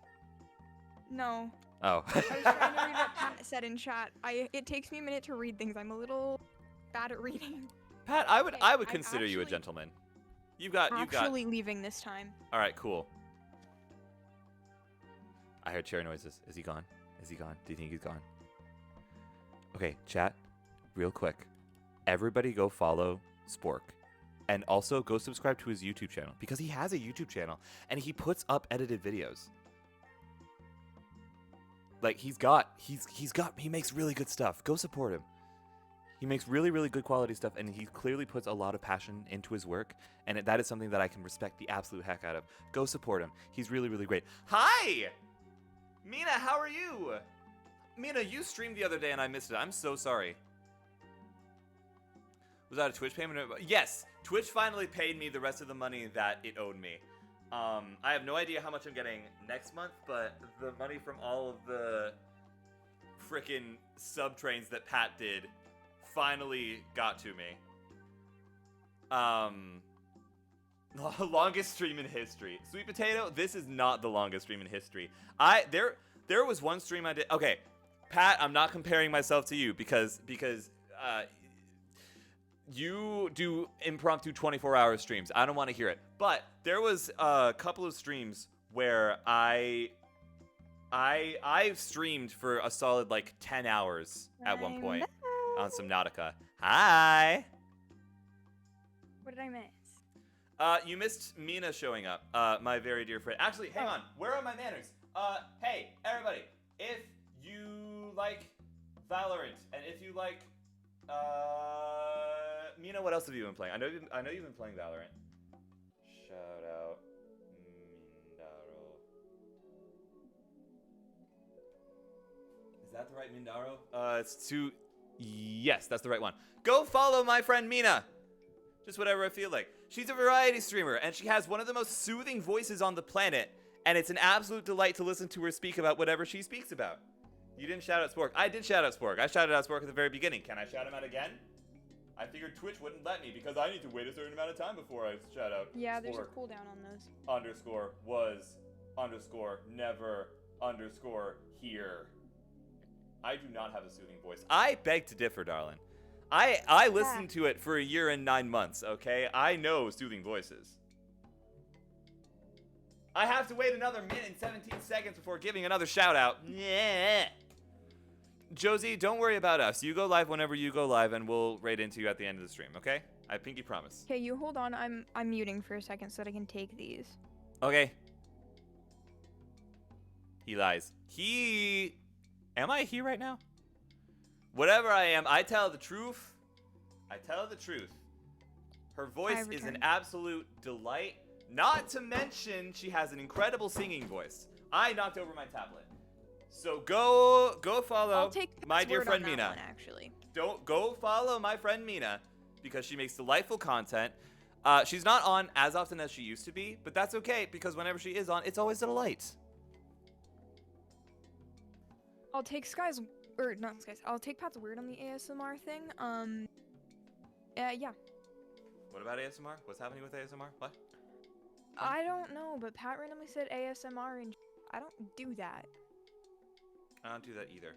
No. Oh. I was trying to read what Pat said in chat. It takes me a minute to read things. I'm a little bad at reading. Pat, I would Okay, I'm consider you a actually- gentleman. You've got Actually leaving this time. All right, cool. I heard chair noises. Is he gone? Is he gone? Do you think he's gone? Okay, chat, real quick. Everybody go follow Spork. And also go subscribe to his YouTube channel because he has a YouTube channel and he puts up edited videos. Like he makes really good stuff. Go support him. He makes really, really good quality stuff, and he clearly puts a lot of passion into his work, and that is something that I can respect the absolute heck out of. Go support him. He's really, really great. Hi! Mina, how are you? Mina, you streamed the other day, and I missed it. I'm so sorry. Was that a Twitch payment? Yes! Twitch finally paid me the rest of the money that it owed me. I have no idea how much I'm getting next month, but the money from all of the frickin' sub-trains that Pat did finally got to me. Longest stream in history. Sweet Potato, this is not the longest stream in history. There was one stream I did. Okay, Pat, I'm not comparing myself to you because you do impromptu 24-hour streams. I don't want to hear it. But there was a couple of streams where I streamed for a solid like 10 hours at one point on Subnautica. Hi. What did I miss? You missed Mina showing up, my very dear friend. Actually, hang on. Where are my manners? Hey, everybody. If you like Valorant, and if you like, Mina, what else have you been playing? I know you've been playing Valorant. Shout out, Mindaro. Is that the right Mindaro? It's two. Yes, that's the right one. Go follow my friend Mina. Just whatever I feel like. She's a variety streamer, and she has one of the most soothing voices on the planet, and it's an absolute delight to listen to her speak about whatever she speaks about. You didn't shout out Spork. I did shout out Spork. I shouted out Spork at the very beginning. Can I shout him out again? I figured Twitch wouldn't let me because I need to wait a certain amount of time before I shout out Yeah, there's a Spork. cooldown on those. Underscore was underscore never underscore here. I do not have a soothing voice. I beg to differ, darling. I listened to it for a year and 9 months, okay? I know soothing voices. I have to wait another minute and 17 seconds before giving another shout out. Yeah. Josie, don't worry about us. You go live whenever you go live, and we'll raid into you at the end of the stream, okay? I pinky promise. Okay, you hold on. I'm muting for a second so that I can take these. Okay. He lies. Am I he right now? Whatever I am, I tell the truth. I tell the truth. Her voice is an returned. absolute delight. Not to mention, she has an incredible singing voice. I knocked over my tablet. So go follow I'll take my Pat's dear word friend on that Mina. one, actually. Don't go follow my friend Mina because she makes delightful content. She's not on as often as she used to be, but that's okay because whenever she is on, it's always a delight. I'll take Sky's, or not Sky's. I'll take Pat's word on the ASMR thing. Yeah. What about ASMR? What's happening with ASMR? What? I don't know, but Pat randomly said ASMR, and I don't do that. I don't do that either.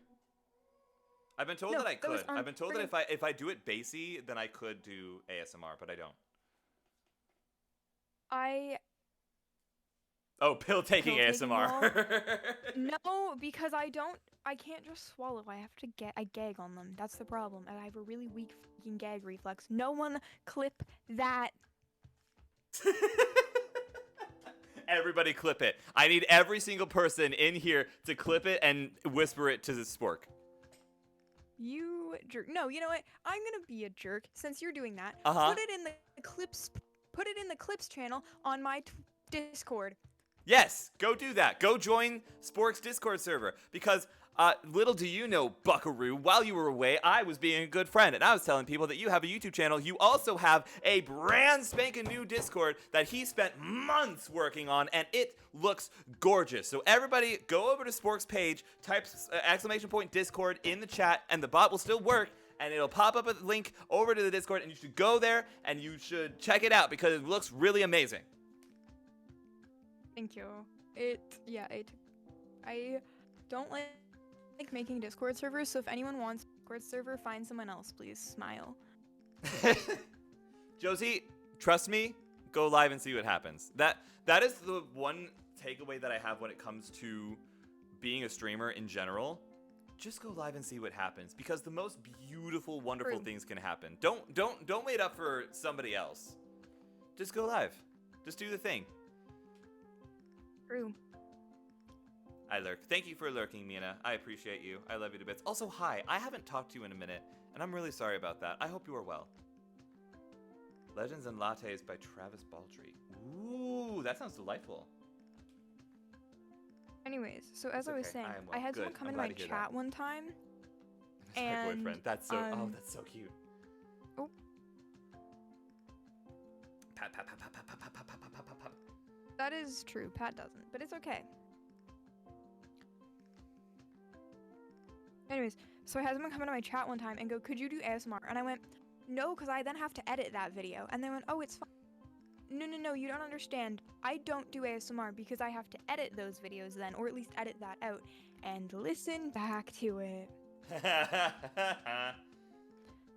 I've been told No, that I that was could. on I've been told that if I do it bassy, then I could do ASMR, but I don't. Oh, pill taking Pill taking ASMR. No, because I can't just swallow. I gag on them. That's the problem. And I have a really weak fucking gag reflex. No one clip that. Everybody clip it. I need every single person in here to clip it and whisper it to the spork. You jerk. No, you know what? I'm gonna be a jerk since you're doing that. Uh-huh. Put it in the clips. Put it in the clips channel on my Discord. Yes, go do that. Go join Spork's Discord server because little do you know, Buckaroo, while you were away, I was being a good friend and I was telling people that you have a YouTube channel. You also have a brand spanking new Discord that he spent months working on and it looks gorgeous. So everybody go over to Spork's page, type !Discord in the chat and the bot will still work. And it'll pop up a link over to the Discord and you should go there and you should check it out because it looks really amazing. Thank you. I don't like making Discord servers, so if anyone wants a Discord server, find someone else, please. Smile. Josie, trust me, go live and see what happens. That is the one takeaway that I have when it comes to being a streamer in general. Just go live and see what happens because the most beautiful, wonderful things can happen. Don't wait up for somebody else. Just go live. Just do the thing. True. I lurk. Thank you for lurking, Mina. I appreciate you. I love you to bits. Also, hi. I haven't talked to you in a minute, and I'm really sorry about that. I hope you are well. Legends and Lattes by Travis Baldry. Ooh, that sounds delightful. Anyways, so as I was saying, am well. I had someone Good. come I'm in glad my to hear chat that. one time. That's my And, boyfriend. That's so. That's so cute. Oh. Pat, pat, pat, pat, pat, pat, pat, pat, pat, pat, pat, pat. That is true. Pat doesn't, but it's okay. Anyways, so I had someone come into my chat one time and go, "Could you do ASMR?" And I went, "No, because I then have to edit that video." And they went, "Oh, it's fine." No, you don't understand. I don't do ASMR because I have to edit those videos then, or at least edit that out and listen back to it.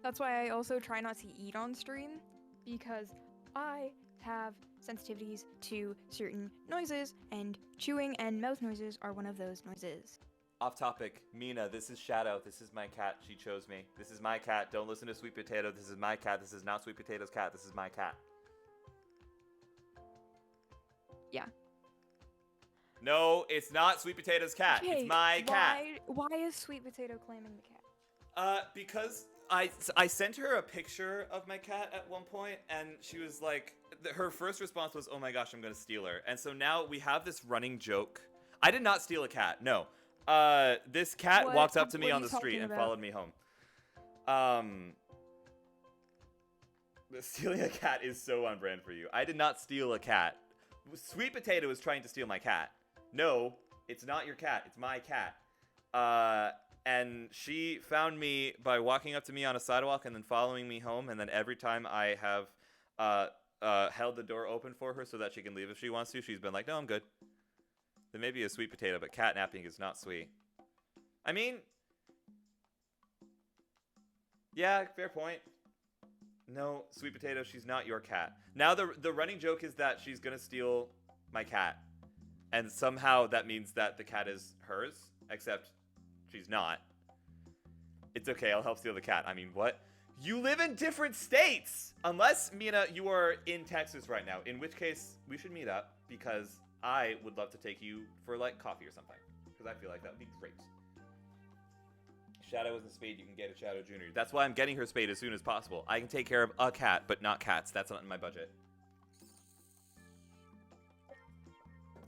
That's why I also try not to eat on stream, because I have sensitivities to certain noises, and chewing and mouth noises are one of those noises. Off topic, Mina, this is Shadow. This is my cat. She chose me. This is my cat. Don't listen to Sweet Potato. This is my cat. This is not Sweet Potato's cat. This is my cat. Yeah. No, it's not Sweet Potato's cat. Okay, It's my cat. Why is Sweet Potato claiming the cat? Because I sent her a picture of my cat at one point, and she was like, her first response was, "Oh my gosh, I'm gonna steal her." And so now we have this running joke. I did not steal a cat. No. This cat walked up to me on the street and followed me home. Stealing a cat is so on brand for you. I did not steal a cat. Sweet Potato is trying to steal my cat. No, it's not your cat. It's my cat. And she found me by walking up to me on a sidewalk and then following me home. And then every time I have held the door open for her so that she can leave if she wants to, she's been like, "No, I'm good." There may be a Sweet Potato, but catnapping is not sweet. I mean, yeah, fair point. No, Sweet Potato, she's not your cat. Now the running joke is that she's gonna steal my cat. And somehow that means that the cat is hers, except she's not. It's okay, I'll help steal the cat. I mean, what? You live in different states! Unless, Mina, you are in Texas right now, in which case we should meet up because I would love to take you for, like, coffee or something. Because I feel like that would be great. Shadow isn't spayed, you can get a Shadow Jr. That's why I'm getting her spayed as soon as possible. I can take care of a cat, but not cats. That's not in my budget.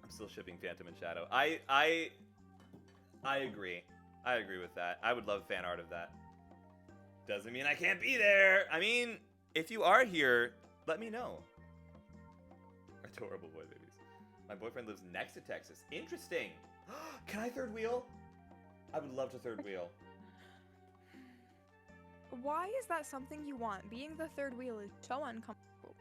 I'm still shipping Phantom and Shadow. I agree. I agree with that. I would love fan art of that. Doesn't mean I can't be there. I mean, if you are here, let me know. Adorable boy babies. My boyfriend lives next to Texas. Interesting. Can I third wheel? I would love to third wheel. Why is that something you want? Being the third wheel is so uncomfortable.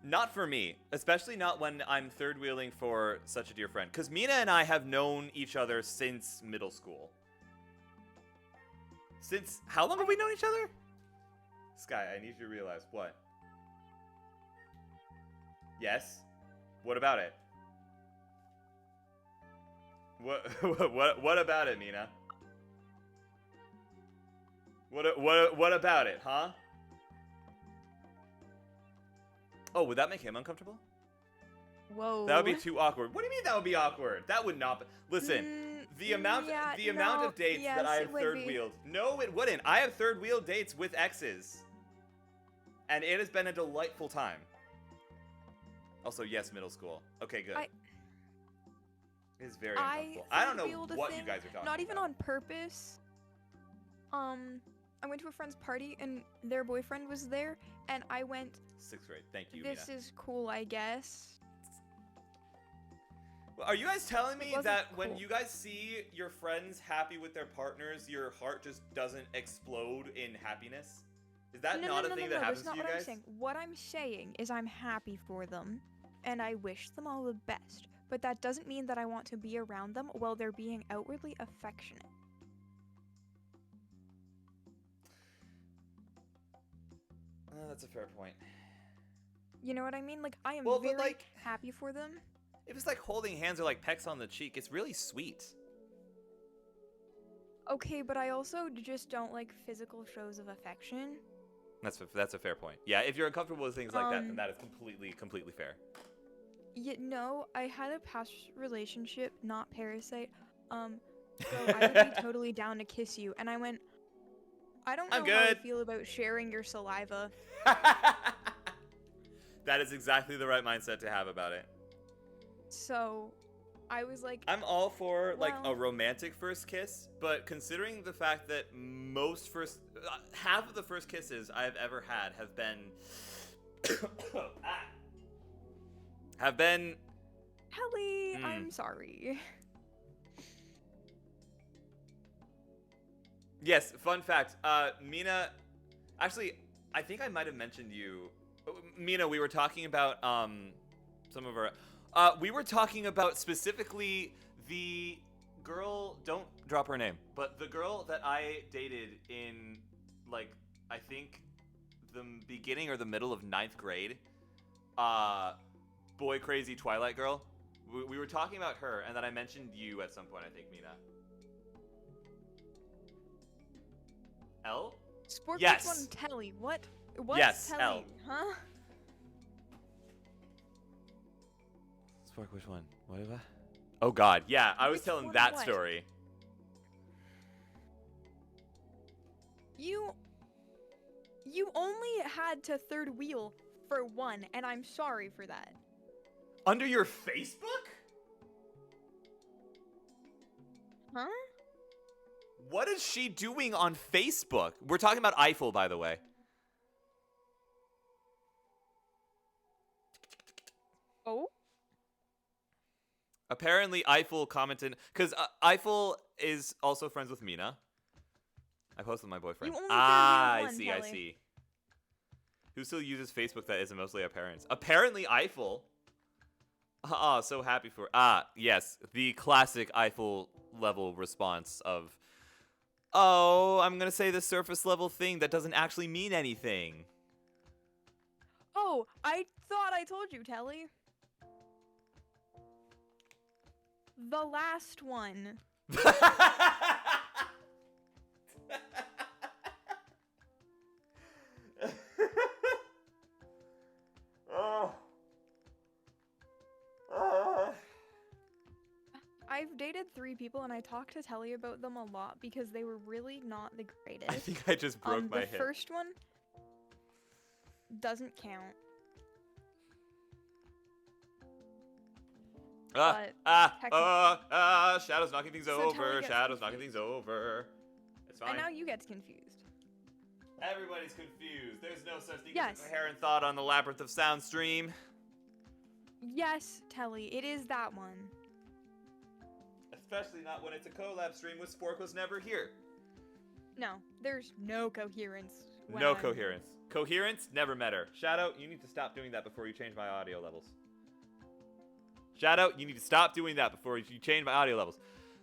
Not for me, especially not when I'm third wheeling for such a dear friend. Because Mina and I have known each other since middle school. Since, how long have we known each other? Sky, I need you to realize, what? Yes? What about it? What about it, Mina? What about it, huh? Oh, would that make him uncomfortable? Whoa. That would be too awkward. What do you mean that would be awkward? That would not be. Listen, the amount of dates yes, that I have it would third be. wheeled. No, it wouldn't. I have third wheel dates with exes. And it has been a delightful time. Also, yes, middle school. Okay, good. It is very uncomfortable. I don't know third-wheeled a what you thing, guys are talking not even about. on purpose. I went to a friend's party and their boyfriend was there, and I went, 6th grade. Thank you, this Mina. is cool, I guess. Well, are you guys telling me wasn't that when cool. you guys see your friends happy with their partners, your heart just doesn't explode in happiness? Is that not a thing that happens that's to not you what guys? I'm saying. What I'm saying is I'm happy for them, and I wish them all the best. But that doesn't mean that I want to be around them while they're being outwardly affectionate. That's a fair point. You know what I mean? Like, I am Well, but, very like, happy for them. If it's like holding hands or like pecks on the cheek, it's really sweet. Okay, but I also just don't like physical shows of affection. That's a fair point. Yeah, if you're uncomfortable with things like that, then Um, that is completely fair. No, I had a past relationship, not parasite. So I would be totally down to kiss you, and I went, I don't know I'm how I good. feel about sharing your saliva. That is exactly the right mindset to have about it. So, I was like, I'm all for like a Well- romantic first kiss, but considering the fact that half of the first kisses I've ever had have been Helly, Mm. I'm sorry. Yes, fun fact. Mina, actually, I think I might have mentioned you. Mina, we were talking about some of our. We were talking about specifically the girl. Don't drop her name, but the girl that I dated in, like, I think the beginning or the middle of 9th grade. Boy crazy Twilight girl. We were talking about her, and then I mentioned you at some point. I think, Mina. L? Sport Yes. One Telly, what? What's Yes, Telly, L. huh? Spark, which one? What have I? Oh God, yeah, I was Which telling one that what? story. You only had to third wheel for one, and I'm sorry for that. Under your Facebook? Huh? What is she doing on Facebook? We're talking about Eiffel, by the way. Oh? Apparently, Eiffel commented because Eiffel is also friends with Mina. I posted with my boyfriend. You only I third wheel see, I one, see. Who still uses Facebook that isn't mostly our parents? Apparently, Eiffel. So happy for. Yes, the classic Eiffel level response of, oh, I'm gonna say the surface level thing that doesn't actually mean anything. Oh, I thought I told you, Telly. The last one. I've dated 3 people, and I talked to Telly about them a lot because they were really not the greatest. I think I just broke my the hip. first one doesn't count. Shadow's knocking things So over. Tully gets Shadow's knocking confused. things over. It's fine. And now you get confused. Everybody's confused. There's no such thing Yes. as a coherent thought on the Labyrinth of Sound stream. Yes, Telly, it is that one. Especially not when it's a collab stream with Spork was never here. No, there's no coherence. when No I'm- coherence. Coherence never met her. Shadow, you need to stop doing that before you change my audio levels. Shadow, you need to stop doing that before you change my audio levels.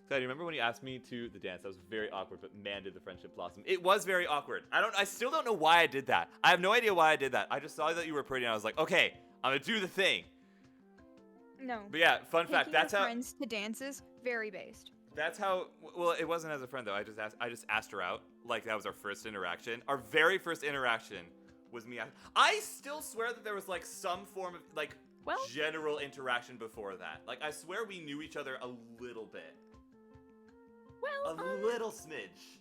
So, you remember when you asked me to the dance? That was very awkward, but man, did the friendship blossom. It was very awkward. I still don't know why I did that. I have no idea why I did that. I just saw that you were pretty, and I was like, okay, I'm gonna do the thing. No. But yeah, fun fact. Taking That's your how. friends to dances, very based. That's how. Well, it wasn't as a friend though. I just asked her out. Like that was our first interaction. Our very first interaction was me. I still swear that there was like some form of like Well- general interaction before that. Like I swear we knew each other a little bit. Well, A little smidge.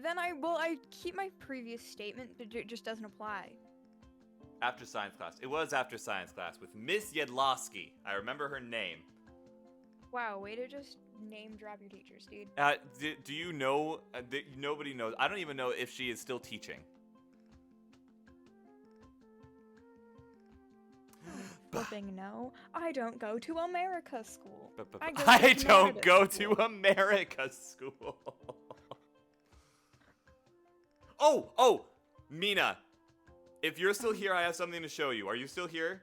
then I keep my previous statement. It just doesn't apply. After science class. It was after science class with Miss Yedlowski. I remember her name. Wow, way to just name drop your teachers, dude. Do you know? Nobody knows. I don't even know if she is still teaching. Flipping no, I don't go to America school. I go to I don't Canada go school. to America school. Oh, Mina. If you're still here, I have something to show you. Are you still here?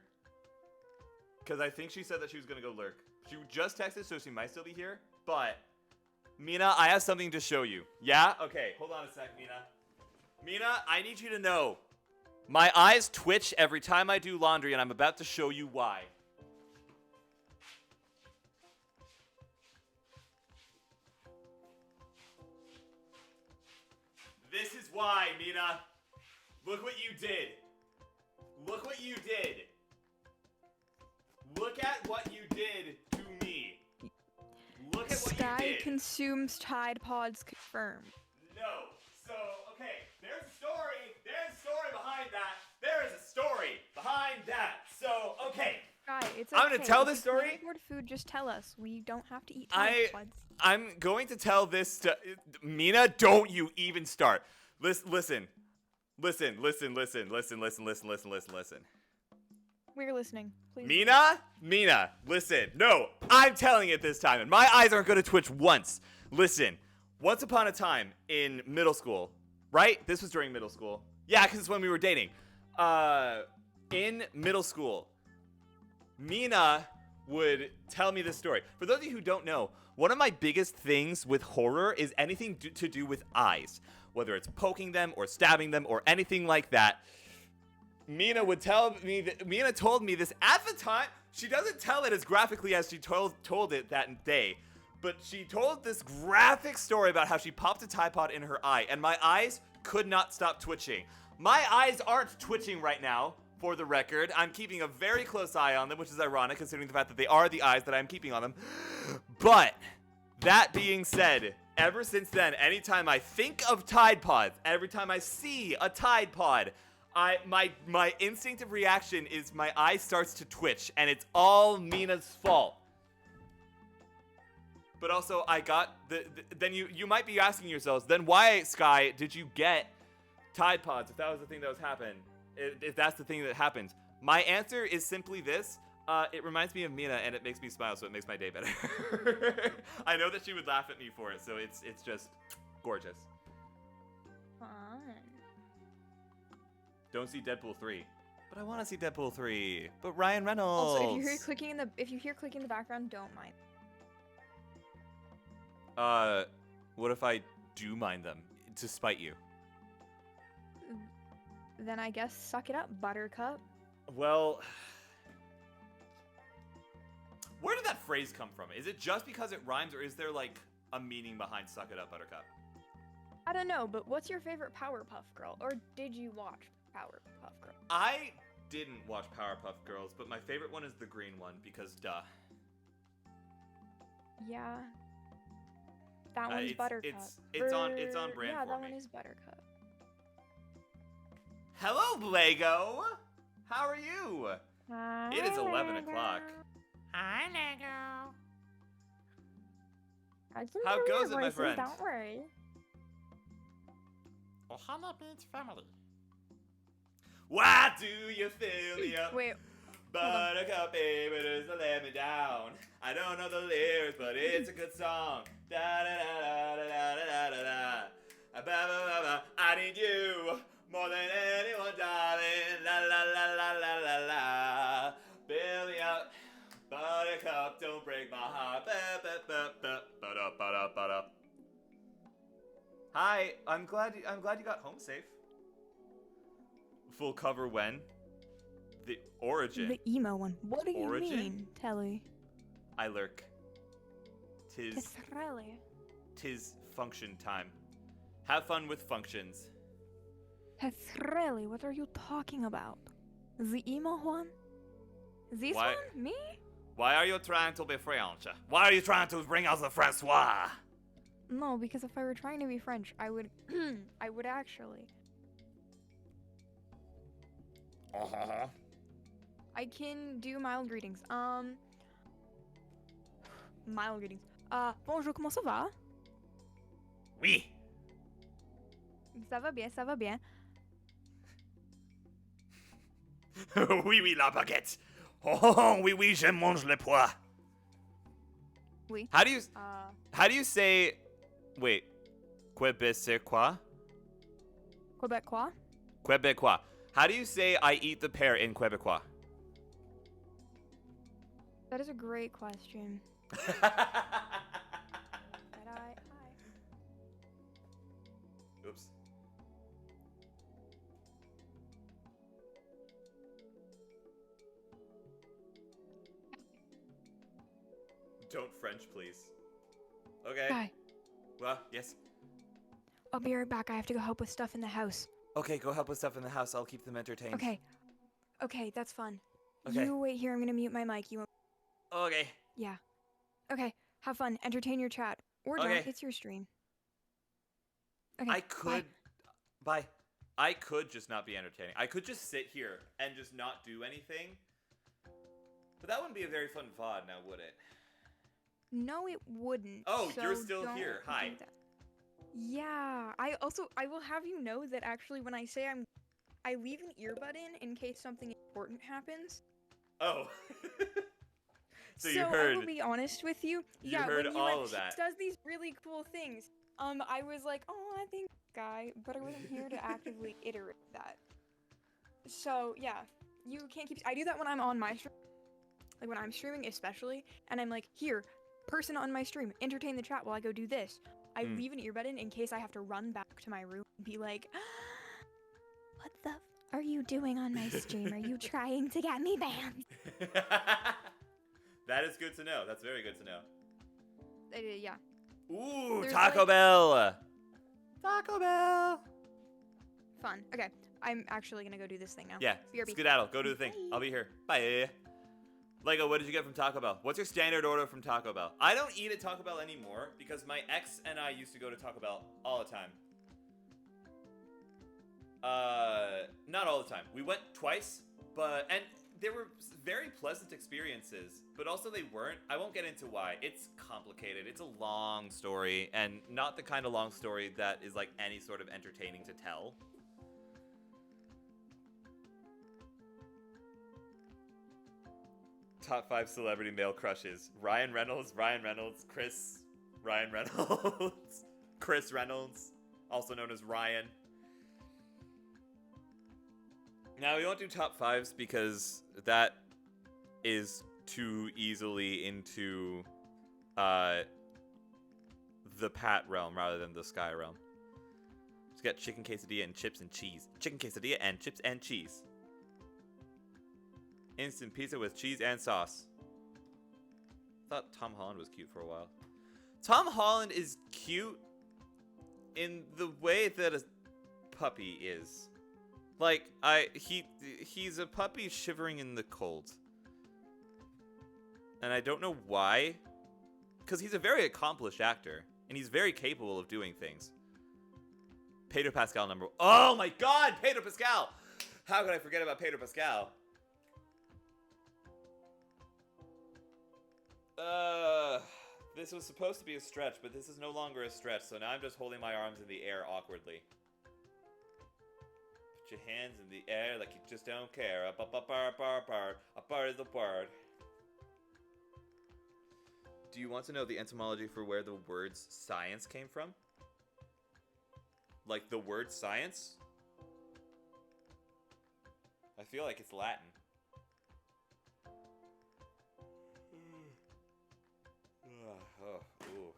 Because I think she said that she was going to go lurk. She just texted, so she might still be here. But, Mina, I have something to show you. Yeah? Okay, hold on a sec, Mina. Mina, I need you to know. My eyes twitch every time I do laundry, and I'm about to show you why. This is why, Mina. Look what you did. Look what you did. Look at what you did to me. Look at what Sky you did. consumes Tide Pods confirmed. No. So, okay, there's a story. There's a story behind that. There is a story behind that. So, okay. Sky, it's I'm okay. gonna tell If this you can't story. afford food, just tell us. We don't have to eat Tide Pods. I'm going to tell this to Mina. Don't you even start. Listen. Listen. We're listening. Please. Mina, listen. No, I'm telling it this time, and my eyes aren't gonna twitch once. Listen. Once upon a time in middle school, right? This was during middle school. Yeah, because it's when we were dating. In middle school, Mina would tell me this story. For those of you who don't know, one of my biggest things with horror is anything to do with eyes. Whether it's poking them or stabbing them or anything like that. Mina would tell me that Mina told me this at the time. She doesn't tell it as graphically as she told it that day. But she told this graphic story about how she popped a Tide Pod in her eye, and my eyes could not stop twitching. My eyes aren't twitching right now, for the record. I'm keeping a very close eye on them, which is ironic considering the fact that they are the eyes that I'm keeping on them. But, that being said, ever since then, anytime I think of Tide Pods, every time I see a Tide Pod, my instinctive reaction is my eye starts to twitch, and it's all Mina's fault. But also, I got then you might be asking yourselves, then why, Sky, did you get Tide Pods if that was the thing that was happening? If that's the thing that happens? My answer is simply this. It reminds me of Mina, and it makes me smile, so it makes my day better. I know that she would laugh at me for it, so it's just gorgeous. Fun. Don't see Deadpool 3. But I want to see Deadpool 3. But Ryan Reynolds. Also, if you hear clicking in the background, don't mind. What if I do mind them to spite you? Then I guess suck it up, Buttercup. Well, where did that phrase come from? Is it just because it rhymes, or is there like a meaning behind "suck it up, Buttercup"? I don't know, but what's your favorite Powerpuff Girl? Or did you watch Powerpuff Girl? I didn't watch Powerpuff Girls, but my favorite one is the green one because duh. Yeah. That one's Buttercup. It's on brand yeah, for that me. one is Buttercup. Hello, Blago. How are you? It is 11 o'clock. Hi, Lego. I can How do goes your it, my voices, friend? Don't worry. Ohana Beach family. Why do you fill me up? Wait, Buttercup, baby, doesn't let me down. I don't know the lyrics, but it's a good song. Da da da da da da da da da. Ba ba ba ba. I need you more than anyone, darling. La la la la la la la. Fill me up, Buttercup, don't break my heart. Ba ba ba ba ba da ba da ba da. Hi, I'm glad you got home safe. Full cover when? The origin. the emo one. What do you Origin? mean, Telly? I lurk. It's really. Tis function time. Have fun with functions. It's really. What are you talking about? The emo one? This Why- one? Me? Why are you trying to be French? Why are you trying to bring out the Francois? No, because if I were trying to be French, I would. I would actually. Uh-huh. I can do mild greetings. Mild greetings. Bonjour, comment ça va? Oui. Ça va bien, ça va bien. Oui, oui, la baguette. Oh, oui, oui, je mange le pois. Oui. How do you say? Wait. Québécois? Quebecois? Québécois. How do you say I eat the pear in Québécois? That is a great question. Oops. Don't French, please. Okay. Guy, Well, yes. I'll be right back. I have to go help with stuff in the house. Okay, go help with stuff in the house. I'll keep them entertained. Okay. Okay, that's fun. Okay. You wait here. I'm gonna mute my mic. You won't. Okay. Yeah. Okay. Have fun. Entertain your chat. Or Okay. don't. It's your stream. Okay. I bye. could. Bye. I could just not be entertaining. I could just sit here and just not do anything. But that wouldn't be a very fun VOD now, would it? No, it wouldn't. Oh, you're so still don't here. do Hi. that. Yeah. I will have you know that actually when I say I leave an earbud in case something important happens. Oh. So you I heard. will be honest with you. You Yeah, heard when you all went, of that. She does these really cool things. I was like, oh, I think guy, but I wasn't here to actively iterate that. So yeah, you can't keep. I do that when I'm on my stream, like when I'm streaming especially, and I'm like, here, person on my stream, entertain the chat while I go do this. I leave an earbud in case I have to run back to my room and be like, what the are you doing on my stream? Are you trying to get me banned? That is good to know. That's very good to know. Yeah. Ooh, There's Taco like- Bell. Taco Bell. Fun. Okay, I'm actually gonna go do this thing now. Yeah, BRB. skedaddle. Go do the thing. Bye. I'll be here. Bye. Lego, what did you get from Taco Bell? What's your standard order from Taco Bell? I don't eat at Taco Bell anymore because my ex and I used to go to Taco Bell all the time. Not all the time. We went twice, and they were very pleasant experiences, but also they weren't. I won't get into why. It's complicated. It's a long story, and not the kind of long story that is like any sort of entertaining to tell. Top 5 celebrity male crushes. Ryan Reynolds, Chris Reynolds, Chris Reynolds, also known as Ryan. Now, we won't do top 5s because that is too easily into the Pat realm rather than the Sky realm. Just got chicken quesadilla and chips and cheese. Chicken quesadilla and chips and cheese. Instant pizza with cheese and sauce. I thought Tom Holland was cute for a while. Tom Holland is cute in the way that a puppy is. Like, he's a puppy shivering in the cold. And I don't know why. Because he's a very accomplished actor. And he's very capable of doing things. Pedro Pascal number... Oh my god! Pedro Pascal! How could I forget about Pedro Pascal? This was supposed to be a stretch, but this is no longer a stretch, so now I'm just holding my arms in the air awkwardly. Put your hands in the air like you just don't care. Up, up, up, up, up, up, up is the word. Do you want to know the etymology for where the words science came from? Like the word science? I feel like it's Latin. Ooh.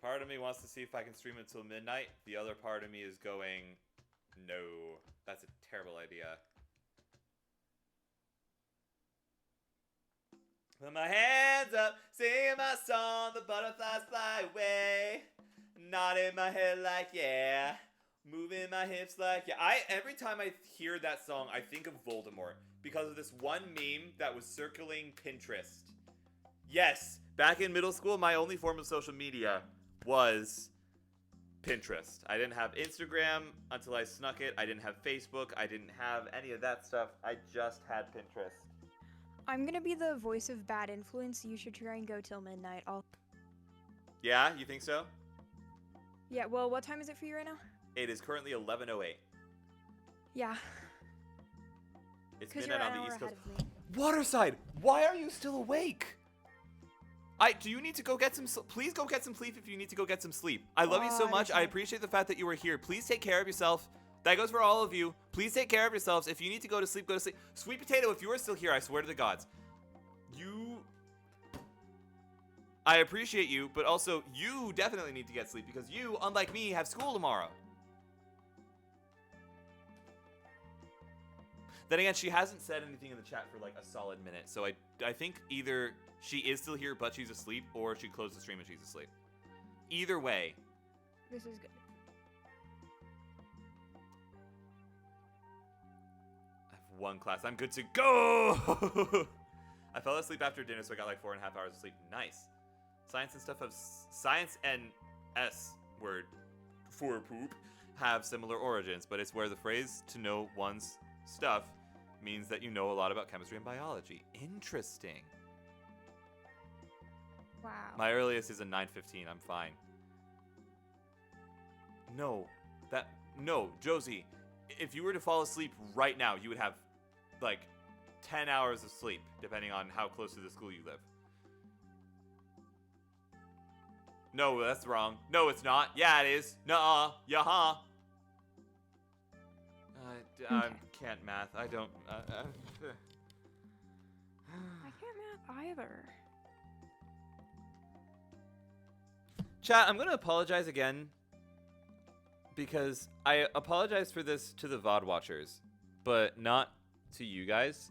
Part of me wants to see if I can stream until midnight. The other part of me is going, no, that's a terrible idea. Put my hands up, singing my song, the butterflies fly away. Nodding my head like yeah, moving my hips like yeah. Every time I hear that song, I think of Voldemort because of this one meme that was circling Pinterest. Yes, back in middle school, my only form of social media was Pinterest. I didn't have Instagram until I snuck it. I didn't have Facebook. I didn't have any of that stuff. I just had Pinterest. I'm gonna be the voice of bad influence. You should try and go till midnight. Yeah, you think so? Yeah, well, what time is it for you right now? It is currently 11:08. Yeah. It's Because midnight you're on an the hour East Coast. ahead of me. Waterside, why are you still awake? Do you need to go get some sleep? Please go get some sleep if you need to go get some sleep. I love you so much. I appreciate the fact that you were here. Please take care of yourself. That goes for all of you. Please take care of yourselves. If you need to go to sleep, go to sleep. Sweet Potato, if you are still here, I swear to the gods. I appreciate you, but also you definitely need to get sleep because you, unlike me, have school tomorrow. Then again, she hasn't said anything in the chat for like a solid minute, so I think either she is still here but she's asleep, or she closed the stream and she's asleep. Either way. This is good. I have one class. I'm good to go! I fell asleep after dinner, so I got like 4.5 hours of sleep. Nice. Science and stuff have... Science and S word for poop have similar origins, but it's where the phrase to know one's stuff means that you know a lot about chemistry and biology. Interesting. Wow. My earliest is a 9:15. I'm fine. No, Josie, if you were to fall asleep right now, you would have like 10 hours of sleep, depending on how close to the school you live. No, that's wrong. No, it's not. Yeah, it is. Nuh-uh. Yeah-huh. I can't math. I don't... I can't math either. Chat, I'm going to apologize again because I apologize for this to the VOD watchers, but not to you guys.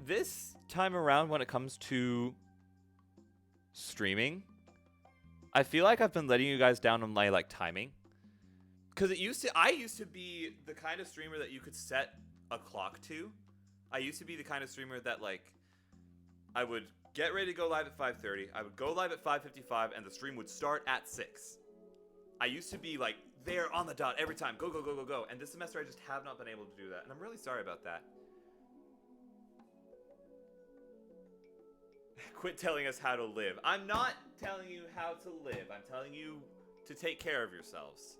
This time around when it comes to streaming, I feel like I've been letting you guys down on my like timing. Because I used to be the kind of streamer that you could set a clock to. I used to be the kind of streamer that like I would get ready to go live at 5:30. I would go live at 5:55 and the stream would start at 6. I used to be like there on the dot every time. Go, go, go, go, go. And this semester I just have not been able to do that. And I'm really sorry about that. Quit telling us how to live. I'm not telling you how to live. I'm telling you to take care of yourselves.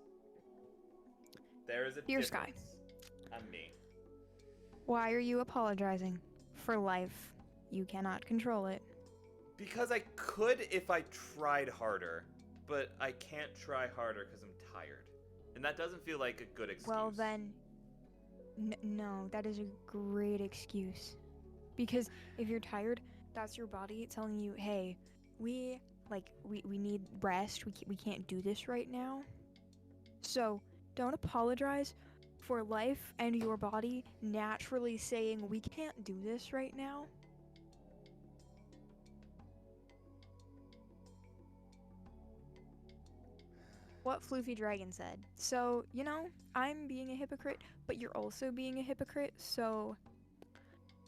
There is a Dear difference. I'm me. Why are you apologizing? For life. You cannot control it. Because I could if I tried harder, but I can't try harder because I'm tired. And that doesn't feel like a good excuse. Well then, no, that is a great excuse. Because if you're tired, that's your body telling you, hey, we need rest. We can't do this right now. So don't apologize for life and your body naturally saying we can't do this right now. What Floofy Dragon said. So, you know, I'm being a hypocrite, but you're also being a hypocrite, so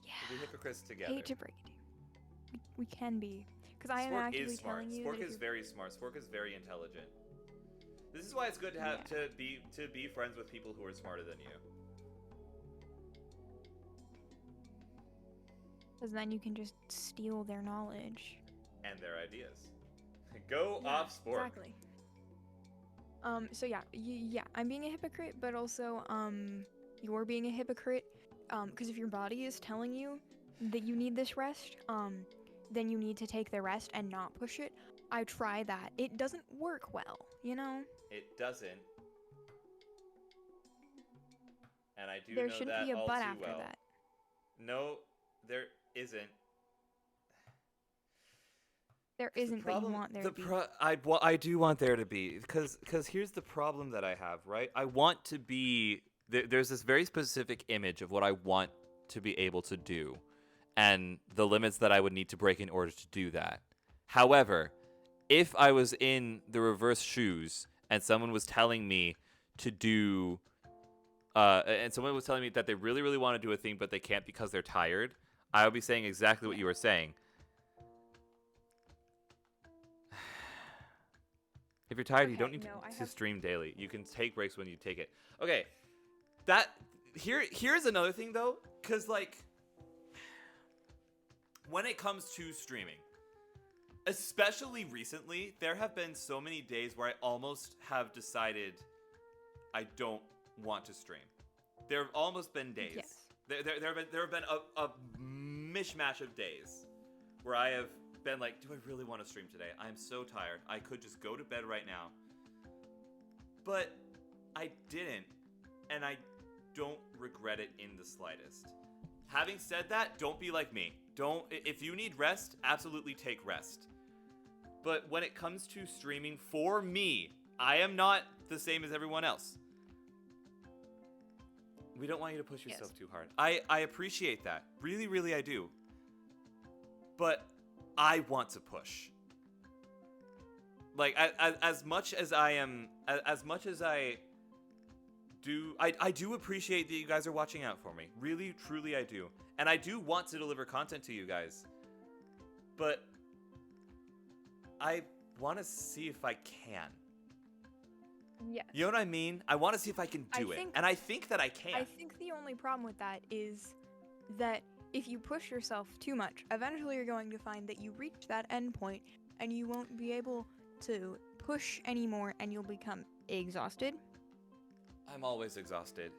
yeah. We'll be hypocrites together. Hate to break it to you. We can be. Because I am Spork actively is smart. telling you Spork that is very smart. Spork is very intelligent. This is why it's good to have to be friends with people who are smarter than you. Because then you can just steal their knowledge. And their ideas. Go Yeah, off sport. Exactly. So yeah, yeah, I'm being a hypocrite, but also, you're being a hypocrite. Because if your body is telling you that you need this rest, then you need to take the rest and not push it. I try that. It doesn't work well, you know? It doesn't. And I do There know shouldn't that be a all but too after well. that. No, there isn't. There isn't, but you want there to be. I do want there to be, because here's the problem that I have, right? I want to be there's this very specific image of what I want to be able to do, and the limits that I would need to break in order to do that. However, if I was in the reverse shoes and someone was telling me to do, and someone was telling me that they really, really want to do a thing but they can't because they're tired, I would be saying exactly what you were saying. If you're tired, you don't need to stream daily. You can take breaks when you take it. Okay, here's another thing though, because like when it comes to streaming, especially recently, there have been so many days where I almost have decided I don't want to stream. There have almost been days. Yes. There have been a mishmash of days where I have been like, do I really want to stream today? I'm so tired. I could just go to bed right now. But I didn't, and I don't regret it in the slightest. Having said that, don't be like me. If you need rest, absolutely take rest. But when it comes to streaming, for me, I am not the same as everyone else. We don't want you to push yourself too hard. I appreciate that. Really, really I do. But I want to push. Like, as much as I do appreciate that you guys are watching out for me. Really, truly I do. And I do want to deliver content to you guys. But I want to see if I can. Yes. You know what I mean? I want to see if I can do it. And I think that I can. I think the only problem with that is that if you push yourself too much, eventually you're going to find that you reach that end point and you won't be able to push anymore and you'll become exhausted. I'm always exhausted.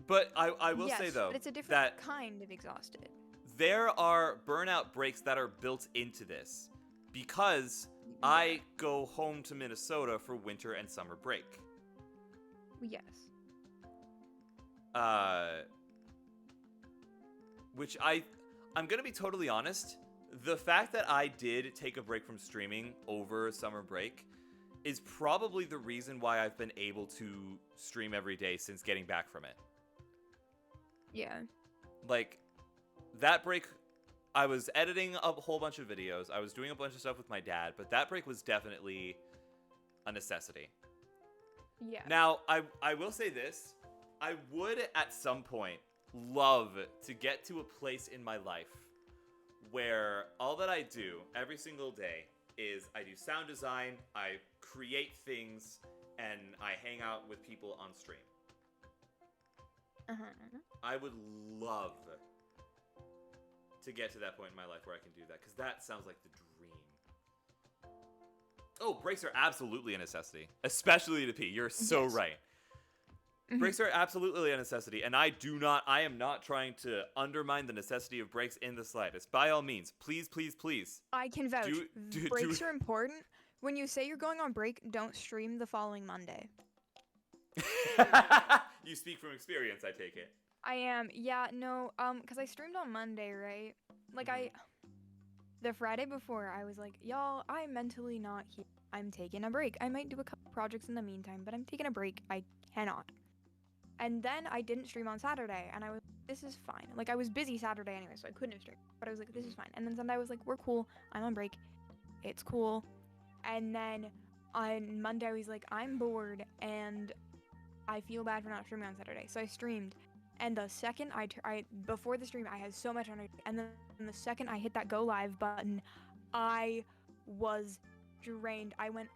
But I will say though, but it's a different kind of exhausted. There are burnout breaks that are built into this because I go home to Minnesota for winter and summer break. Yes. Which I'm gonna be totally honest, the fact that I did take a break from streaming over summer break is probably the reason why I've been able to stream every day since getting back from it. Yeah. Like, that break, I was editing a whole bunch of videos, I was doing a bunch of stuff with my dad, but that break was definitely a necessity. Yeah. Now, I will say this, I would at some point love to get to a place in my life where all that I do every single day is I do sound design, I create things, and I hang out with people on stream. I would love to get to that point in my life where I can do that, because that sounds like the dream. Oh, breaks are absolutely a necessity, especially to pee. You're so right. Breaks are absolutely a necessity, and I am not trying to undermine the necessity of breaks in the slightest. By all means, please, please, please. I can vouch. Breaks are important. When you say you're going on break, don't stream the following Monday. You speak from experience, I take it. I am. Yeah, no, because I streamed on Monday, right? Like, the Friday before, I was like, y'all, I'm mentally not here. I'm taking a break. I might do a couple projects in the meantime, but I'm taking a break. I cannot. And then I didn't stream on Saturday, and I was, this is fine. Like, I was busy Saturday anyway, so I couldn't have streamed. But I was like, this is fine. And then Sunday I was like, we're cool. I'm on break. It's cool. And then on Monday I was like, I'm bored, and I feel bad for not streaming on Saturday. So I streamed. And the second before the stream, I had so much energy. And then the second I hit that go live button, I was drained. I went,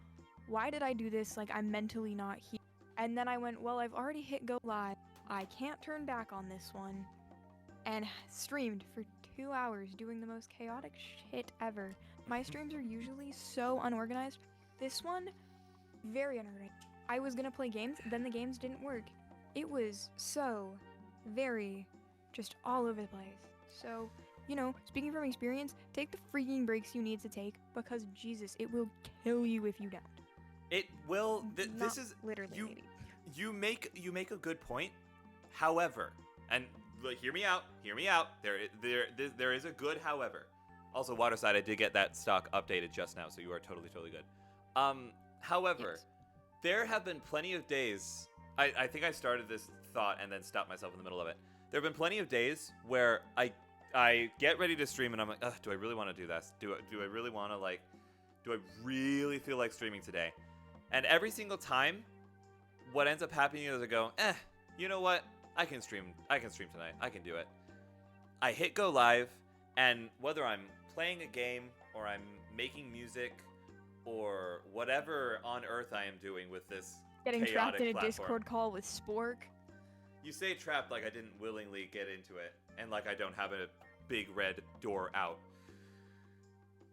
why did I do this? Like, I'm mentally not here. And then I went, well, I've already hit go live. I can't turn back on this one. and streamed for 2 hours doing the most chaotic shit ever. My streams are usually so unorganized. This one, very unorganized. I was gonna play games, then the games didn't work. It was so very just all over the place. So, you know, speaking from experience, take the freaking breaks you need to take because Jesus, it will kill you if you don't. It will. This Not is literally you. maybe. You make a good point. However, and look, hear me out. Hear me out. There is a good however. Also, Waterside, I did get that stock updated just now, so you are totally good. However, Yes. there have been plenty of days. I think I started this thought and then stopped myself in the middle of it. There have been plenty of days where I get ready to stream and I'm like, ugh, do I really want to do this? Do I really want to do I really feel like streaming today? And every single time, what ends up happening is I go, you know what? I can stream tonight. I can do it. I hit go live, and whether I'm playing a game or I'm making music or whatever on earth I am doing with this Getting trapped in a platform. Discord call with Spork. You say trapped like I didn't willingly get into it, and like I don't have a big red door out.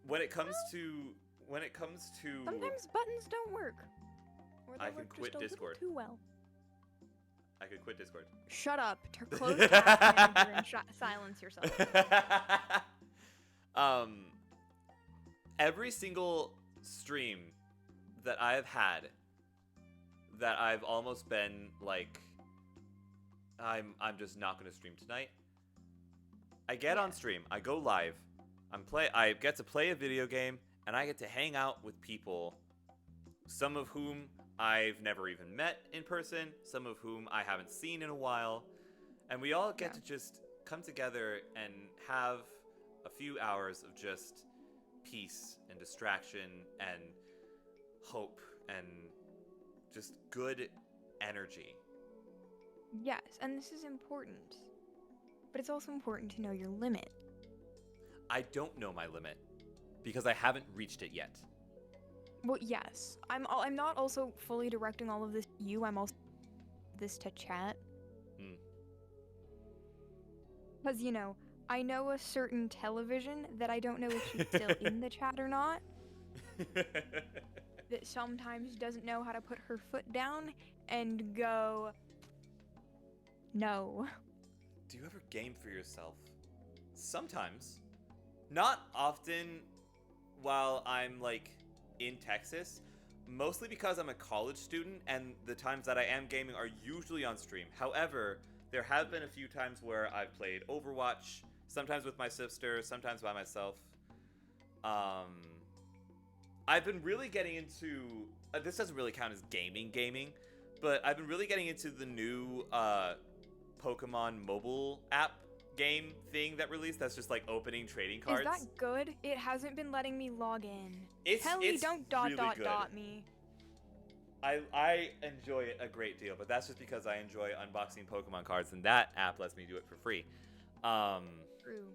When it comes to Sometimes buttons don't work. Or they I can work quit just a Discord. little too well. I could quit Discord. Shut up. Close Task Manager and silence yourself. Every single stream that I have had that I've almost been like, I'm just not gonna stream tonight. I get on stream, I go live, I get to play a video game, and I get to hang out with people, some of whom I've never even met in person, some of whom I haven't seen in a while, and we all get to just come together and have a few hours of just peace and distraction and hope and just good energy. Yes, and this is important. But it's also important to know your limit. I don't know my limit because I haven't reached it yet. Well, yes. I'm not also fully directing all of this to you. I'm also this to chat. Hmm. Because, you know, I know a certain television that I don't know if she's still in the chat or not. That sometimes doesn't know how to put her foot down and go, no. Do you ever game for yourself? Sometimes. Not often while I'm like in Texas. Mostly because I'm a college student and the times that I am gaming are usually on stream. However, there have been a few times where I've played Overwatch, sometimes with my sister, sometimes by myself. I've been really getting into... this doesn't really count as gaming, but I've been really getting into the new Pokemon mobile app game thing that released that's just like opening trading cards. Is that good? It hasn't been letting me log in. It's don't really good. dot me. I enjoy it a great deal, but that's just because I enjoy unboxing Pokemon cards, and that app lets me do it for free. True.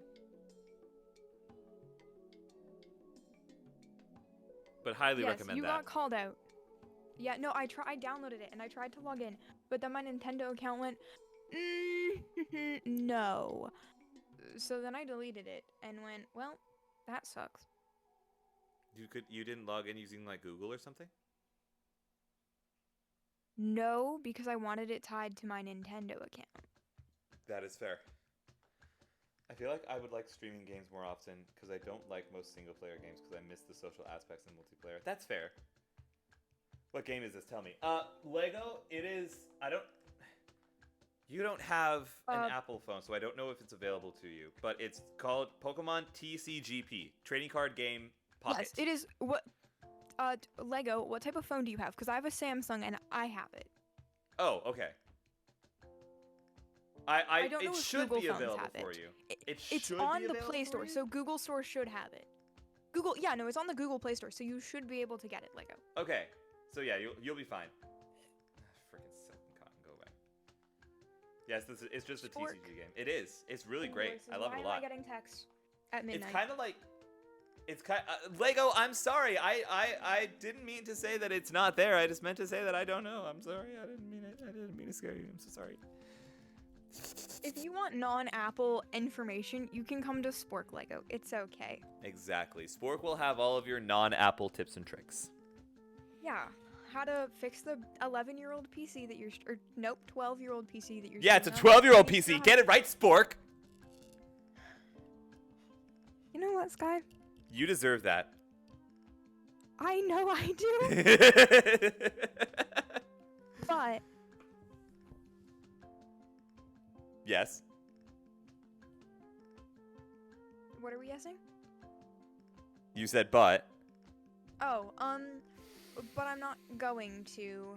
But highly Yes, recommend you that. got called out. Yeah, no, I downloaded it and I tried to log in, but then my Nintendo account went, no. So then I deleted it and went, well, that sucks. You didn't log in using like Google or something? No, because I wanted it tied to my Nintendo account. That is fair. I feel like I would like streaming games more often because I don't like most single-player games because I miss the social aspects in multiplayer. That's fair. What game is this? Tell me. Lego. It is. You don't have an Apple phone, so I don't know if it's available to you. But it's called Pokemon TCGP, trading card game pocket. Yes, it is. What? Lego. What type of phone do you have? Because I have a Samsung and I have it. Oh, okay. I don't know it if should Google be phones available have for it. you. It's should on be the available Play for Store, you? so Google Store should have it. No, it's on the Google Play Store, so you should be able to get it, Lego. Okay, so yeah, you'll be fine. Freaking Silken Cotton, go away. Yes, it's just a Spork. TCG game. It is. It's really great. I love it a Why lot. am I getting text at midnight? It's kind of like, Lego. I'm sorry. I didn't mean to say that it's not there. I just meant to say that I don't know. I'm sorry. I didn't mean it. I didn't mean to scare you. I'm so sorry. If you want non-Apple information, you can come to Spork Lego. It's okay. Exactly. Spork will have all of your non-Apple tips and tricks. Yeah. How to fix the 11-year-old PC that you're, or nope, 12-year-old PC that you're. Yeah, it's a streaming on. 12-year-old You know PC. how- Get it right, Spork. You know what, Sky? You deserve that. I know I do, but Yes. what are we guessing? You said but. Oh, but I'm not going to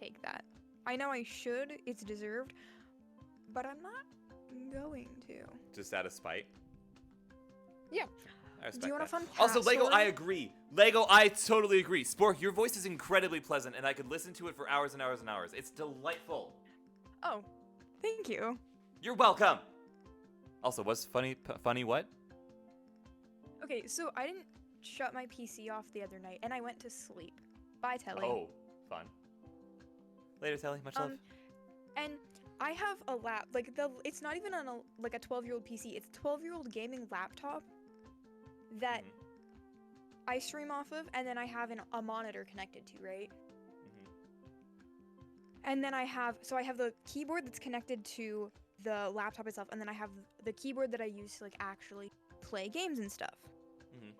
take that. I know I should. It's deserved, but I'm not going to. Just out of spite. Yeah. I respect Do you want a that. fun Also, cat Lego, story? I agree. Lego, I totally agree. Spork, your voice is incredibly pleasant, and I could listen to it for hours and hours and hours. It's delightful. Oh, thank you. You're welcome. Also, what's funny? Funny what? Okay, so I didn't shut my PC off the other night, and I went to sleep. Bye, Telly. Oh, fun. Later, Telly. Much love. And I have a it's not even on a 12-year-old PC. It's a 12-year-old gaming laptop that Mhm. I stream off of, and then I have a monitor connected to, right? Mhm. And then I have the keyboard that's connected to the laptop itself, and then I have the keyboard that I use to like actually play games and stuff. Mhm.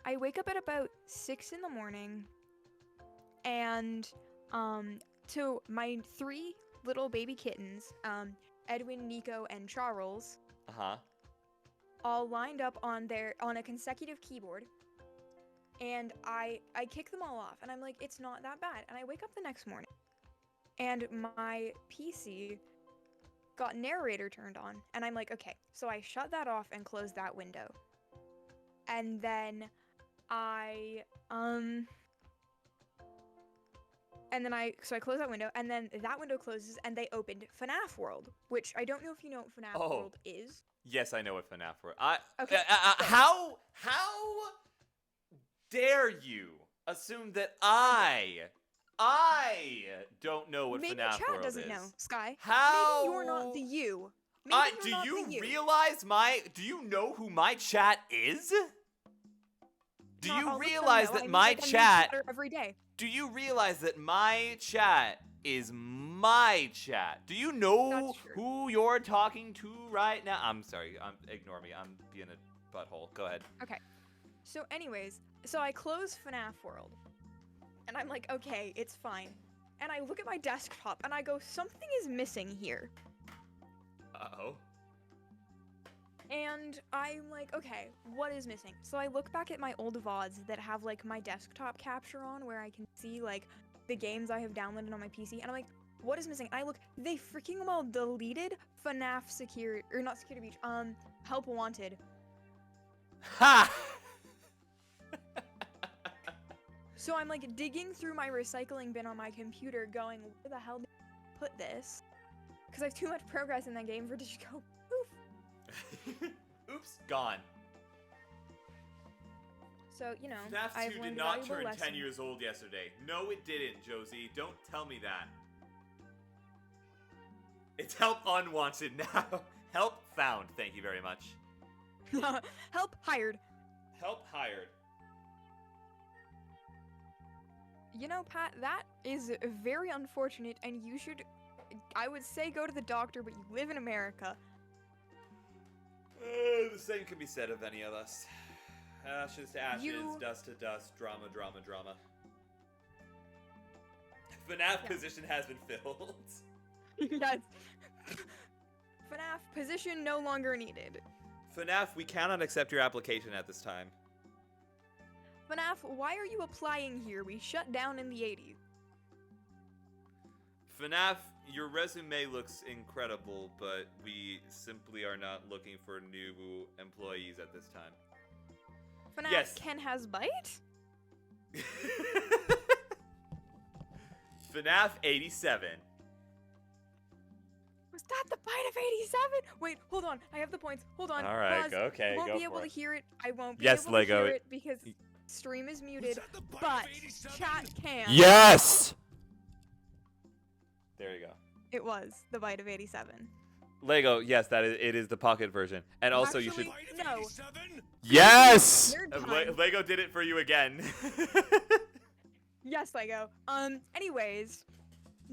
I wake up at about 6 in the morning, and to my 3 little baby kittens, Edwin, Nico, and Charles, Uh-huh. all lined up on a consecutive keyboard, and I kick them all off, and I'm like, it's not that bad. And I wake up the next morning, and my PC got narrator turned on, and I'm like, okay. So I shut that off and closed that window, and then I closed that window, and then that window closes, and they opened FNAF World, which I don't know if you know what FNAF Oh. World is. Yes, I know what FNAF were. Okay, How dare you assume that I don't know what Maybe FNAF chat World doesn't is? know, Sky. How? Maybe you're not the you. Maybe Do you're not you the you. realize do you know who my chat is? Do Not you all of them, realize though. that I mean, my like, I meet chat chatter every day. Do you realize that my chat is my chat? Do you know That's true. who you're talking to right now? I'm sorry. Ignore me. I'm being a butthole. Go ahead. Okay. So anyways, I close FNAF World. And I'm like, okay, it's fine. And I look at my desktop and I go, something is missing here. Uh-oh. And I'm like, okay, what is missing? So I look back at my old VODs that have like my desktop capture on where I can see like the games I have downloaded on my PC, and I'm like, what is missing? And I look, they freaking well deleted FNAF Security, or not Security Beach, Help Wanted. Ha! So I'm like digging through my recycling bin on my computer going, where the hell did I put this? Because I have too much progress in that game for it to just go poof. Oops, gone. So, you know, FNAF I've 2 learned did a not valuable turn lesson. 10 years old yesterday. No, it didn't, Josie. Don't tell me that. It's help unwanted now. Help found. Thank you very much. Help hired. Help hired. You know, Pat, that is very unfortunate, and you should, I would say go to the doctor, but you live in America. The same can be said of any of us. Ashes to ashes, You- dust to dust, drama, drama, drama. FNAF position has been filled. Yes. FNAF position no longer needed. FNAF, we cannot accept your application at this time. FNAF, why are you applying here? We shut down in the 80s. FNAF, your resume looks incredible, but we simply are not looking for new employees at this time. FNAF, Yes. Ken has bite? FNAF 87. Was that the bite of 87? Wait, hold on. I have the points. Hold on. All right, Pause. okay, I won't go be able for to it. hear it. I won't be Yes, able Lego, to hear it because stream is muted, but chat can. Yes! There you go. It was the Bite of 87. Lego, yes, it is the pocket version. And also you should Actually, no. Yes! Nerd time. Lego did it for you again. Yes, Lego. Anyways,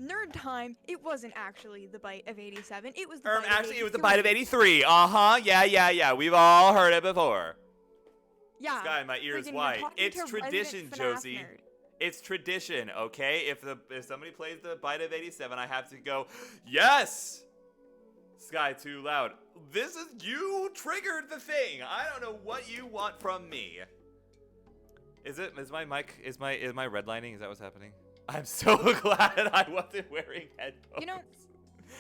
nerd time. It wasn't actually the Bite of 87. It was the Bite of 83. Actually, it was the Bite of 83. Uh-huh. Yeah. We've all heard it before. Yeah. This guy in my ear is Freaking, white. you're talking It's to a resident tradition, FNAF Josie. nerd. It's tradition, okay? If somebody plays the Bite of 87, I have to go, yes! Sky too loud. You triggered the thing. I don't know what you want from me. Is my mic, is my redlining? Is that what's happening? I'm so glad I wasn't wearing headphones. You know,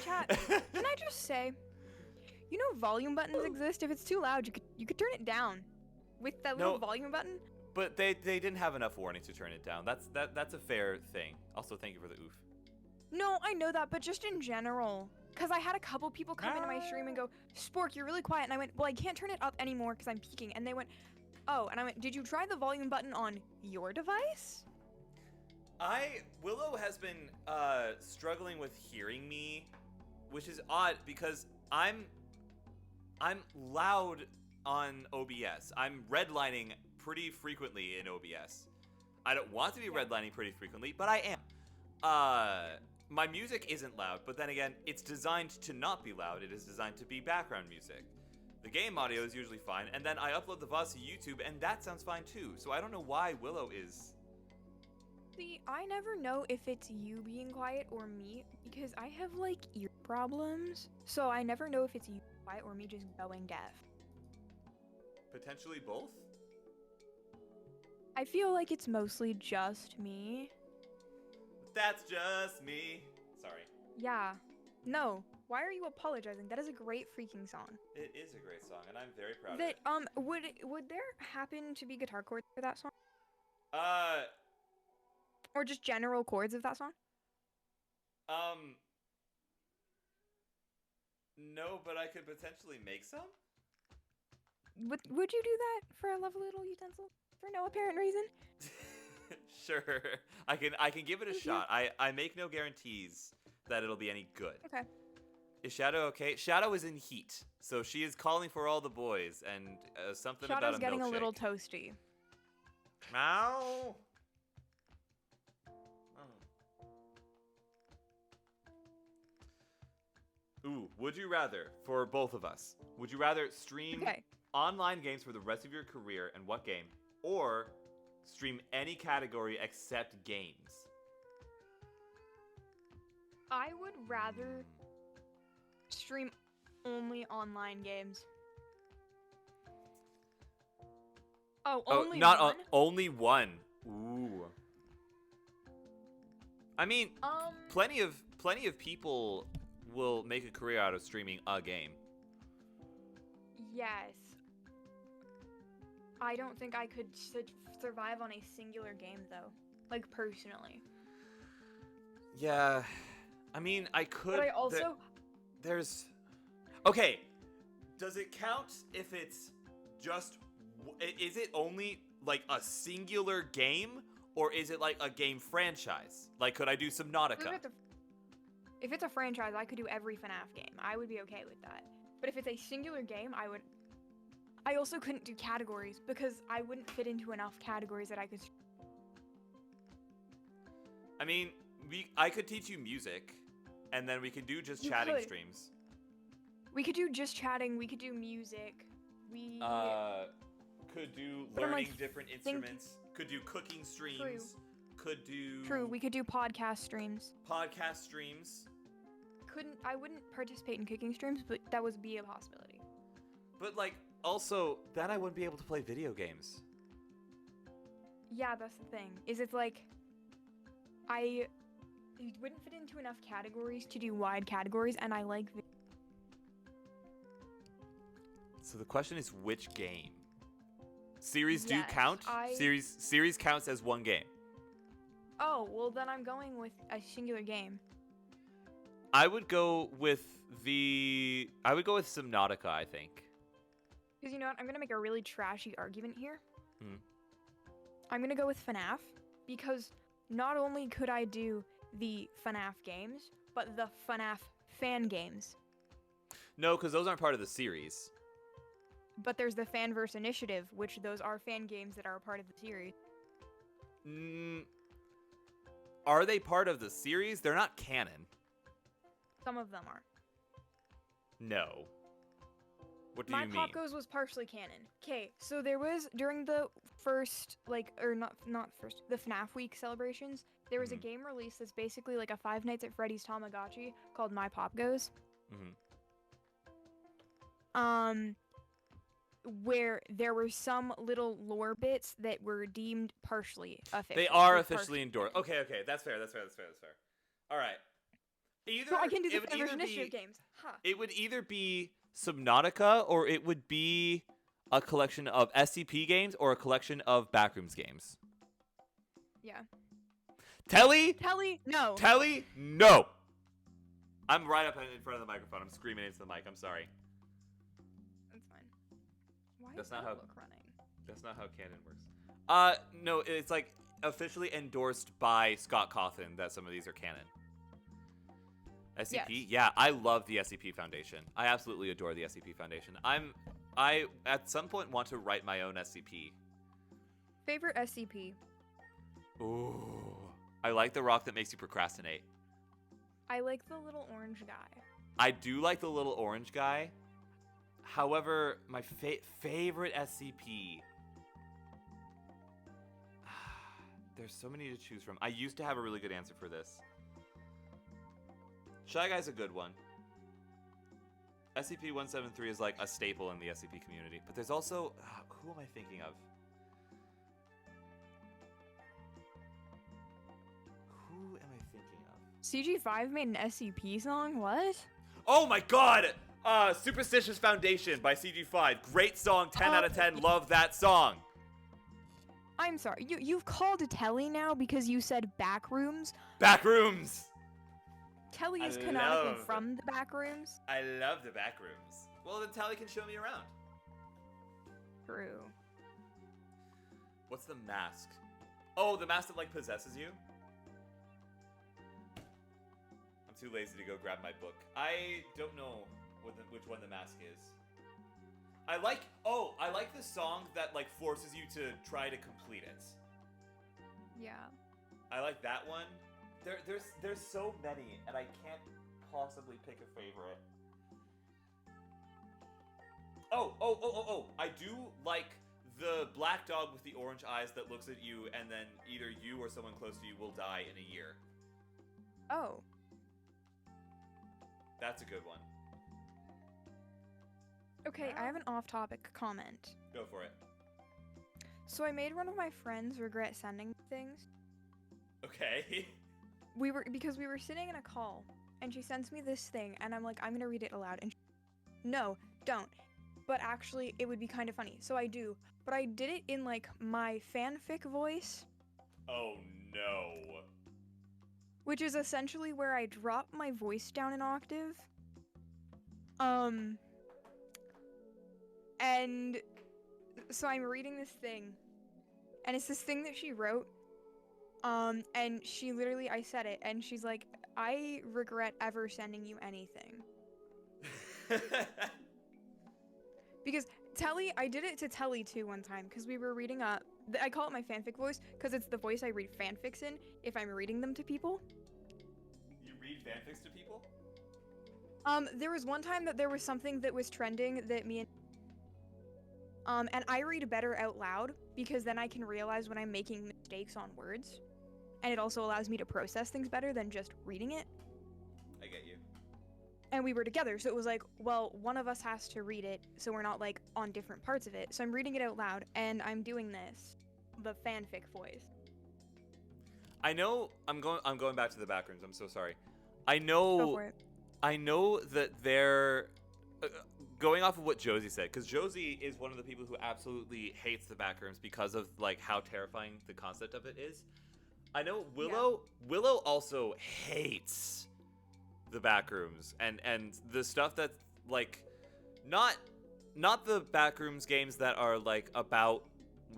chat, can I just say, you know volume buttons exist? If it's too loud, you could turn it down with that little volume button. But they didn't have enough warning to turn it down. That's a fair thing. Also, thank you for the oof. No, I know that, but just in general. Because I had a couple people come into my stream and go, Spork, you're really quiet. And I went, well, I can't turn it up anymore because I'm peaking. And they went, oh. And I went, did you try the volume button on your device? Willow has been struggling with hearing me, which is odd because I'm loud on OBS. I'm redlining pretty frequently in OBS. I don't want to be redlining pretty frequently, but I am. My music isn't loud, but then again, it's designed to not be loud. It is designed to be background music. The game audio is usually fine, and then I upload the VODs to YouTube, and that sounds fine too. So I don't know why Willow is... See, I never know if it's you being quiet or me, because I have, like, ear problems. So I never know if it's you quiet or me just going deaf. Potentially both? I feel like it's mostly just me. That's just me. Sorry. Yeah. No. Why are you apologizing? That is a great freaking song. It is a great song, and I'm very proud of it. Would there happen to be guitar chords for that song? Or just general chords of that song? No, but I could potentially make some? Would you do that for a lovely little utensil? For no apparent reason? Sure. I can give it a shot. I make no guarantees that it'll be any good. Okay. Is Shadow okay? Shadow is in heat, so she is calling for all the boys and something Shadow's about a getting milkshake. a little toasty. Meow. Ooh, would you rather, for both of us, would you rather stream online games for the rest of your career, and what game? Or stream any category except games? I would rather stream only online games. Oh, only one? Only one. Ooh. I mean, plenty of people will make a career out of streaming a game. Yes. I don't think I could survive on a singular game, though. Like, personally. Yeah. I mean, I could... But I also... There's... Okay. Does it count if it's just... Is it only, like, a singular game? Or is it, like, a game franchise? Like, could I do Subnautica? If it's a franchise, I could do every FNAF game. I would be okay with that. But if it's a singular game, I would... I also couldn't do categories, because I wouldn't fit into enough categories that I could... I mean, I could teach you music, and then we could do just chatting streams. We could do just chatting, we could do music, we... could do learning different instruments, could do cooking streams, could do... True, we could do podcast streams. Podcast streams. I wouldn't participate in cooking streams, but that would be a possibility. But, like, also, then I wouldn't be able to play video games. Yeah, that's the thing. It's like... I wouldn't fit into enough categories to do wide categories, and I like... So the question is, which game? Series do count? Series counts as one game. Oh, well then I'm going with a singular game. I would go with Subnautica, I think. Because you know what? I'm going to make a really trashy argument here. Hmm. I'm going to go with FNAF, because not only could I do the FNAF games, but the FNAF fan games. No, because those aren't part of the series. But there's the Fanverse Initiative, which those are fan games that are a part of the series. Are they part of the series? They're not canon. Some of them are. No. What do My you mean? Pop Goes was partially canon. Okay, so there was during the first, the FNAF week celebrations, there was a Mhm. game release that's basically like a Five Nights at Freddy's Tamagotchi called My Pop Goes. Mhm. Where there were some little lore bits that were deemed partially official. They are like officially partially endorsed. canon. Okay, that's fair. All right. Either So I can do the it would Fanverse either Initiative be games. Huh. it would either be Subnautica or it would be a collection of SCP games or a collection of Backrooms games. Yeah. Telly, No. no. I'm right up in front of the microphone. I'm screaming into the mic. I'm sorry. That's fine. Why That's is not how- Outlook running? That's not how canon works. No, it's like officially endorsed by Scott Cawthon that some of these are canon. SCP? Yes. Yeah, I love the SCP Foundation. I absolutely adore the SCP Foundation. I at some point want to write my own SCP. Favorite SCP? Ooh. I like the rock that makes you procrastinate. I like the little orange guy. I do like the little orange guy. However, my favorite SCP. There's so many to choose from. I used to have a really good answer for this. Shy Guy's a good one. SCP-173 is like a staple in the SCP community. But there's also... who am I thinking of? Who am I thinking of? CG5 made an SCP song? What? Oh my god! Superstitious Foundation by CG5. Great song, 10 out of 10. Love that song. I'm sorry. You've called Telly now because you said Backrooms. Backrooms! Telly is I canonically love- from the Backrooms. I love the Backrooms. Well, then Tally can show me around. True. What's the mask? Oh, the mask that, like, possesses you? I'm too lazy to go grab my book. I don't know which one the mask is. I like the song that, like, forces you to try to complete it. Yeah. I like that one. There's so many, and I can't possibly pick a favorite. Oh! I do like the black dog with the orange eyes that looks at you, and then either you or someone close to you will die in a year. Oh. That's a good one. Okay, I have an off-topic comment. Go for it. So I made one of my friends regret sending things. Okay. Because we were sitting in a call, and she sends me this thing, and I'm like, I'm gonna read it aloud. And no, don't. But actually, it would be kind of funny. So I do. But I did it in, like, my fanfic voice, Oh no. which is essentially where I drop my voice down an octave. And so I'm reading this thing, and it's this thing that she wrote. And she literally, I said it, and she's like, I regret ever sending you anything. Because Telly, I did it to Telly too one time, because we were reading I call it my fanfic voice, because it's the voice I read fanfics in if I'm reading them to people. You read fanfics to people? There was one time that there was something that was trending that me and I read better out loud, because then I can realize when I'm making mistakes on words. And it also allows me to process things better than just reading it. I get you. And we were together, so it was like, well, one of us has to read it, so we're not, like, on different parts of it. So I'm reading it out loud, and I'm doing this. The fanfic voice. I know I'm going back to the Backrooms. I'm so sorry. Go for it. I know that they're going off of what Josie said, because Josie is one of the people who absolutely hates the Backrooms because of, like, how terrifying the concept of it is. I know Willow also hates the Backrooms and the stuff that's like not the Backrooms games that are like about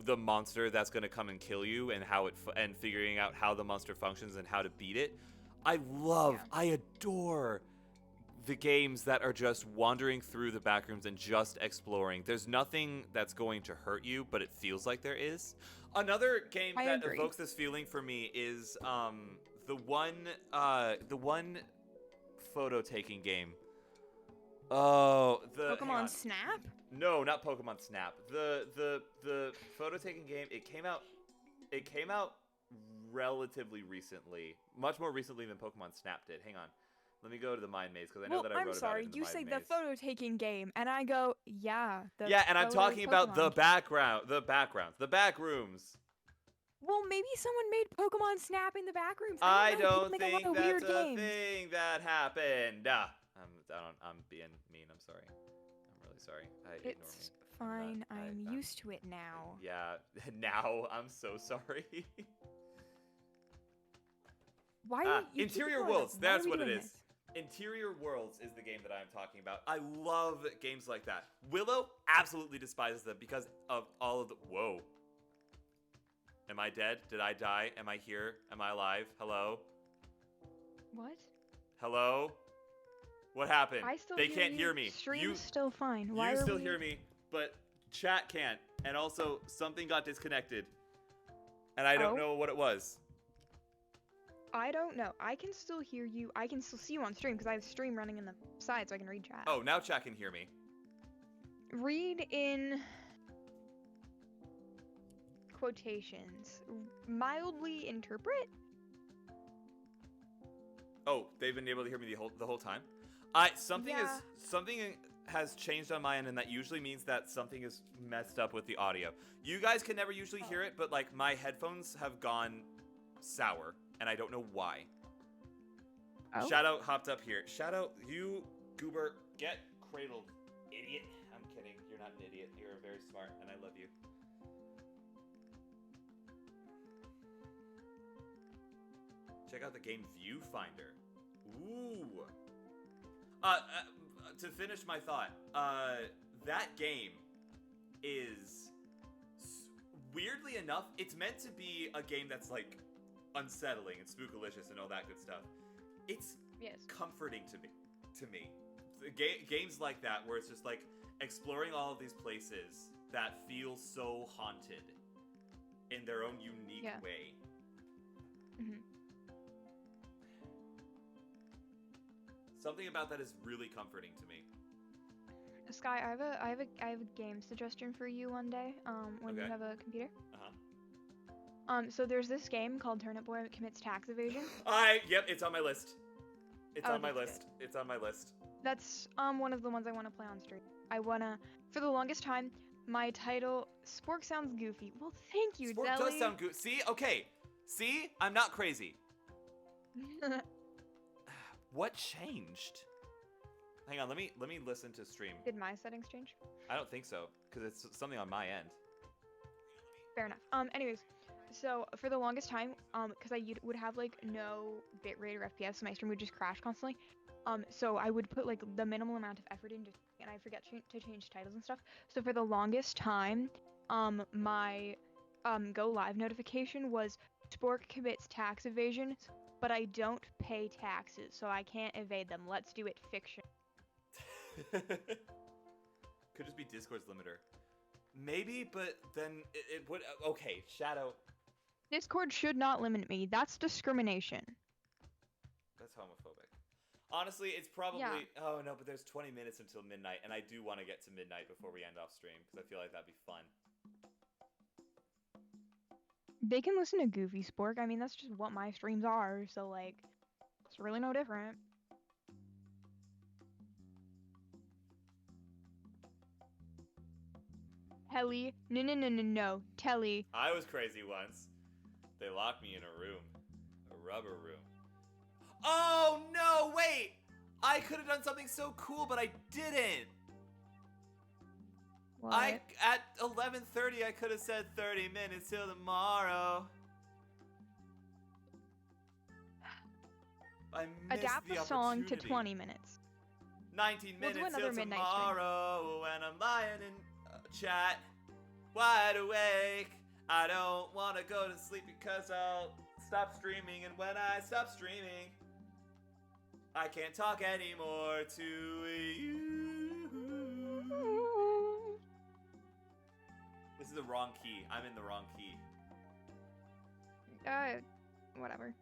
the monster that's going to come and kill you and how and figuring out how the monster functions and how to beat it. I adore the games that are just wandering through the back rooms and just exploring. There's nothing that's going to hurt you, but it feels like there is. Another game I that agree. evokes this feeling for me is the one photo taking game. Oh, hang Pokemon on. Snap? No, not Pokemon Snap. The photo taking game. It came out relatively recently, much more recently than Pokemon Snap did. Hang on, let me go to the Mind Maze because I know Well, that I wrote I'm sorry. about it in the You Mind say Maze. the photo taking game, and I go, yeah. Yeah, and I'm photo talking about the Pokemon. backgrounds, the back rooms. Well, maybe someone made Pokemon Snap in the back rooms. I People don't make a lot think of that's weird a games. thing that happened. I'm being mean. I'm sorry. I'm really sorry. Ignore me. It's fine. I'm I'm- used to it now. Yeah, now I'm so sorry. Why do you keep Interior ignoring us? Worlds, Why are that's we what it doing is. this? Interior Worlds is the game that I'm talking about. I love games like that. Willow absolutely despises them because of all of the... Whoa. Am I dead? Did I die? Am I here? Am I alive? Hello? What? Hello? What happened? I still They hear can't you. hear me. Stream's still fine. Why You are still we... hear me, but chat can't. And also, something got disconnected. And I don't Oh? know what it was. I don't know. I can still hear you. I can still see you on stream because I have stream running in the side so I can read chat. Oh, now chat can hear me. Read in quotations. Mildly interpret? Oh, they've been able to hear me the whole time. Something has changed on my end, and that usually means that something is messed up with the audio. You guys can never usually hear it, but like my headphones have gone sour, and I don't know why. Oh. Shadow hopped up here. Shadow, you goober, get cradled, idiot. I'm kidding. You're not an idiot. You're very smart, and I love you. Check out the game Viewfinder. Ooh. To finish my thought, that game is weirdly enough, it's meant to be a game that's like unsettling and spookalicious and all that good stuff. It's Yes. comforting to me. Games like that where it's just like exploring all of these places that feel so haunted in their own unique Yeah. way. hmm Something about that is really comforting to me. Sky, I have a game suggestion for you one day. When you Okay. have a computer. Uh-huh. So there's this game called Turnip Boy Commits Tax Evasion. Yep, it's on my list. It's Oh, on my that's list. It's on my list. That's one of the ones I want to play on stream. For the longest time, my title Spork sounds goofy. Well, thank you, Sport Zelly. does sound good. See? Okay. See? I'm not crazy. What changed? Hang on, let me listen to stream. Did my settings change? I don't think so, because it's something on my end. Fair enough. Anyways, so for the longest time, because I would have like no bitrate or FPS, so my stream would just crash constantly. So I would put like the minimal amount of effort in, and I forget to change titles and stuff. So for the longest time, my go live notification was Spork commits tax evasion, but I don't pay taxes, so I can't evade them. Let's do it fiction. Could just be Discord's limiter. Maybe, but then it would. Okay, Shadow. Discord should not limit me. That's discrimination. That's homophobic. Honestly, it's probably. Yeah. Oh no, but there's 20 minutes until midnight, and I do want to get to midnight before we end off stream because I feel like that'd be fun. They can listen to Goofy Spork. I mean, that's just what my streams are, so like, it's really no different. Telly, no, Telly. I was crazy once. They locked me in a room, a rubber room. Oh no! Wait, I could have done something so cool, but I didn't. What? At 11:30, I could have said 30 minutes till tomorrow. I missed Adapt the the song to opportunity. 20 minutes. 19 We'll do minutes another till midnight stream. tomorrow, and I'm lying in chat, wide awake. I don't want to go to sleep because I'll stop streaming, and when I stop streaming, I can't talk anymore to you. This is the wrong key. I'm in the wrong key. Whatever.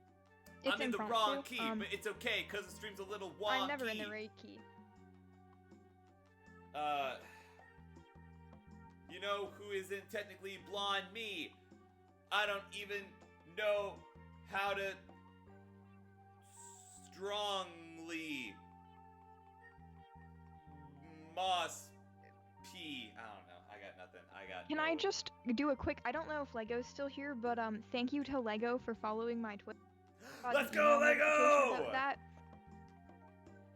It's I'm in the impromptu. wrong key, but it's okay because the stream's a little wonky. I'm never in the right key. You know who isn't technically blonde? Me. I don't even know how to strongly moss pee. I don't know. I got nothing. Can I just do a quick? I don't know if Lego's still here, but thank you to Lego for following my Twitter. Let's go, Lego! About that.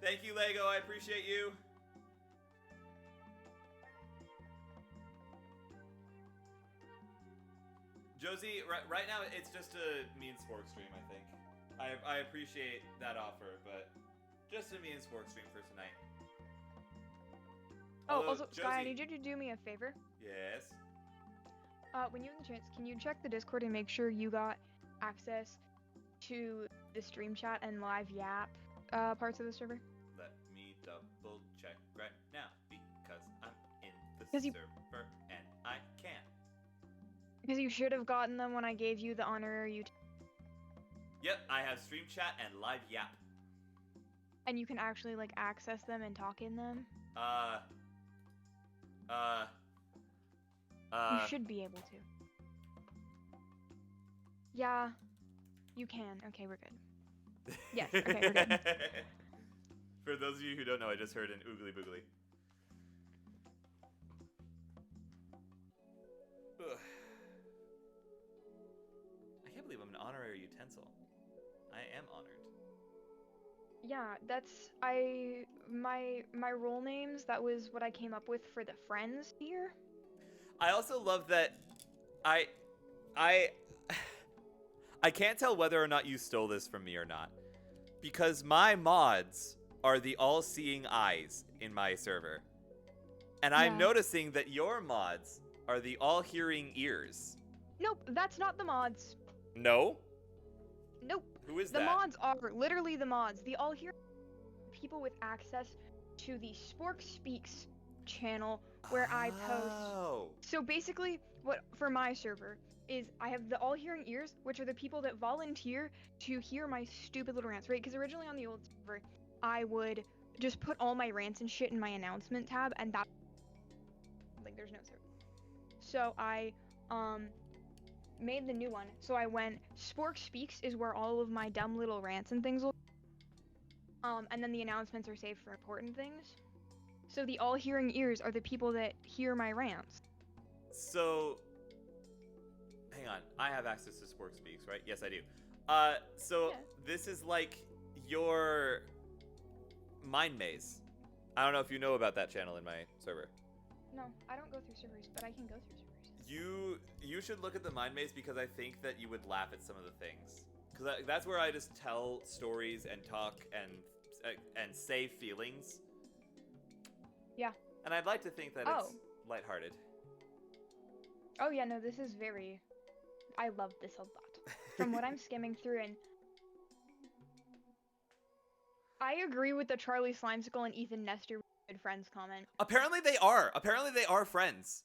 Thank you, Lego. I appreciate you. Josie, right now it's just a me and Spork stream, I think. I appreciate that offer, but just a me and Spork stream for tonight. Oh, Although, also, Josie, Sky, I need you to do me a favor. Yes. When you have the chance, can you check the Discord and make sure you got access to the stream chat and live yap parts of the server? Let me double check right now because I'm in the 'Cause you- server and I can. Because you should have gotten them when I gave you the honorary Yep, I have stream chat and live yap. and you can actually like access them and talk in them. You should be able to. Yeah, you can. Okay, we're good. Yes, okay, we're good. For those of you who don't know, I just heard an oogly boogly. Ugh. I can't believe I'm an honorary utensil. I am honored. Yeah, that's my role names. That was what I came up with for the friends here. I also love that I can't tell whether or not you stole this from me or not. Because my mods are the all-seeing eyes in my server. And I'm Yeah. noticing that your mods are the all-hearing ears. Nope, that's not the mods. No? Nope. Who is The that? mods are literally the mods. The all here people with access to the Spork Speaks channel where I post. Oh. So basically, what for my server is I have the all hearing ears, which are the people that volunteer to hear my stupid little rants, right? Because originally on the old server, I would just put all my rants and shit in my announcement tab, and that like there's no server. So I made the new one. So I went Spork Speaks is where all of my dumb little rants and things will and then the announcements are saved for important things. So the all hearing ears are the people that hear my rants. So, hang on. I have access to Spork Speaks, right? Yes, I do. So Yeah. this is like your mind maze. I don't know if you know about that channel in my server. No, I don't go through servers, but I can go through servers. You should look at the mind maze because I think that you would laugh at some of the things. Because that's where I just tell stories and talk and say feelings. Yeah. And I'd like to think that Oh. it's lighthearted. Oh yeah, no, this is very. I love this a lot. From what I'm skimming through, and I agree with the Charlie Slimesicle and Ethan Nestor good friends comment. Apparently they are. Apparently they are friends.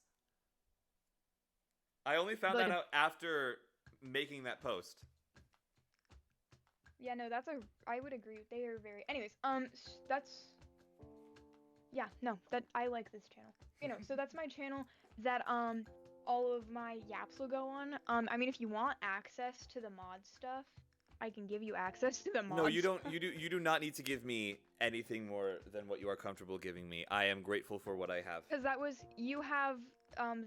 I only found Like that a- out after making that post. Yeah, no, I would agree. They are very. Anyways, that's. Yeah, no, that I like this channel. You know, so that's my channel that all of my yaps will go on. I mean, if you want access to the mod stuff, I can give you access to the mod. No, you don't. stuff. You do not need to give me anything more than what you are comfortable giving me. I am grateful for what I have. Because that was you have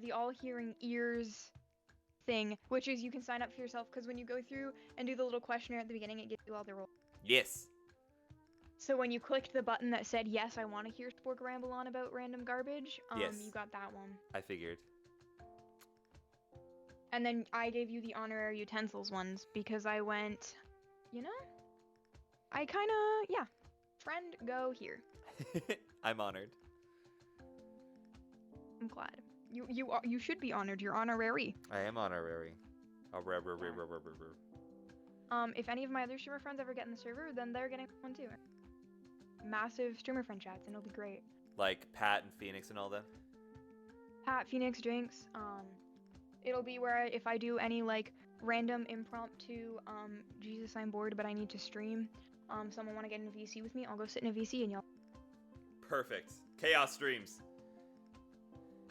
the all hearing ears thing, which is you can sign up for yourself. Because when you go through and do the little questionnaire at the beginning, it gives you all the roles. Yes. So when you clicked the button that said yes, I want to hear Spork ramble on about random garbage, Yes. you got that one. I figured. And then I gave you the honorary utensils ones because I went, you know, I kind of yeah, friend go here. I'm honored. I'm glad. You should be honored. You're honorary. I am honorary. If any of my other streamer friends ever get in the server, then they're getting one too. massive streamer friend chats, and it'll be great. Like Pat and Phoenix and all them? Pat, Phoenix, Jinx. It'll be where if I do any like random impromptu, Jesus, I'm bored, but I need to stream. Someone want to get in a VC with me? I'll go sit in a VC and y'all. Perfect. Chaos streams.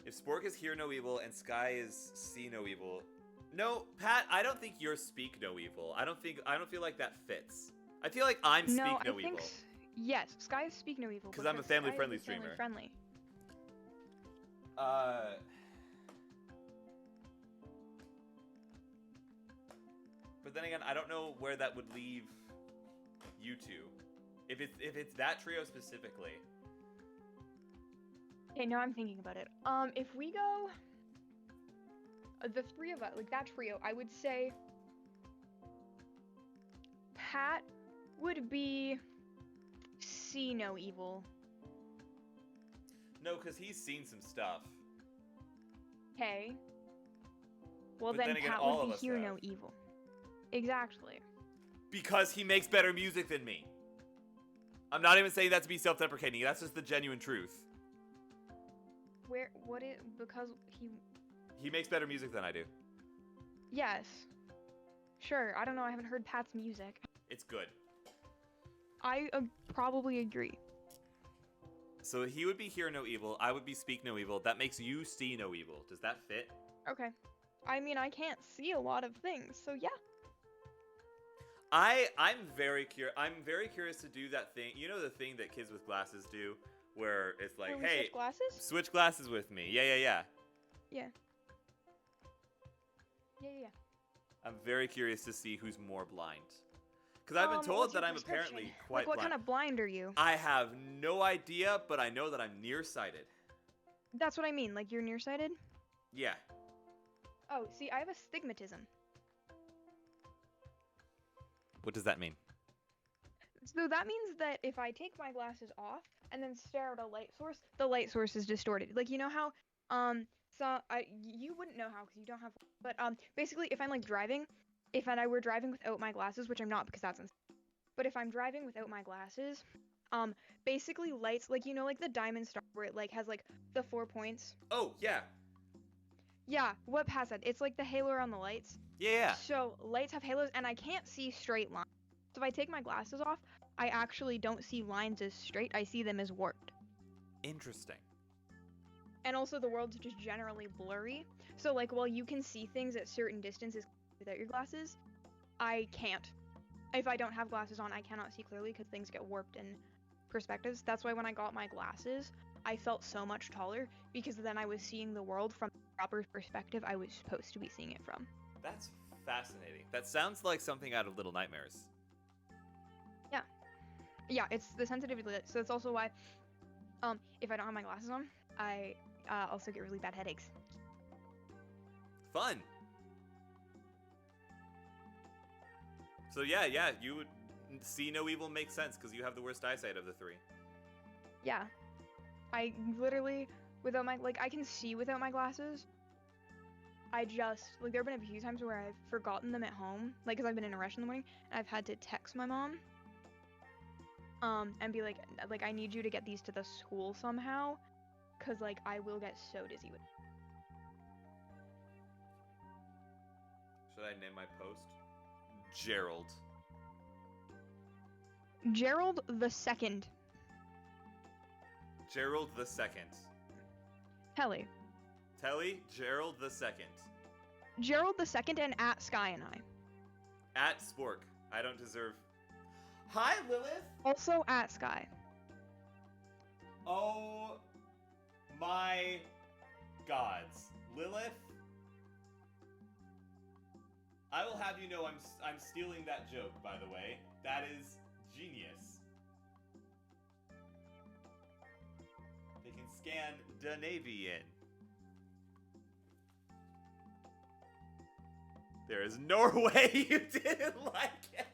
If Spork is Hear No Evil and Sky is See No Evil. No, Pat, I don't think you're Speak No Evil. I don't feel like that fits. I feel like I'm Speak No, No I Evil. think yes, Sky is Speak No Evil. 'Cause I'm a family-friendly Sky is streamer. Family-friendly. But then again, I don't know where that would leave you two. If it's that trio specifically. Okay, now I'm thinking about it. If we go, the three of us, like that trio, I would say Pat would be See No Evil. No, because he's seen some stuff. Okay. Well, But then then again, Pat all would of be us Hear have. No Evil. Exactly. Because he makes better music than me. I'm not even saying that to be self-deprecating. That's just the genuine truth. Because He makes better music than I do. yes. Sure, I don't know, I haven't heard Pat's music. It's good. I probably agree. So he would be Hear No Evil. I would be Speak No Evil. That makes you See No Evil. Does that fit? Okay. I mean, I can't see a lot of things, so yeah. I'm very curious to do that thing. You know the thing that kids with glasses do, where it's like, Can we hey, switch glasses? switch glasses with me. Yeah. Yeah. Yeah. I'm very curious to see who's more blind. Because I've been what's told your that I'm prescription? apparently quite Like, what blind. kind of blind are you? I have no idea, but I know that I'm nearsighted. That's what I mean, like you're nearsighted? Yeah. Oh, see, I have astigmatism. What does that mean? So that means that if I take my glasses off and then stare at a light source, the light source is distorted. Like, you know how, you wouldn't know how because you don't have, but basically if I'm like driving, if I were driving without my glasses, which I'm not because that's but if I'm driving without my glasses, basically lights, like, you know, like the diamond star where it like has like the 4 points. Oh, yeah. Yeah, what Pat said, it's like the halo on the lights. Yeah. So lights have halos, and I can't see straight lines. So if I take my glasses off, I actually don't see lines as straight. I see them as warped. Interesting. And also the world's just generally blurry. So like while you can see things at certain distances without your glasses, I can't. If I don't have glasses on, I cannot see clearly because things get warped in perspectives. That's why when I got my glasses, I felt so much taller because then I was seeing the world from the proper perspective I was supposed to be seeing it from. That's fascinating. That sounds like something out of Little Nightmares. Yeah, it's the sensitivity. So that's also why, if I don't have my glasses on, I also get really bad headaches. Fun. So yeah, you would See No Evil makes sense because you have the worst eyesight of the three. Yeah, I literally without my I can see without my glasses. I just like there have been a few times where I've forgotten them at home, like because I've been in a rush in the morning and I've had to text my mom. And be like I need you to get these to the school somehow, cause like I will get so dizzy with. Should I name my post? Gerald. Gerald the Second. Gerald the Second. Telly. Telly, Gerald the Second. Gerald the Second and at Sky and I. At Spork. I don't deserve. Hi, Lilith. Also at Sky. Oh my gods, Lilith. I will have you know I'm stealing that joke. By the way, that is genius. They can scan the Navy in. There is no way you didn't like it.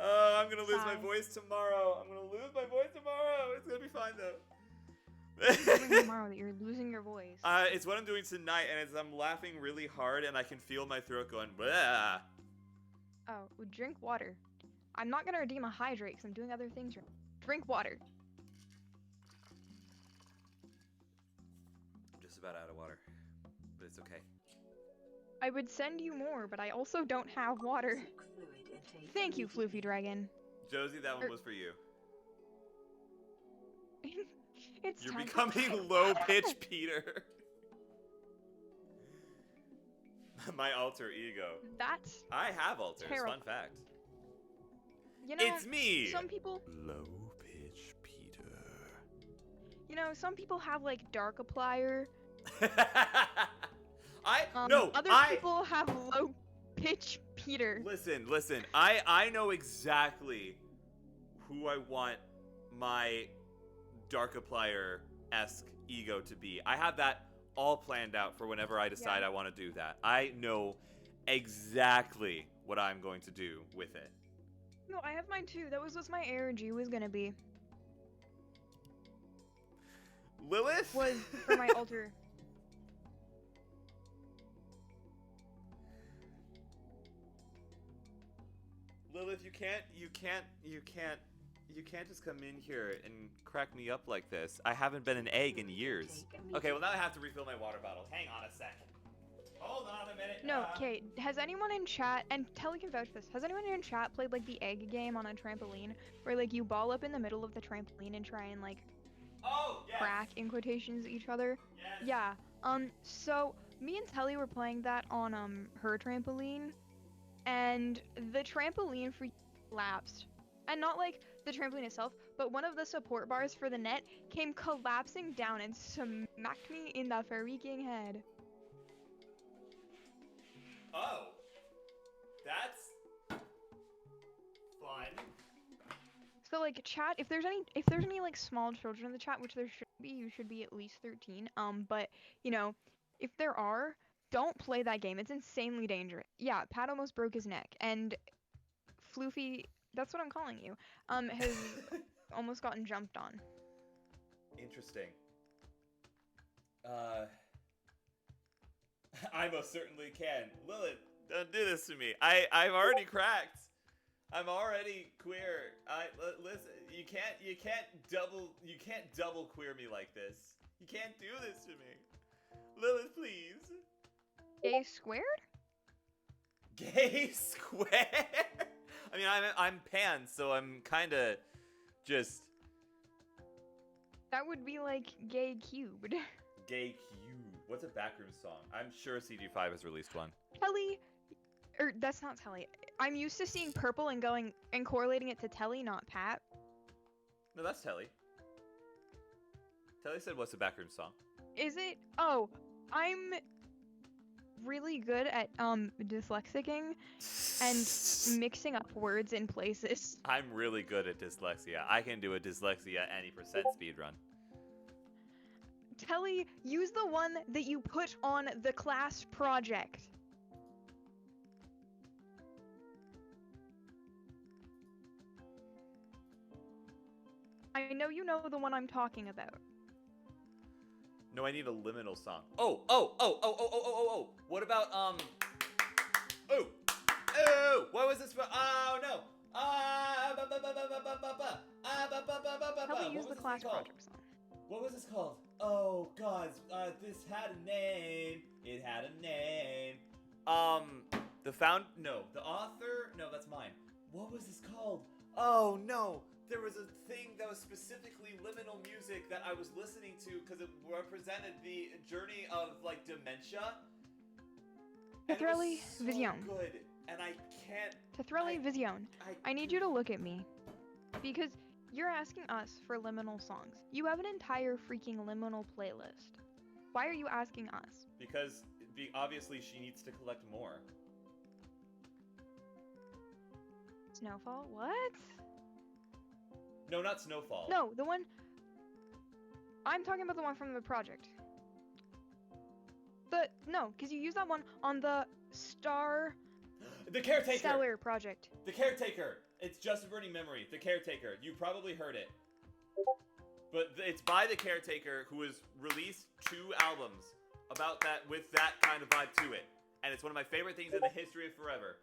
Oh, I'm gonna lose my Sigh. voice tomorrow. It's gonna be fine You're doing though. tomorrow that you're losing your voice. It's what I'm doing tonight, and I'm laughing really hard, and I can feel my throat going. Blah. Oh, drink water. I'm not gonna redeem a hydrate because I'm doing other things. Drink water. I'm just about out of water, but it's okay. I would send you more, but I also don't have water. Thank you, Floofy Dragon. Josie, that one was for you. It's You're time becoming low-pitch Peter. My alter ego. That's I have alters. terrible. Fun fact. You know, It's me. some people, Low-pitch Peter. you know, some people have like Darkiplier. Other people have low pitch Peter. Listen. I know exactly who I want my Darkiplier-esque ego to be. I have that all planned out for whenever I decide Yeah. I want to do that. I know exactly what I'm going to do with it. No, I have mine too. That was what my ARG was gonna be. Lilith Was for my alter. Lilith, you can't just come in here and crack me up like this. I haven't been an egg in years. Okay, well now I have to refill my water bottle. Hang on a sec. Hold on a minute. No, okay. Has anyone in chat, and Telly can vouch for this, has anyone in chat played like the egg game on a trampoline, where like you ball up in the middle of the trampoline and try and like Oh, yes. crack in quotations each other? Yes. Yeah. So me and Telly were playing that on her trampoline, and the trampoline collapsed. And not like the trampoline itself, but one of the support bars for the net came collapsing down and smacked me in the freaking head. Oh. That's fun. So like chat, if there's any like small children in the chat, which there should be, you should be at least 13. But you know, if there are, don't play that game. It's insanely dangerous. Yeah, Pat almost broke his neck, and Floofy, that's what I'm calling you, has almost gotten jumped on. Interesting. I most certainly can. Lilith, don't do this to me. I'm already cracked. I'm already queer. Listen, you can't double queer me like this. You can't do this to me. Lilith, please. Gay squared? Gay square? I mean, I'm pan, so I'm kind of just That would be like gay cubed. gay cube. What's a backroom song? I'm sure CG5 has released one. Telly, or that's not Telly. I'm used to seeing purple and going and correlating it to Telly, not Pat. No, that's Telly. Telly said, "What's a backroom song?" Is it? Oh, I'm really good at dyslexicing and mixing up words in places. I'm really good at dyslexia. I can do a dyslexia any percent speedrun. Telly, use the one that you put on the class project. I know you know the one I'm talking about. No, I need a liminal song. Oh. What about Oh. What was this? Oh no. Telly, use the class project song. What was this called? Oh God, this had a name. It had a name. The author? No, that's mine. What was this called? Oh no, there was a thing that was specifically liminal music that I was listening to because it represented the journey of like dementia. And it was Tethrali so Vision. good, and I can't. Tethrali I- Vision. I need you to look at me. Because you're asking us for liminal songs. You have an entire freaking liminal playlist. Why are you asking us? Because obviously she needs to collect more. Snowfall? What? No, not Snowfall. No, the one... I'm talking about the one from the project. No, because you use that one on the The Caretaker. Stellar project. The Caretaker. It's Just a Burning Memory. The Caretaker. You probably heard it. But it's by The Caretaker, who has released 2 albums about that with that kind of vibe to it. And it's one of my favorite things in the history of forever.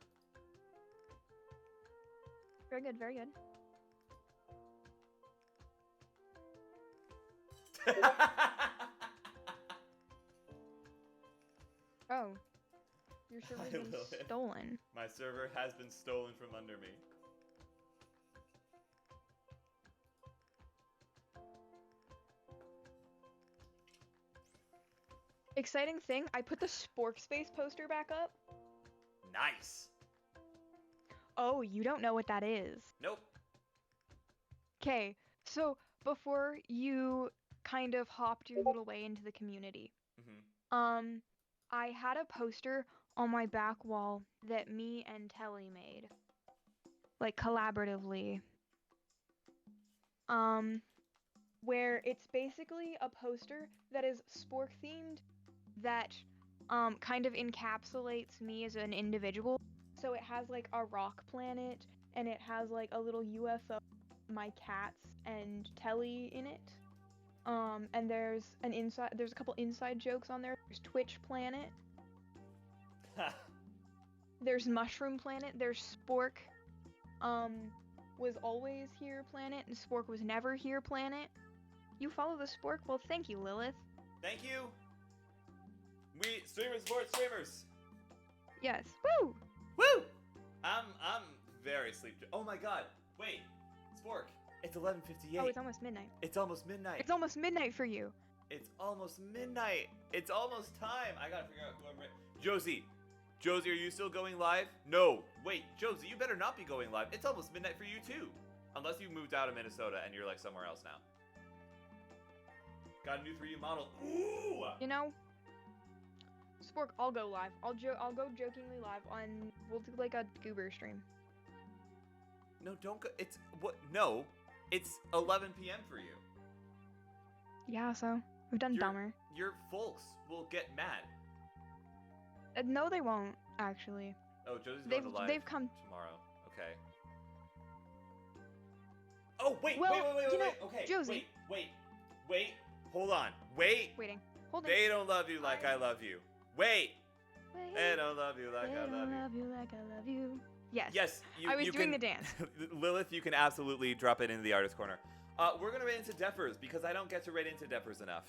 Very good, very good. Oh, your server's been Lilith. stolen. My server has been stolen from under me. Exciting thing, I put the Spork Space poster back up. Nice. Oh, you don't know what that is. Nope. Okay, so before you kind of hopped your little way into the community, Mm-hmm. I had a poster on my back wall that me and Telly made, like collaboratively. Where it's basically a poster that is Spork themed that kind of encapsulates me as an individual. So it has like a rock planet and it has like a little UFO, my cats and Telly in it. And there's a couple inside jokes on there. There's Twitch Planet. There's Mushroom Planet. There's Spork was always here planet and Spork was never here planet. You follow the Spork? Well, thank you, Lilith. Thank you. We streamers support streamers. Yes. Woo! Woo! I'm very sleep. Oh my god. Wait. Spork. It's 11:58. Oh, it's almost midnight. It's almost midnight. It's almost midnight for you. It's almost midnight. It's almost time. I gotta figure out who I'm. Josie. Josie, are you still going live? No. Wait, Josie, you better not be going live. It's almost midnight for you too. Unless you moved out of Minnesota and you're like somewhere else now. Got a new 3D model. Ooh! You know, Spork, I'll go live. I'll go jokingly live on. We'll do like a Goober stream. No, don't go. It's what? No, it's 11 p.m. for you. Yeah, so we've done dumber. Your folks will get mad. No, they won't actually. Oh, Josie's going to live They've come. tomorrow. Okay. Oh wait, Well, wait. you know, Okay, Josie. wait. Hold on. Wait. Waiting. Hold on. They don't love you like I love you. Wait. Wait. They don't love you like They I don't love you. love you like I love you. Yes. Yes, I was you doing can, the dance. Lilith, you can absolutely drop it into the artist corner. We're gonna raid into Defers because I don't get to raid into Defers enough.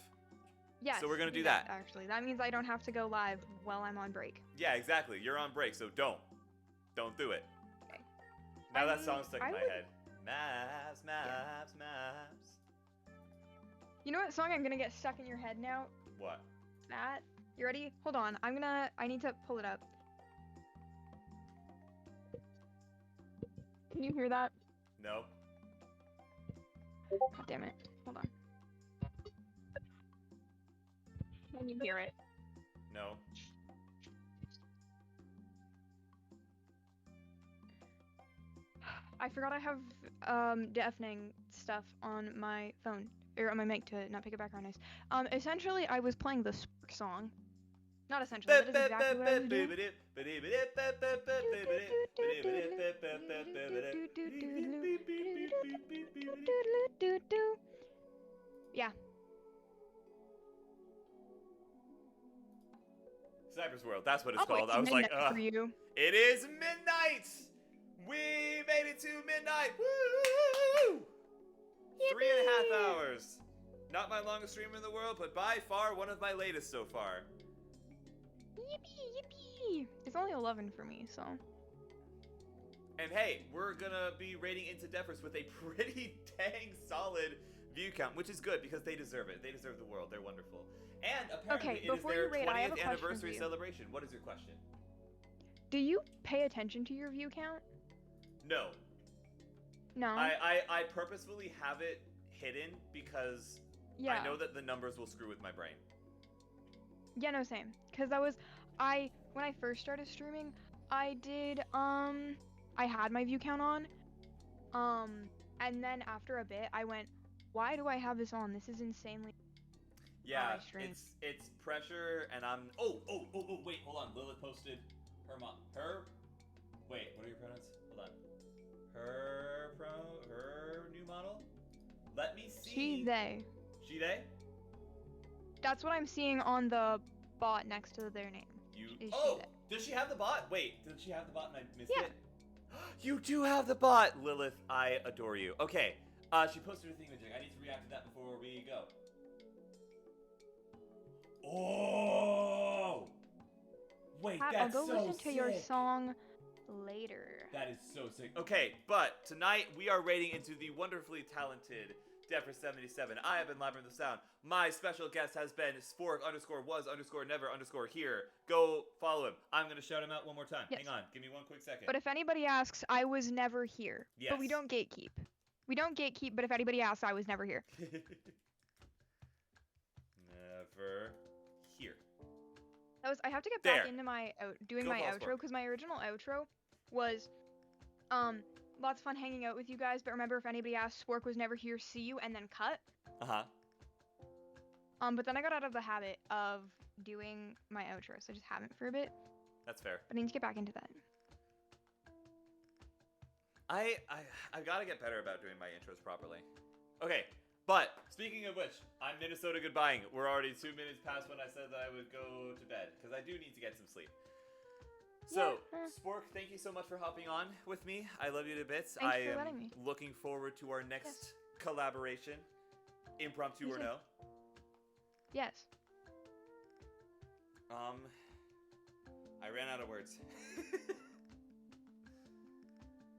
Yes. So we're gonna do yes, that. Actually, that means I don't have to go live while I'm on break. Yeah, exactly. You're on break, so don't do it. Okay. Now I that mean, song's stuck in I my would- head. Maps. You know what song I'm gonna get stuck in your head now? What? That. You ready? Hold on. I need to pull it up. Can you hear that? No. God damn it. Hold on. Can you hear it? No. I forgot I have deafening stuff on my phone or on my mic to not pick up background noise. Essentially I was playing the Spork song. Not essentially, that is exactly what I was doing. Yeah. Cypress World, that's what it's Oh, called. it's I was like, midnight ugh. for you. It is midnight! We made it to midnight! Woo! 3.5 hours. Not my longest stream in the world, but by far one of my latest so far. Yippee! It's only 11 for me, so. And hey, we're gonna be raiding into Defers with a pretty dang solid view count, which is good because they deserve it. They deserve the world. They're wonderful. And apparently Okay, it is before their you raid, I have a 20th question anniversary for you. celebration. What is your question? Do you pay attention to your view count? No. No. I purposefully have it hidden because Yeah. I know that the numbers will screw with my brain. Yeah, no, same. Cause when I first started streaming, I did I had my view count on, and then after a bit, I went, why do I have this on? This is insanely. Yeah, I stream. it's pressure, and I'm. Oh, wait, hold on. Lilith posted her. Wait, what are your pronouns? Hold on. Her new model. Let me see. She, they. She, they. That's what I'm seeing on the bot next to their name. You. Is she Oh, they? does she have the bot? Wait, did she have the bot and I missed Yeah. it? You do have the bot, Lilith. I adore you. Okay. She posted her thingamajig. I need to react to that before we go. Oh! Wait, Pat, that's I'll go so listen to sick. your song later. That is so sick. Okay, but tonight we are raiding into the wonderfully talented Defra77. I have been Labyrinth of Sound. My special guest has been Spork_was_never_here. Go follow him. I'm going to shout him out one more time. Yes. Hang on. Give me one quick second. But if anybody asks, I was never here. But we Yes. don't gatekeep. We don't gatekeep, but if anybody asks, I was never here. Never here. I have to get There. back into my doing Go my follow outro Spork. because my original outro was lots of fun hanging out with you guys, but remember if anybody asks, Spork was never here, see you, and then cut. Uh-huh. But then I got out of the habit of doing my outro, so I just haven't for a bit. That's fair. But I need to get back into that. I gotta get better about doing my intros properly. Okay, but speaking of which, I'm Minnesota goodbying. We're already 2 minutes past when I said that I would go to bed because I do need to get some sleep. So, Yeah, Spork, thank you so much for hopping on with me. I love you to bits. Thanks I for am letting me. looking forward to our next collaboration, impromptu Me or too. no. Yes. I ran out of words.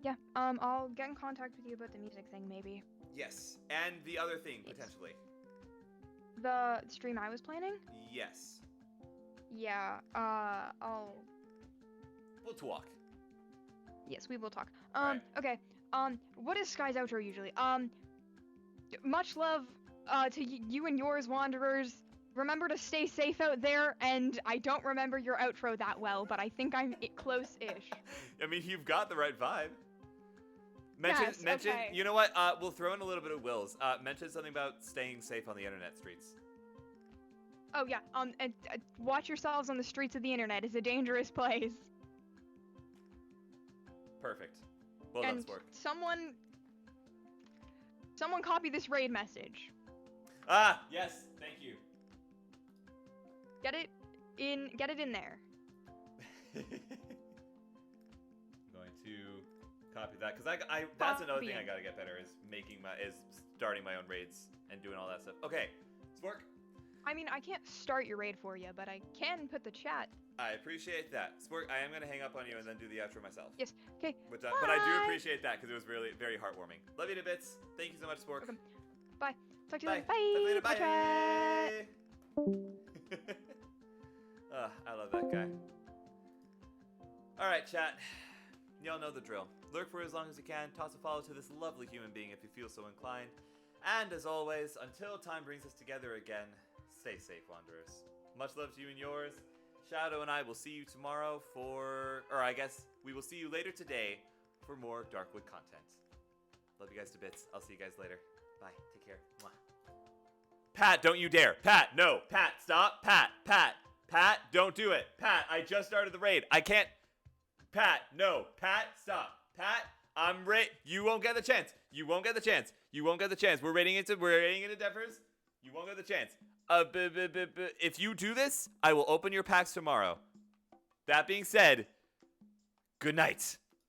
Yeah. I'll get in contact with you about the music thing, maybe. Yes, and the other thing Yes. potentially. The stream I was planning? Yes, Yeah. we'll talk. Yes, we will talk. Right. Okay. What is Sky's outro usually? Much love, to you and yours, Wanderers. Remember to stay safe out there, and I don't remember your outro that well, but I think I'm close-ish. I mean, you've got the right vibe. Yes, Mention. okay. You know what? We'll throw in a little bit of Will's. Mention something about staying safe on the internet streets. Oh yeah, and watch yourselves on the streets of the internet. It's a dangerous place. Perfect. Well done, And Spork. someone copy this raid message. Ah, yes. Thank you. Get it in there. Going to copy that because I that's another thing I Copying. gotta get better is starting my own raids and doing all that stuff. Okay, Spork. I mean, I can't start your raid for you, but I can put the chat. I appreciate that. Spork, I am gonna hang up on you and then do the outro myself. Yes. Okay. But I do Bye. appreciate that because it was really very heartwarming. Love you to bits. Thank you so much, Spork. Welcome. Bye. Talk to you Bye. later. Talk to you later. Bye. Chat. I love that guy. Alright, chat. Y'all know the drill. Lurk for as long as you can. Toss a follow to this lovely human being if you feel so inclined. And as always, until time brings us together again, stay safe, Wanderers. Much love to you and yours. Shadow and I will see you tomorrow I guess we will see you later today for more Darkwood content. Love you guys to bits. I'll see you guys later. Bye. Take care. Mwah. Pat, don't you dare. Pat, no. Pat, stop. Pat, don't do it. Pat, I just started the raid. I can't. Pat, no. Pat, stop. Pat, you won't get the chance. You won't get the chance. We're raiding into Defers. You won't get the chance. If you do this, I will open your packs tomorrow. That being said, good night.